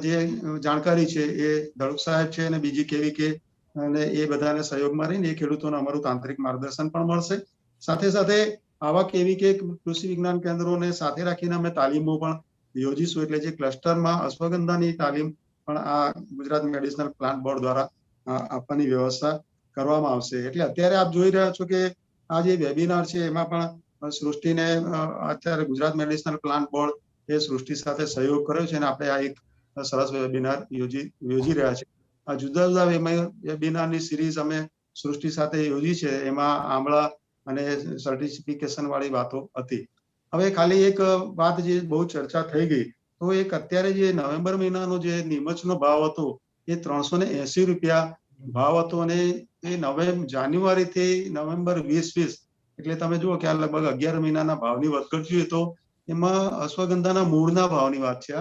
જે જાણકારી છે એ ધડુક સાહેબ છે અને બીજી કેવીકે અને એ બધાને સહયોગમાં રહીને એ ખેડૂતોને અમારું તાંત્રિક માર્ગદર્શન પણ મળશે. સાથે સાથે આવા કેવીકે કૃષિ વિજ્ઞાન કેન્દ્રોને સાથે રાખીને અમે તાલીમો પણ યોજીશું એટલે જે ક્લસ્ટરમાં અશ્વગંધાની તાલીમ પણ આ ગુજરાત મેડિસિનલ પ્લાન્ટ બોર્ડ દ્વારા આપવાની વ્યવસ્થા કરવામાં આવશે. એટલે અત્યારે આપ જોઈ રહ્યા છો કે આ જે વેબિનાર છે એમાં પણ સૃષ્ટિને અત્યારે ગુજરાત મેડિસિનલ પ્લાન્ટ બોર્ડ એ સૃષ્ટિ સાથે સહયોગ કર્યો છે અને આપણે આ એક સરસ વેબિનાર યોજી રહ્યા છે. આ જુદા જુદા વેબિનારની સિરીઝ અમે સૃષ્ટિ સાથે યોજી છે. એમાં આમળા અને સર્ટિફિકેશન વાળી વાતો હતી. હવે ખાલી એક વાત જે બહુ ચર્ચા થઈ ગઈ, તો એક અત્યારે જે નવેમ્બર મહિનાનો જે નીમચનો ભાવ હતો એ 380 રૂપિયા ભાવ હતો અને એ જાન્યુઆરી થી નવેમ્બર 2020 એટલે તમે જુઓ કે આ લગભગ 11 મહિનાના ભાવની વધઘટ જોઈએ તો એમાં અશ્વગંધાના મૂળના ભાવની વાત છે.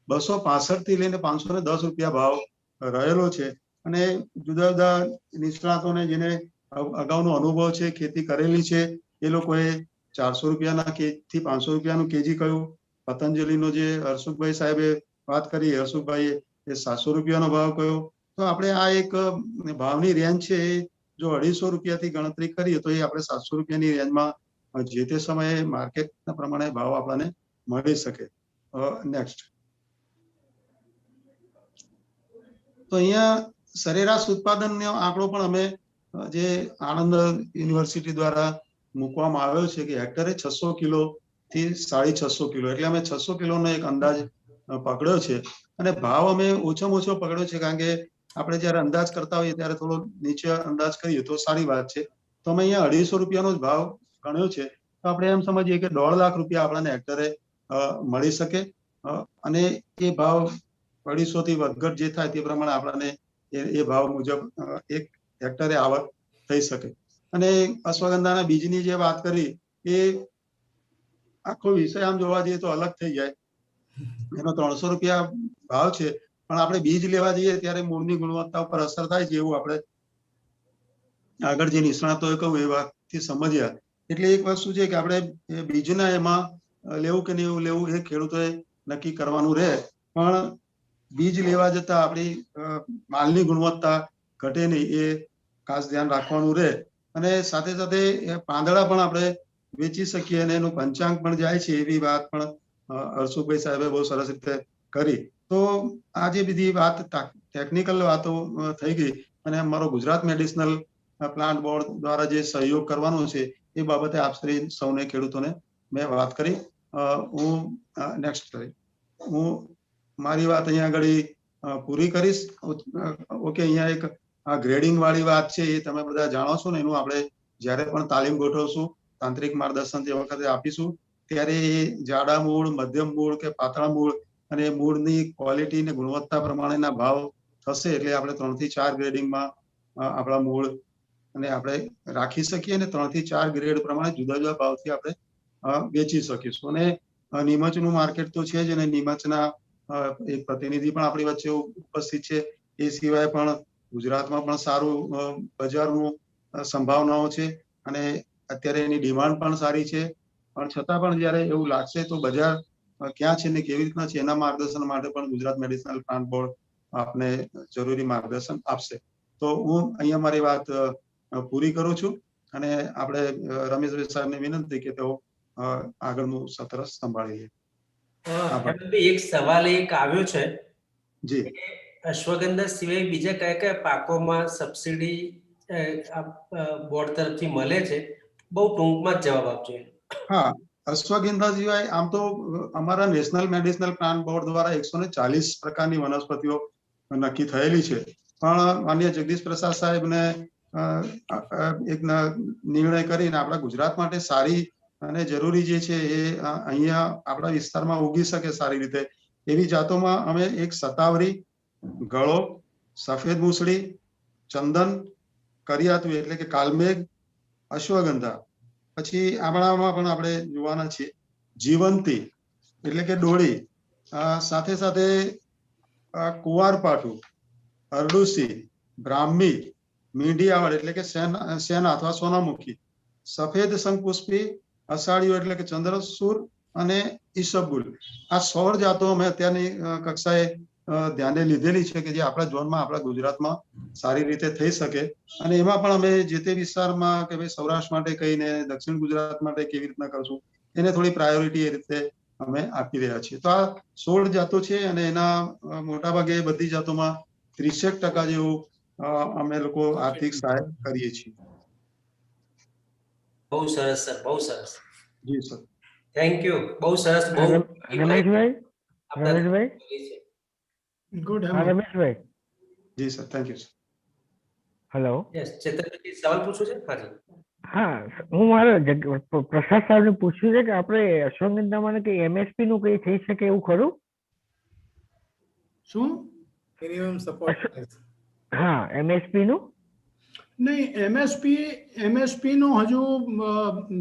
265 થી લઈને 510 રૂપિયા ભાવ રહેલો છે અને જુદા જુદા નિષ્ણાતોને જેને અગાઉનો અનુભવ છે, ખેતી કરેલી છે, એ લોકોએ 400 રૂપિયાના થી 500 રૂપિયાનું કેજી કહ્યું. પતંજલિનો જે હર્ષુભાઈ સાહેબે વાત કરી, હર્ષુભાઈએ એ 700 રૂપિયાનો ભાવ કહ્યો. તો આપણે આ એક ભાવની રેન્જ છે, જો 250 રૂપિયાથી ગણતરી કરીએ તો એ આપણે 700 રૂપિયાની રેન્જમાં જે તે સમયે માર્કેટના પ્રમાણે ભાવ આપણને મળી શકે. નેક્સ્ટ. તો અહીંયા સરેરાશ ઉત્પાદનનો આંકડો પણ અમે જે આણંદ યુનિવર્સિટી દ્વારા મૂકવામાં આવ્યો છે કે હેક્ટરે 600 કિલો થી 650 કિલો, એટલે અમે 600 કિલોનો એક અંદાજ પકડ્યો છે અને ભાવ અમે ઓછામાં ઓછો પકડ્યો છે કારણ કે આપણે જયારે અંદાજ કરતા હોઈએ ત્યારે થોડો નીચે અંદાજ કરીએ તો સારી વાત છે. તો અમે અહીંયા 250 રૂપિયાનો જ ભાવ ગણ્યો છે. તો આપણે એમ સમજીએ કે 1.5 લાખ રૂપિયા આપણને હેક્ટરે મળી શકે અને એ ભાવ 250 થી વધઘટ જે થાય તે પ્રમાણે આપણને એ ભાવ મુજબ એક હેક્ટરે આવક થઈ શકે. અને અશ્વગંધાના બીજની જે વાત કરી એ આખો વિષય આમ જોવા જઈએ તો અલગ થઈ જાય. એનો 300 રૂપિયા ભાવ છે, પણ આપણે બીજ લેવા જઈએ ત્યારે મૂળની ગુણવત્તા ઉપર અસર થાય છે એવું આપણે આગળ જે નિષ્ણાતોએ કહ્યું એ વાતથી સમજ્યા. એટલે એક વસ્તુ છે કે આપણે બીજના એમાં લેવું કે નહીં લેવું એ ખેડૂતોએ નક્કી કરવાનું રહે, પણ બીજ લેવા જતા આપણી માલની ગુણવત્તા ઘટે નહીં એ ખાસ ધ્યાન રાખવાનું રહે. અને સાથે સાથે પાંદડા પણ આપણે વેચી શકીએ અને એનું પંચાંગ પણ જાય છે એવી વાત પણ હર્ષુભાઈ સાહેબે બહુ સરસ રીતે કરી. તો આ જે બધી વાત ટેકનિકલ વાતો થઈ ગઈ અને અમારો ગુજરાત મેડિસિનલ પ્લાન્ટ બોર્ડ દ્વારા જે સહયોગ કરવાનો છે એ બાબતે આપ સૌને ખેડૂતોને મેં વાત કરી. હું નેક્સ્ટ કરી હું મારી વાત અહીંયા આગળ પૂરી કરીશ. ઓકે, અહીંયા એક આ ગ્રેડિંગ વાળી વાત છે એ તમે બધા જાણો છો ને, એનું આપણે જ્યારે પણ તાલીમ ગોઠવશું, તાંત્રિક માર્ગદર્શન જે વખતે આપીશું ત્યારે એ જાડા મૂળ, મધ્યમ મૂળ કે પાતળા મૂળ અને મૂળની ક્વોલિટી ને ગુણવત્તા પ્રમાણેના ભાવ થશે. એટલે આપણે 3 થી 4 ગ્રેડિંગમાં આપણા મૂળ અને આપણે રાખી શકીએ અને 3 થી 4 ગ્રેડ પ્રમાણે જુદા જુદા ભાવથી આપણે વેચી શકીશું. અને નીમચનું માર્કેટ તો છે જ અને નીમચના એક પ્રતિનિધિ પણ આપણી વચ્ચે ઉપસ્થિત છે. એ સિવાય પણ ગુજરાતમાં પણ સારું બજારનું સંભાવનાઓ છે અને અત્યારે એની ડિમાન્ડ પણ સારી છે. પણ છતાં પણ જયારે એવું લાગશે તો બજાર ક્યાં છે ને કેવી રીતના છે એના માર્ગદર્શન માટે પણ ગુજરાત મેડિસિનલ પ્લાન્ટ બોર્ડ આપને જરૂરી માર્ગદર્શન આપશે. તો હું અહીંયા મારી વાત પૂરી કરું છું અને આપણે રમેશભાઈ સાહેબને વિનંતી કે તેઓ આગળનું સત્ર સંભાળી લે. એક સવાલ એક આવ્યો છે જી, અશ્વગંધા સિવાય બીજા કયા કયા પાકોમાં સબસિડી બોર્ડ તરફથી મળે છે? બહુ ટૂંકમાં જ જવાબ આપજો. હા, અશ્વગંધા સિવાય આમ તો અમારા નેશનલ મેડિસિનલ પ્લાન્ટ બોર્ડ દ્વારા 140 પ્રકારની વનસ્પતિઓ નક્કી થયેલી છે. પણ માનનીય જગદીશ પ્રસાદ સાહેબને એક નિર્ણય કરીને આપણા ગુજરાત માટે સારી અને જરૂરી જે છે એ અહીંયા આપણા વિસ્તારમાં ઉગી શકે સારી રીતે એવી જાતોમાં અમે એક સતાવરી, ગળો, સફેદ મૂસળી, ચંદન, કરિયાતુ એટલે કે કાલમેઘ, અશ્વગંધા, પછી આમળામાં પણ આપણે જોવાના છીએ જીવંતી એટલે કે ડોળી, સાથે સાથે કુંવારપાઠું, અરડુસી, બ્રાહ્મી, મીંઢિયાવળ એટલે કે સેના અથવા સોનામુખી, સફેદ શંખપુષ્પી, અષાઢીઓ એટલે કે ચંદ્રસૂર અને ઈસબગુલ. આ 16 જાતો અમે અત્યારની કક્ષાએ ધ્યાને લીધેલી છે કે જે આપણા ઝોનમાં આપણા ગુજરાતમાં સારી રીતે થઈ શકે. અને એમાં પણ અમે જે તે વિસ્તારમાં કે ભાઈ સૌરાષ્ટ્ર માટે કહીને દક્ષિણ ગુજરાત માટે કેવી રીતના કરશું એને થોડી પ્રાયોરિટી એ રીતે અમે આપી રહ્યા છીએ. તો આ 16 જાતો છે અને એના મોટાભાગે બધી જાતોમાં 30% જેવું અમે લોકો આર્થિક સહાય કરીએ છીએ. બહુ સરસ સર, બહુ સરસ. જી સર. Thank you. બહુ સરસ. બહુ રમેશભાઈ, આપના રમેશભાઈ, ગુડ. હા રમેશભાઈ, જી sir, thank you sir. Hello. Yes, ચેતનભાઈ સવાલ પૂછો છે? હાજી. હા, હું મારે પ્રસાદ સાહેબને પૂછ્યું છે કે આપણે અશ્વગંધામાં કે એમએસપી નું કઈ થઈ શકે એવું ખરું? શું? Minimum support price. હા, એમએસપી નું નહીં, એમએસપી નું હજુ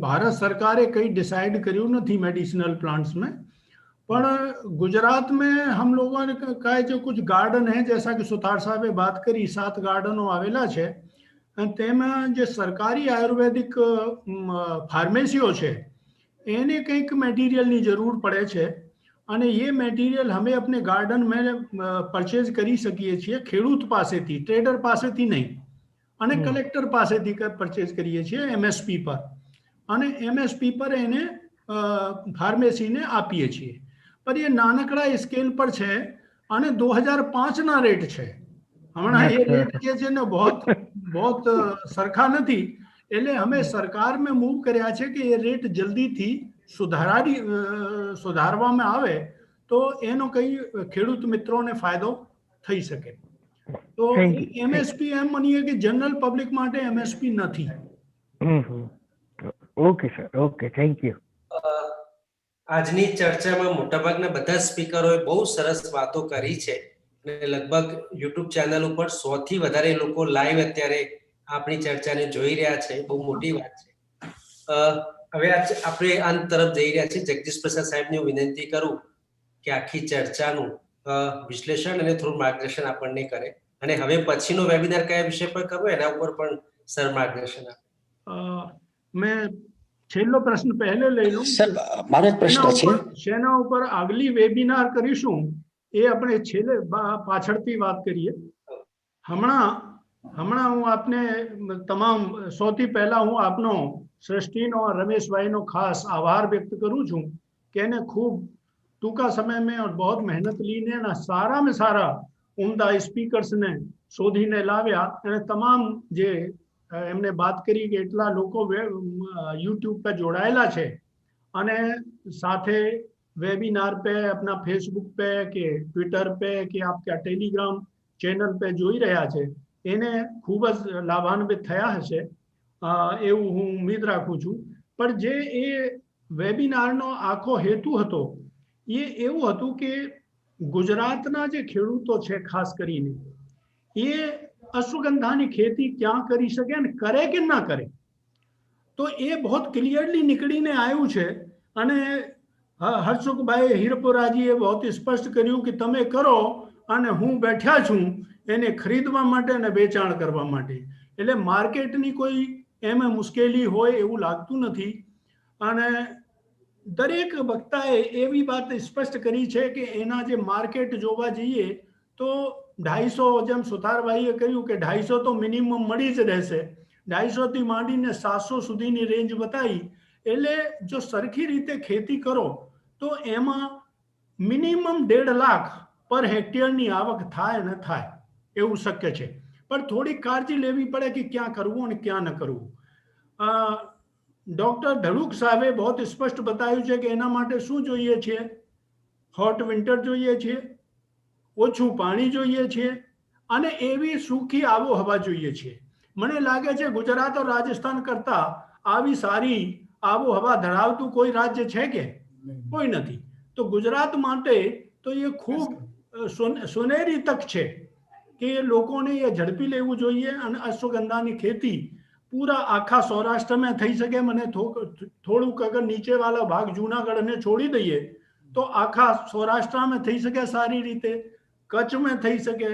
ભારત सरकारे कहीं डिसाइड કર્યું નથી मेडिसिनल प्लांट्स में. पर गुजरात में हम लोगों ने कहा है जो कुछ गार्डन है, जैसा कि सुतार साहबे बात करी, 7 ગાર્ડનો આવેલા છે અને તેમાં જે સરકારી આયુર્વેદિક ફાર્મેસીઓ છે એને કંઈક મટીરિયલની જરૂર પડે છે અને એ મટીરિયલ અમે अपने ગાર્ડન में પરચેઝ કરી શકીએ છીએ ખેડૂત પાસેથી, ટ્રેડર પાસેથી નહીં, અને કલેક્ટર પાસેથી પરચેઝ કરીએ છીએ એમએસપી પર, અને એમએસપી પર એને ફાર્મેસીને આપીએ છીએ. पर ये નાનકડા સ્કેલ પર છે અને 2005 ના રેટ છે. હમણાં એ રેટ જે છે ને बहुत સરખા નથી, એટલે અમે સરકારમાં મૂવ કર્યા છે કે એ રેટ જલ્દીથી સુધારવામાં આવે તો એનો કઈ ખેડૂત મિત્રોને ફાયદો થઈ શકે. તો એમએસપી એમ માનીએ કે જનરલ પબ્લિક માટે એમએસપી નથી. Okay sir, okay, thank you. આજની ચર્ચામાં મોટાભાગના બધા સ્પીકરોએ બહુ સરસ વાતો કરી છે અને લગભગ યુટ્યુબ ચેનલ ઉપર 100 થી વધારે લોકો લાઈવ અત્યારે આપણી ચર્ચાને જોઈ રહ્યા છે. બહુ મોટી વાત છે. હવે આપણે અંત તરફ જઈ રહ્યા છીએ. જગદીશ પ્રસાદ સાહેબને હું વિનંતી કરું કે આખી ચર્ચાનું વિશ્લેષણ અને થોડું માર્ગદર્શન આપણને કરે, અને હવે પછીનો વેબિનાર કયા વિષય પર કરવો એના ઉપર પણ સર માર્ગદર્શન આપે. મેં છેલ્લો પ્રશ્ન પહેલે લઈ લઉં. સર, મારો એક પ્રશ્ન છે. શેના ઉપર આગલી વેબિનાર કરીશું એ આપણે છેલ્લે પાછળથી વાત કરીએ. હમણાં હું આપને તમામ સૌથી પહેલા હું આપનો સૃષ્ટિનો રમેશભાઈનો ખાસ આભાર વ્યક્ત કરું છું કે એને ખૂબ ટૂંકા સમયમાં और बहुत મહેનત લઈને સારામાં સારા ઉમદા સ્પીકર્સને શોધીને લાવ્યા અને તમામ જે એમને बात કરી કે એટલા લોકો YouTube पे જોડાયેલા છે અને સાથે वेबिनार पे अपना फेसबुक पे કે ट्विटर पे કે आपका टेलीग्राम ચેનલ पे જોઈ રહ્યા છે એને ખૂબ જ લાભાન્વિત થયા હશે એવું હું ઉમ્મીદ રાખું છું. પણ જે એ વેબિનારનો આખો હેતુ હતો એ એવું હતું કે ગુજરાતના જે ખેડૂતો છે ખાસ કરીને એ અશ્વગંધાની ખેતી ક્યાં કરી શકે અને કરે કે ના કરે, તો એ बहुत ક્લિયરલી નીકળીને આવ્યું છે. અને હર્ષુખભાઈ હીરપુરાજીએ बहुत સ્પષ્ટ કર્યું કે તમે કરો અને હું બેઠા છું એને ખરીદવા માટે અને વેચાણ કરવા માટે. એટલે માર્કેટની કોઈ એમાં મુશ્કેલી હોય એવું લાગતું નથી. અને દરેક વક્તાએ એવી વાત સ્પષ્ટ કરી છે કે એના જે માર્કેટ જોવા જઈએ તો 250, જેમ સુતારભાઈએ કહ્યું કે 250 તો મિનિમમ મળી જ રહેશે. 250 થી માંડીને 700 સુધીની રેન્જ બતાવી. એટલે જો સરખી રીતે ખેતી કરો તો એમાં મિનિમમ 1.5 લાખ પર હેક્ટરની આવક થાય ને થાય એવું શક્ય છે. પણ થોડી કાળજી લેવી પડે કે ક્યાં કરવું અને ક્યાં ન કરવું. ડોક્ટર ધડુક સાહેબે बहुत સ્પષ્ટ બતાવ્યું છે કે એના માટે શું જોઈએ છે. હોટ વિન્ટર જોઈએ છે, ઓછું પાણી જોઈએ છે અને એવી સૂકી આબોહવા જોઈએ છે. મને લાગે છે ગુજરાત और રાજસ્થાન કરતા આવી સારી આબોહવા ધરાવતું કોઈ રાજ્ય છે કે કોઈ નથી. તો ગુજરાત માટે તો એ ખૂબ સોનેરી તક છે કે લોકોને એ ઝડપી લેવું જોઈએ અને અશ્વગંધાની ખેતી પૂરા આખા સૌરાષ્ટ્રમાં થઈ શકે. મને થોડુંક અગર નીચેવાળા ભાગ જૂનાગઢને છોડી દઈએ તો આખા સૌરાષ્ટ્રમાં થઈ શકે સારી રીતે, કચ્છમાં થઈ શકે,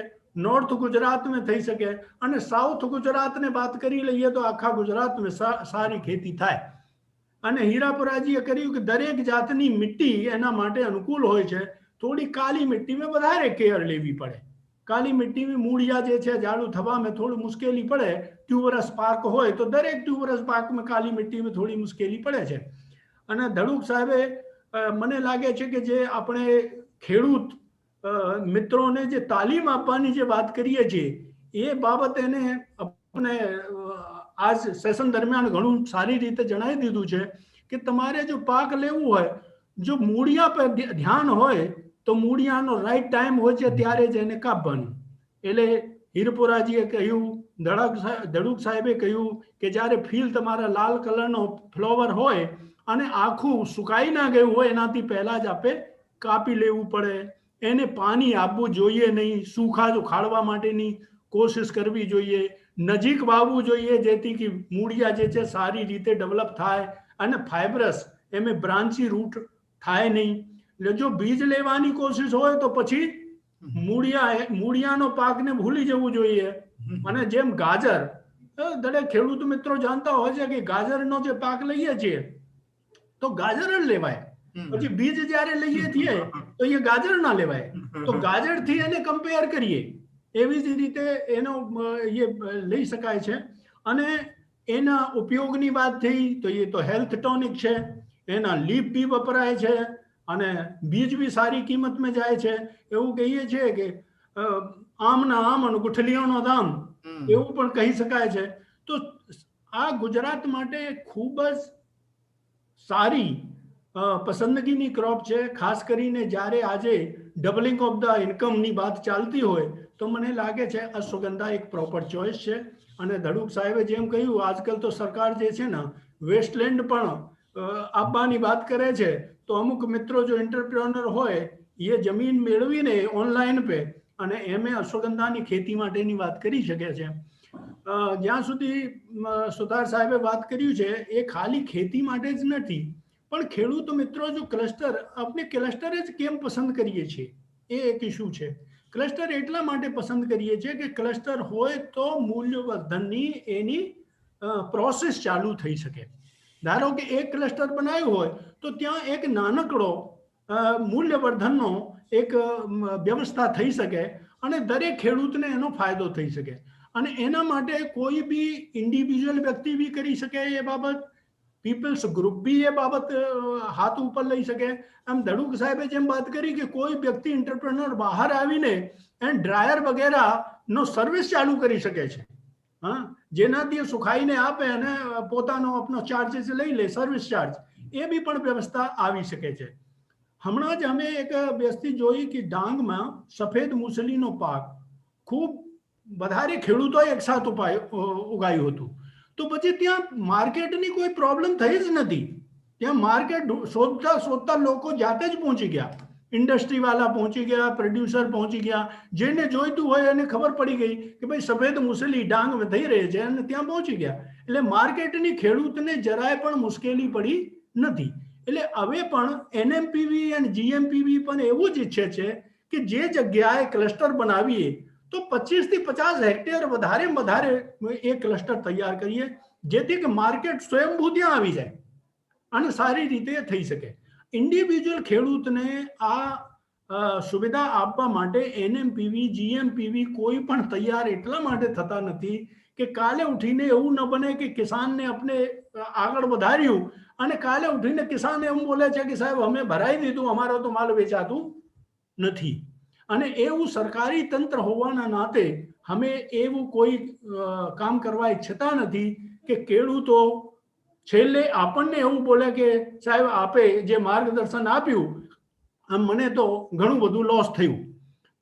નોર્થ ગુજરાતમાં થઈ શકે અને સાઉથ ગુજરાતને વાત કરી લઈએ તો આખા ગુજરાતમાં સારી ખેતી થાય. અને હીરાપુરાજીએ કર્યું કે દરેક જાતની મિટ્ટી એના માટે અનુકૂળ હોય છે. થોડી કાલી મિટ્ટીમાં વધારે કેર લેવી પડે. કાલી મિટ્ટીમાં મૂળિયા જે છે જાડું થવામાં થોડું મુશ્કેલી પડે. ટ્યુબરસ પાક હોય તો દરેક ટ્યુબરસ પાકમાં કાલી મિટ્ટીમાં થોડી મુશ્કેલી પડે છે. અને ધડુક સાહેબે મને લાગે છે કે જે આપણે ખેડૂત મિત્રોને જે તાલીમ આપવાની જે વાત કરીએ છીએ એ બાબત એને આપણે આજ સેશન દરમિયાન ઘણું સારી રીતે જણાવી દીધું છે કે તમારે જો પાક લેવું હોય, જો મૂળિયા પર ધ્યાન હોય તો મૂળિયાનો રાઈટ ટાઈમ હોય છે ત્યારે જ એને કાપવાનું. એટલે હીરપુરાજીએ કહ્યું, ધડુક સાહેબે કહ્યું કે જ્યારે ફીલ તમારા લાલ કલરનો ફ્લાવર હોય અને આખું સુકાઈ ના ગયું હોય એનાથી પહેલા જ આપણે કાપી લેવું પડે. એને પાણી આપવું જોઈએ નહીં, સૂખા ઉખાડવા માટેની કોશિશ કરવી જોઈએ, નજીક વાવવું જોઈએ જેથી કે મૂળિયા જે છે સારી રીતે ડેવલપ થાય અને ફાઇબ્રસ એમે બ્રાન્ચી રૂટ થાય નહીં. એટલે જો બીજ લેવાની કોશિશ હોય તો પછી મૂળિયાનો પાકને ભૂલી જવું જોઈએ. અને જેમ ગાજર, દરેક ખેડૂત મિત્રો જાણતા હોય છે કે ગાજરનો જે પાક લઈએ છીએ તો ગાજર જ લેવાય, પછી બીજ જયારે લઈએ છીએ તો એ ગાજર ના લેવાય. તો ગાજર થી એને કમ્પેર કરીએ એવી જ રીતે એનો એ લઈ શકાય છે. અને એના ઉપયોગની વાત થઈ તો એ તો હેલ્થ ટોનિક છે, એના લીફ બી વપરાય છે અને બીજ બી સારી કિંમતમાં જાય છે. એવું કહીએ છીએ કે આમના આમ અને ગુઠલીઓનો દામ, એવું પણ કહી શકાય છે. તો આ ગુજરાત માટે ખૂબ જ સારી પસંદગીની ક્રોપ છે. ખાસ કરીને જ્યારે આજે ડબલિંગ ઓફ ધ ઇન્કમની વાત ચાલતી હોય તો મને લાગે છે અશ્વગંધા એક પ્રોપર ચોઇસ છે. અને ધડુક સાહેબે જેમ કહ્યું, આજકાલ તો સરકાર જે છે ને વેસ્ટલેન્ડ પણ આપવાની વાત કરે છે. તો અમુક મિત્રો જો એન્ટરપ્રેન્યોર હોય એ જમીન મેળવીને ઓનલાઈન પે અને એમે અશ્વગંધાની ખેતી માટેની વાત કરી શકે છે. જ્યાં સુધી સુતાર સાહેબે વાત કર્યું છે એ ખાલી ખેતી માટે જ નથી, પણ ખેડૂત મિત્રો જો ક્લસ્ટર, આપણે ક્લસ્ટર જ કેમ પસંદ કરીએ છીએ એ એક ઇસ્યુ છે. ક્લસ્ટર એટલા માટે પસંદ કરીએ છીએ કે ક્લસ્ટર હોય તો મૂલ્યવર્ધનની એની પ્રોસેસ ચાલુ થઈ શકે. ધારો કે એક ક્લસ્ટર બનાવ્યું હોય તો ત્યાં એક નાનકડો મૂલ્યવર્ધનનો એક વ્યવસ્થા થઈ શકે અને દરેક ખેડૂતને એનો ફાયદો થઈ શકે. અને એના માટે કોઈ બી ઇન્ડિવિજ્યુઅલ વ્યક્તિ બી કરી શકે એ બાબત, પીપલ્સ ગ્રુપ બી એ બાબત હાથ ઉપર લઈ શકે. આમ ધડુક સાહેબે જેમ વાત કરી કે કોઈ વ્યક્તિ એન્ટરપ્રેન્યોર બહાર આવીને એન્ડ ડ્રાયર વગેરેનો સર્વિસ ચાલુ કરી શકે છે. હા, જેનાથી સુખાઈને આપે અને પોતાનો આપનો ચાર્જીસ લઈ લે, સર્વિસ ચાર્જ, એ બી પણ વ્યવસ્થા આવી શકે છે. હમણાં જ અમે એક વ્યસ્તિ જોઈ કે ડાંગમાં સફેદ મૂસલીનો પાક ખૂબ વધારે ખેડૂતોએ એકસાથ ઉગાયું હતું. તો પછી ત્યાં માર્કેટની કોઈ પ્રોબ્લેમ થઈ જ નથી. ત્યાં માર્કેટ શોધતા લોકો જાતે જ પહોંચી ગયા, ઇન્ડસ્ટ્રી વાળા પહોંચી ગયા, પ્રોડ્યુસર પહોંચી ગયા, જેને જોઈતું હોય એને ખબર પડી ગઈ કે ભાઈ સફેદ મૂસલી ડાંગમાં થઈ રહી છે અને ત્યાં પહોંચી ગયા. એટલે માર્કેટની ખેડૂતને જરાય પણ મુશ્કેલી પડી નથી. એટલે હવે પણ એનએમપીવી અને જીએમપીવી પણ એવું જ ઈચ્છે છે કે જે જગ્યાએ ક્લસ્ટર બનાવીએ તો 25 થી 50 હેક્ટર વધારે એ ક્લસ્ટર તૈયાર કરીએ જેથી કે માર્કેટ સ્વયંભૂ ત્યાં આવી જાય અને સારી રીતે થઈ શકે. ઇન્ડિવિજ્યુઅલ ખેડૂતને આ સુવિધા આપવા માટે એનએમપીવી, જીએમપીવી કોઈ પણ તૈયાર એટલા માટે થતા નથી કે કાલે ઉઠીને એવું ન બને કે કિસાનને આપણે આગળ વધાર્યું અને કાલે ઉઠીને કિસાન એમ બોલે છે કે સાહેબ અમે ભરાઈ દીધું, અમારો તો માલ વેચાતું નથી. અને એવું સરકારી તંત્ર હોવાના નાતે અમે એવું કોઈ કામ કરવા ઈચ્છતા નથી કે ખેડૂતો છેલ્લે આપણને એવું બોલે કે સાહેબ આપે જે માર્ગદર્શન આપ્યું મને તો ઘણું બધું લોસ થયું.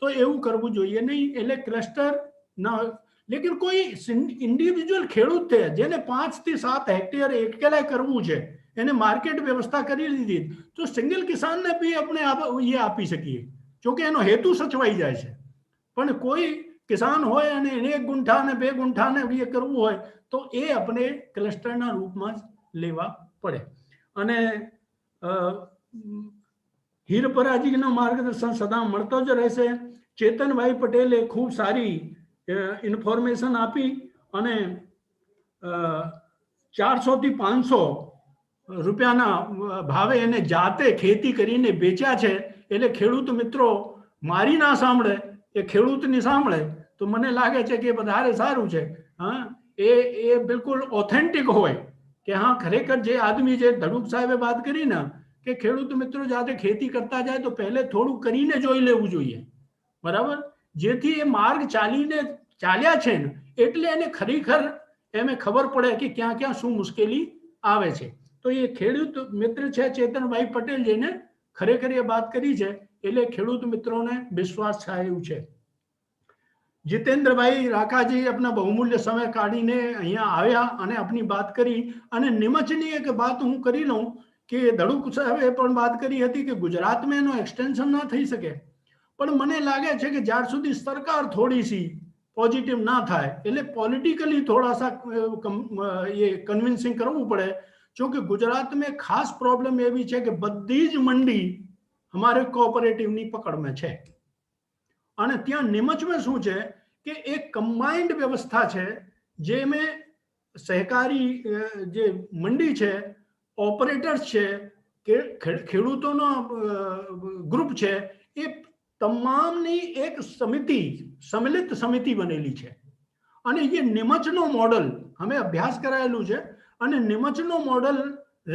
તો એવું કરવું જોઈએ નહીં. એટલે ક્લસ્ટર ના, લેકિન કોઈ ઇન્ડિવિજ્યુઅલ ખેડૂત છે જેને 5 થી 7 હેક્ટર એકલા કરવું છે, એને માર્કેટ વ્યવસ્થા કરી લીધી તો સિંગલ કિસાનને બી આપણે એ આપી શકીએ, જોકે એનો હેતુ સચવાઈ જાય છે. પણ કોઈ કિસાન હોય અને એને 1 ગુંઠા ને 2 ગુંઠાને એ કરવું હોય તો એ આપણે ક્લસ્ટરના રૂપમાં જ લેવા પડે. અને હીરપરાજીનું માર્ગદર્શન સદા મળતો જ રહેશે. ચેતનભાઈ પટેલે ખૂબ સારી ઇન્ફોર્મેશન આપી અને 400 થી 500 રૂપિયાના ભાવે એને જાતે ખેતી કરીને વેચ્યા છે. એટલે ખેડૂત મિત્રો મારી ના સાંભળે, એ ખેડૂતની સાંભળે તો મને લાગે છે કે વધારે સારું છે. હા, એ બિલકુલ ઓથેન્ટિક હોય કે હા ખરેખર જે આદમી, જે ધડુક સાહેબે વાત કરી ને કે ખેડૂત મિત્રો જાતે ખેતી કરતા જાય તો પહેલે થોડું કરીને જોઈ લેવું જોઈએ, બરાબર, જેથી એ માર્ગ ચાલ્યા છે ને એટલે એને ખરેખર એમે ખબર પડે કે ક્યાં ક્યાં શું મુશ્કેલી આવે છે. તો એ ખેડૂત મિત્ર છે ચેતનભાઈ પટેલ જેને ખરેખર એ વાત કરી છે, એટલે ખેડૂત મિત્રોને વિશ્વાસ થાય એવું છે. જીતેન્દ્રભાઈ રાકાજી આપણા બહુમૂલ્ય સમય કાઢીને અહીંયા આવ્યા અને આપણી વાત કરી. અને નિમચની એક વાત હું કરી લઉં કે ધડુક સાહેબે પણ વાત કરી હતી કે ગુજરાતમાં એનો એક્સટેન્શન ના થઈ શકે, પણ મને લાગે છે કે જ્યાર સુધી સરકાર થોડી સી પોઝિટિવ ના થાય એટલે પોલિટિકલી થોડા સા એ કન્વિન્સિંગ કરવું પડે. જો કે ગુજરાતમાં ખાસ પ્રોબ્લેમ એવી છે કે બધી જ મંડી અમારે કોઓપરેટિવની પકડમાં છે. અને ત્યાં નિમચમાં શું છે કે એક કમ્બાઇન્ડ વ્યવસ્થા છે, જેમાં સહકારી જે મંડી છે, ઓપરેટર્સ છે, કે ખેડૂતોનો ગ્રુપ છે, એ તમામની એક સમિતિ, સંમિલિત સમિતિ બનેલી છે. અને એ નિમચનો મોડલ અમે અભ્યાસ કરાયેલું છે અને નિમચનો મોડલ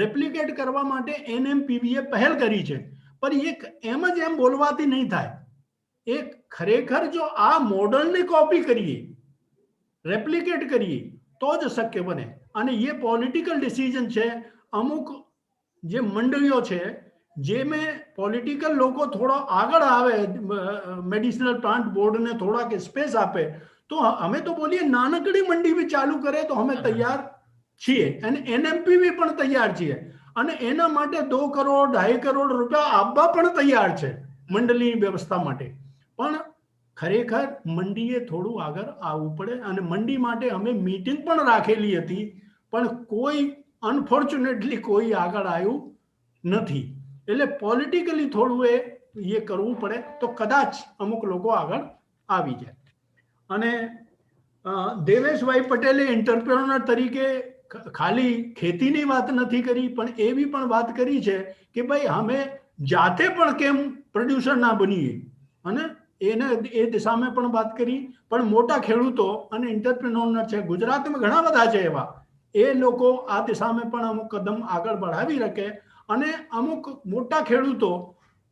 રેપ્લિકેટ કરવા માટે NMPBએ પહેલ કરી છે. પણ એક એમ જ એમ બોલવાથી નહીં થાય. એક ખરેખર જો આ મોડલને કોપી કરીએ, રેપ્લિકેટ કરીએ તો જ શક્ય બને. અને એ પોલિટિકલ ડિસિઝન છે. અમુક જે મંડળીઓ છે જેમાં પોલિટિકલ લોકો થોડો આગળ આવે, મેડિસિનલ પ્લાન્ટ બોર્ડને થોડાક સ્પેસ આપે, તો અમે તો બોલીએ નાનકડી મંડી બી ચાલુ કરે તો અમે તૈયાર છીએ અને NMPB પણ તૈયાર છીએ અને એના માટે 2 કરોડ 2.5 કરોડ રૂપિયા આપવા પણ તૈયાર છે મંડળની વ્યવસ્થા માટે. પણ ખરેખર મંડીએ થોડું આગળ આવવું પડે અને મંડી માટે અમે મીટિંગ પણ રાખેલી હતી, પણ કોઈ અનફોર્ચ્યુનેટલી કોઈ આગળ આવ્યું નથી. એટલે પોલિટિકલી થોડું એ કરવું પડે તો કદાચ અમુક લોકો આગળ આવી જાય. અને દેવેશભાઈ પટેલે એન્ટરપ્રેન્યોર તરીકે ખાલી ખેતીની વાત નથી કરી, પણ એવી પણ વાત કરી છે કે ભાઈ અમે જાતે પણ કેમ પ્રોડ્યુસર ના બનીએ, અને એને એ દિશામાં પણ વાત કરી. પણ મોટા ખેડૂતો અને એન્ટરપ્રેન્યોર છે ગુજરાતમાં ઘણા બધા છે એવા, એ લોકો આ દિશામાં પણ અમુક કદમ આગળ बढ़ાવી શકે અને અમુક મોટા ખેડૂતો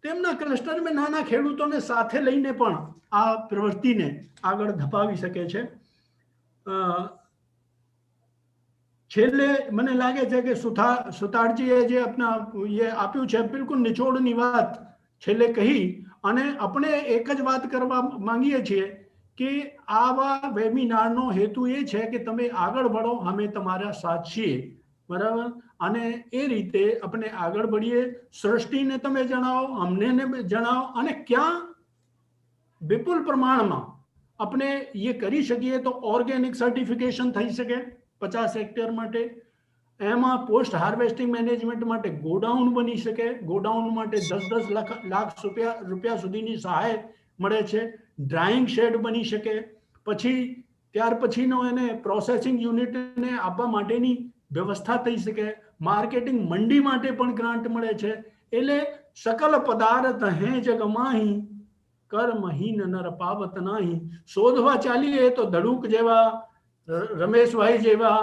તેમના ક્લસ્ટરમાં નાના ખેડૂતોને સાથે લઈને પણ આ પ્રવૃત્તિને આગળ ધપાવી શકે છે. છેલ્લે મને લાગે છે કે સુતારજીએ જે આપના એ આપ્યું છે બિલકુલ નિચોડની વાત છેલ્લે કહી, અને આપણે એક જ વાત કરવા માંગીએ છીએ કે આવા વેબિનારનો હેતુ એ છે કે તમે આગળ વધો, અમે તમારા સાથ છીએ, બરાબર. અને એ રીતે આપણે આગળ વધીએ. સૃષ્ટિને તમે જણાવો, અમને જણાવો, અને ક્યાં વિપુલ પ્રમાણમાં આપણે એ કરી શકીએ તો ઓર્ગેનિક સર્ટિફિકેશન થઈ શકે 50 હેક્ટર માટે. એમાં પોસ્ટ હાર્વેસ્ટિંગ મેનેજમેન્ટ માટે ગોડાઉન બની શકે, ગોડાઉન માટે 10-10 લાખ રૂપિયા સુધીની સહાય મળે છે. ડ્રાઇંગ શેડ બની શકે, પછી ત્યાર પછીનો એને પ્રોસેસિંગ યુનિટને આપવા માટેની વ્યવસ્થા થઈ શકે. માર્કેટિંગ મંડી માટે પણ ગ્રાન્ટ મળે છે. એટલે સકલ પદાર્થ હે જગ માહી, કર્મહીન નર પાવત નાહી. શોધવા ચાલીએ તો ધડુક જેવા, રમેશભાઈ જેવા,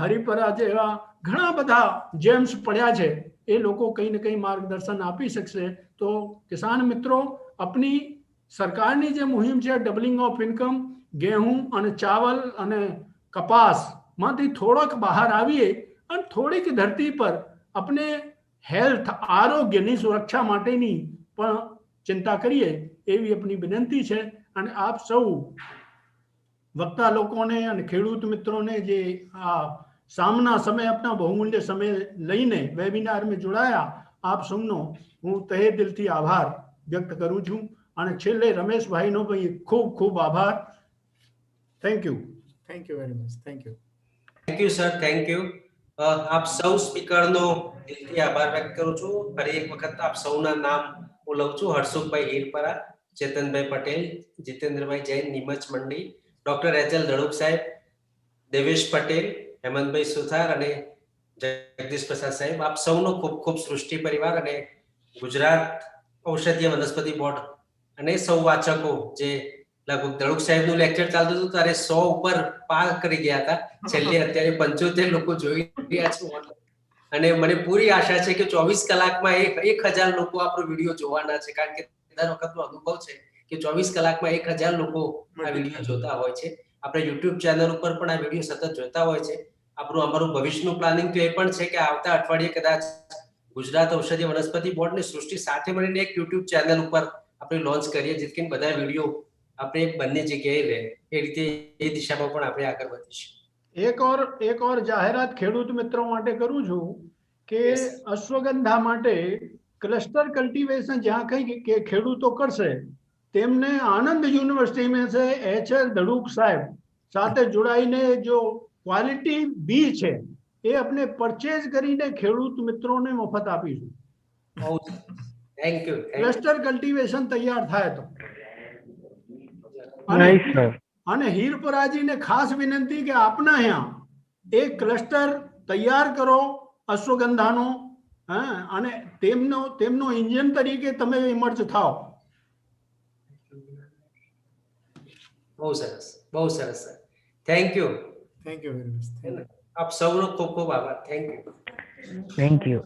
હરિપરા જેવા ઘણા બધા જેમ્સ પડ્યા છે. એ લોકો કંઈ ને કંઈ માર્ગદર્શન આપી શકશે. તો કિસાન મિત્રો, આપણી સરકારની જે મુહિમ છે ડબલિંગ ઓફ ઇન્કમ, ગેહું અને ચાવલ અને કપાસમાંથી થોડોક બહાર આવીએ અને થોડીક ધરતી પર આપણે હેલ્થ, આરોગ્યની સુરક્ષા માટેની પણ ચિંતા કરીએ એવી આપણી વિનંતી છે. અને આપ સૌ વક્તા લોકોને અને ખેડૂત મિત્રોને જે આ સામના સમય આપણા બહુમૂલ્ય સમય લઈને વેબિનારમાં જોડાયા, આપ સૌનો હું તહે દિલથી આભાર વ્યક્ત કરું છું. અને છેલ્લે રમેશભાઈનો પણ ખૂબ ખૂબ આભાર. Thank you. Thank you very much. Thank you. Thank you sir, thank you. આપ સૌ સ્પીકરનો દિલથી આભાર વ્યક્ત કરું છું. ફરી એક વખત આપ સૌના નામ હું લઉં છું. હર્ષુભાઈ હીરપરા, ચેતનભાઈ પટેલ, જીતેન્દ્રભાઈ જૈન, નિમચ મંડી, ડોક્ટર HL ધડુક સાહેબ, દેવેશ પટેલ, હેમંતભાઈ સુથાર અને જગદીશ પ્રસાદ સાહેબ. આપ સૌનો ખૂબ ખૂબ સૃષ્ટિ પરિવાર અને ગુજરાત ઔષધીય વનસ્પતિ બોર્ડ અને સૌ વાચકો, જે લગભગ ધડુક સાહેબનું લેક્ચર ચાલતું હતું ત્યારે 100 ઉપર પાર કરી ગયા હતા. છેલ્લે અત્યારે 75 લોકો જોઈ રહ્યા છે. અને મને પૂરી આશા છે કે 24 કલાકમાં 1000 લોકો આપણો વિડીયો જોવાના છે, કારણ કે દર વખતનો અનુભવ છે કે 24 કલાકમાં 1000 લોકો આ વિડીયો જોતા હોય છે. આપણે યુટ્યુબ ચેનલ ઉપર પણ આ વિડીયો સતત જોતા હોય છે. અમારું ભવિષ્યનું પ્લાનિંગ તો એ પણ છે કે આવતા અઠવાડિયે કદાચ ગુજરાત ઔષધીય વનસ્પતિ બોર્ડની સૃષ્ટિ સાથે મળીને એક યુટ્યુબ ચેનલ ઉપર આપણે લોન્ચ કરીએ, જેથી કરીને બધા વિડીયો આપણે બંને જગ્યાએ રહે. એ રીતે એ દિશામાં પણ આપણે આગળ વધીશું. એક ઓર જાહેરાત ખેડૂત મિત્રો માટે કરું છું કે અશ્વગંધા માટે ક્લસ્ટર કલ્ટિવેશન જ્યાં કઈ કે ખેડૂતો કરશે તેમને આનંદ યુનિવર્સિટી में से एच.एल. धड़ूक साहब સાથે જોડાઈને જો ક્વોલિટી બી છે એ આપણે પરચેઝ કરીને ખેડૂત મિત્રોને મફત આપીશું. Thank you. ક્લસ્ટર કલ્ટિવેશન તૈયાર થાય તો. Nice sir. અને હીરપરાજીને ખાસ વિનંતી કે આપના અહીંયા એક ક્લસ્ટર તૈયાર કરો અશ્વગંધાનો, અને તેમનો ઇન્જિન તરીકે તમે ઇમર્જ થાઓ. બહુ સરસ, બહુ સરસ sir. Thank you. Thank you very much. આપ સૌનો ખૂબ ખૂબ આભાર. Thank you. Thank you.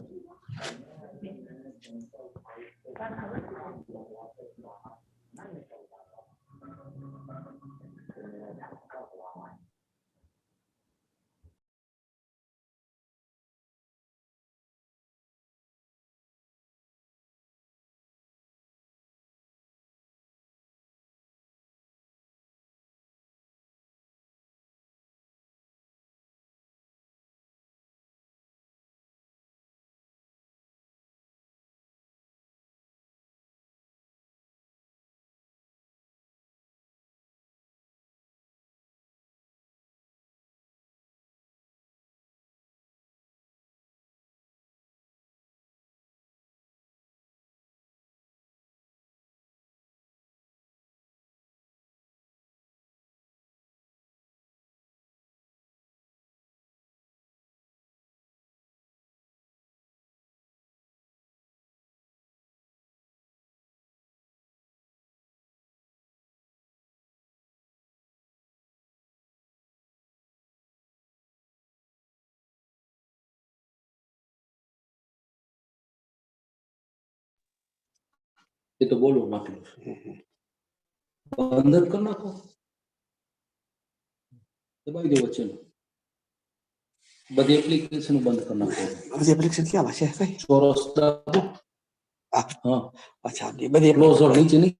એ તો બોલો નાખલું બંધ જ કરી નાખો, દબાઈ દો વચ્ચેનું. બધી એપ્લિકેશન બંધ કરી નાખો. બધી એપ્લિકેશન ક્યાં છે? ચોરસ દાબો. હા, અચ્છા, બધી ક્લોઝર નીચે નહીં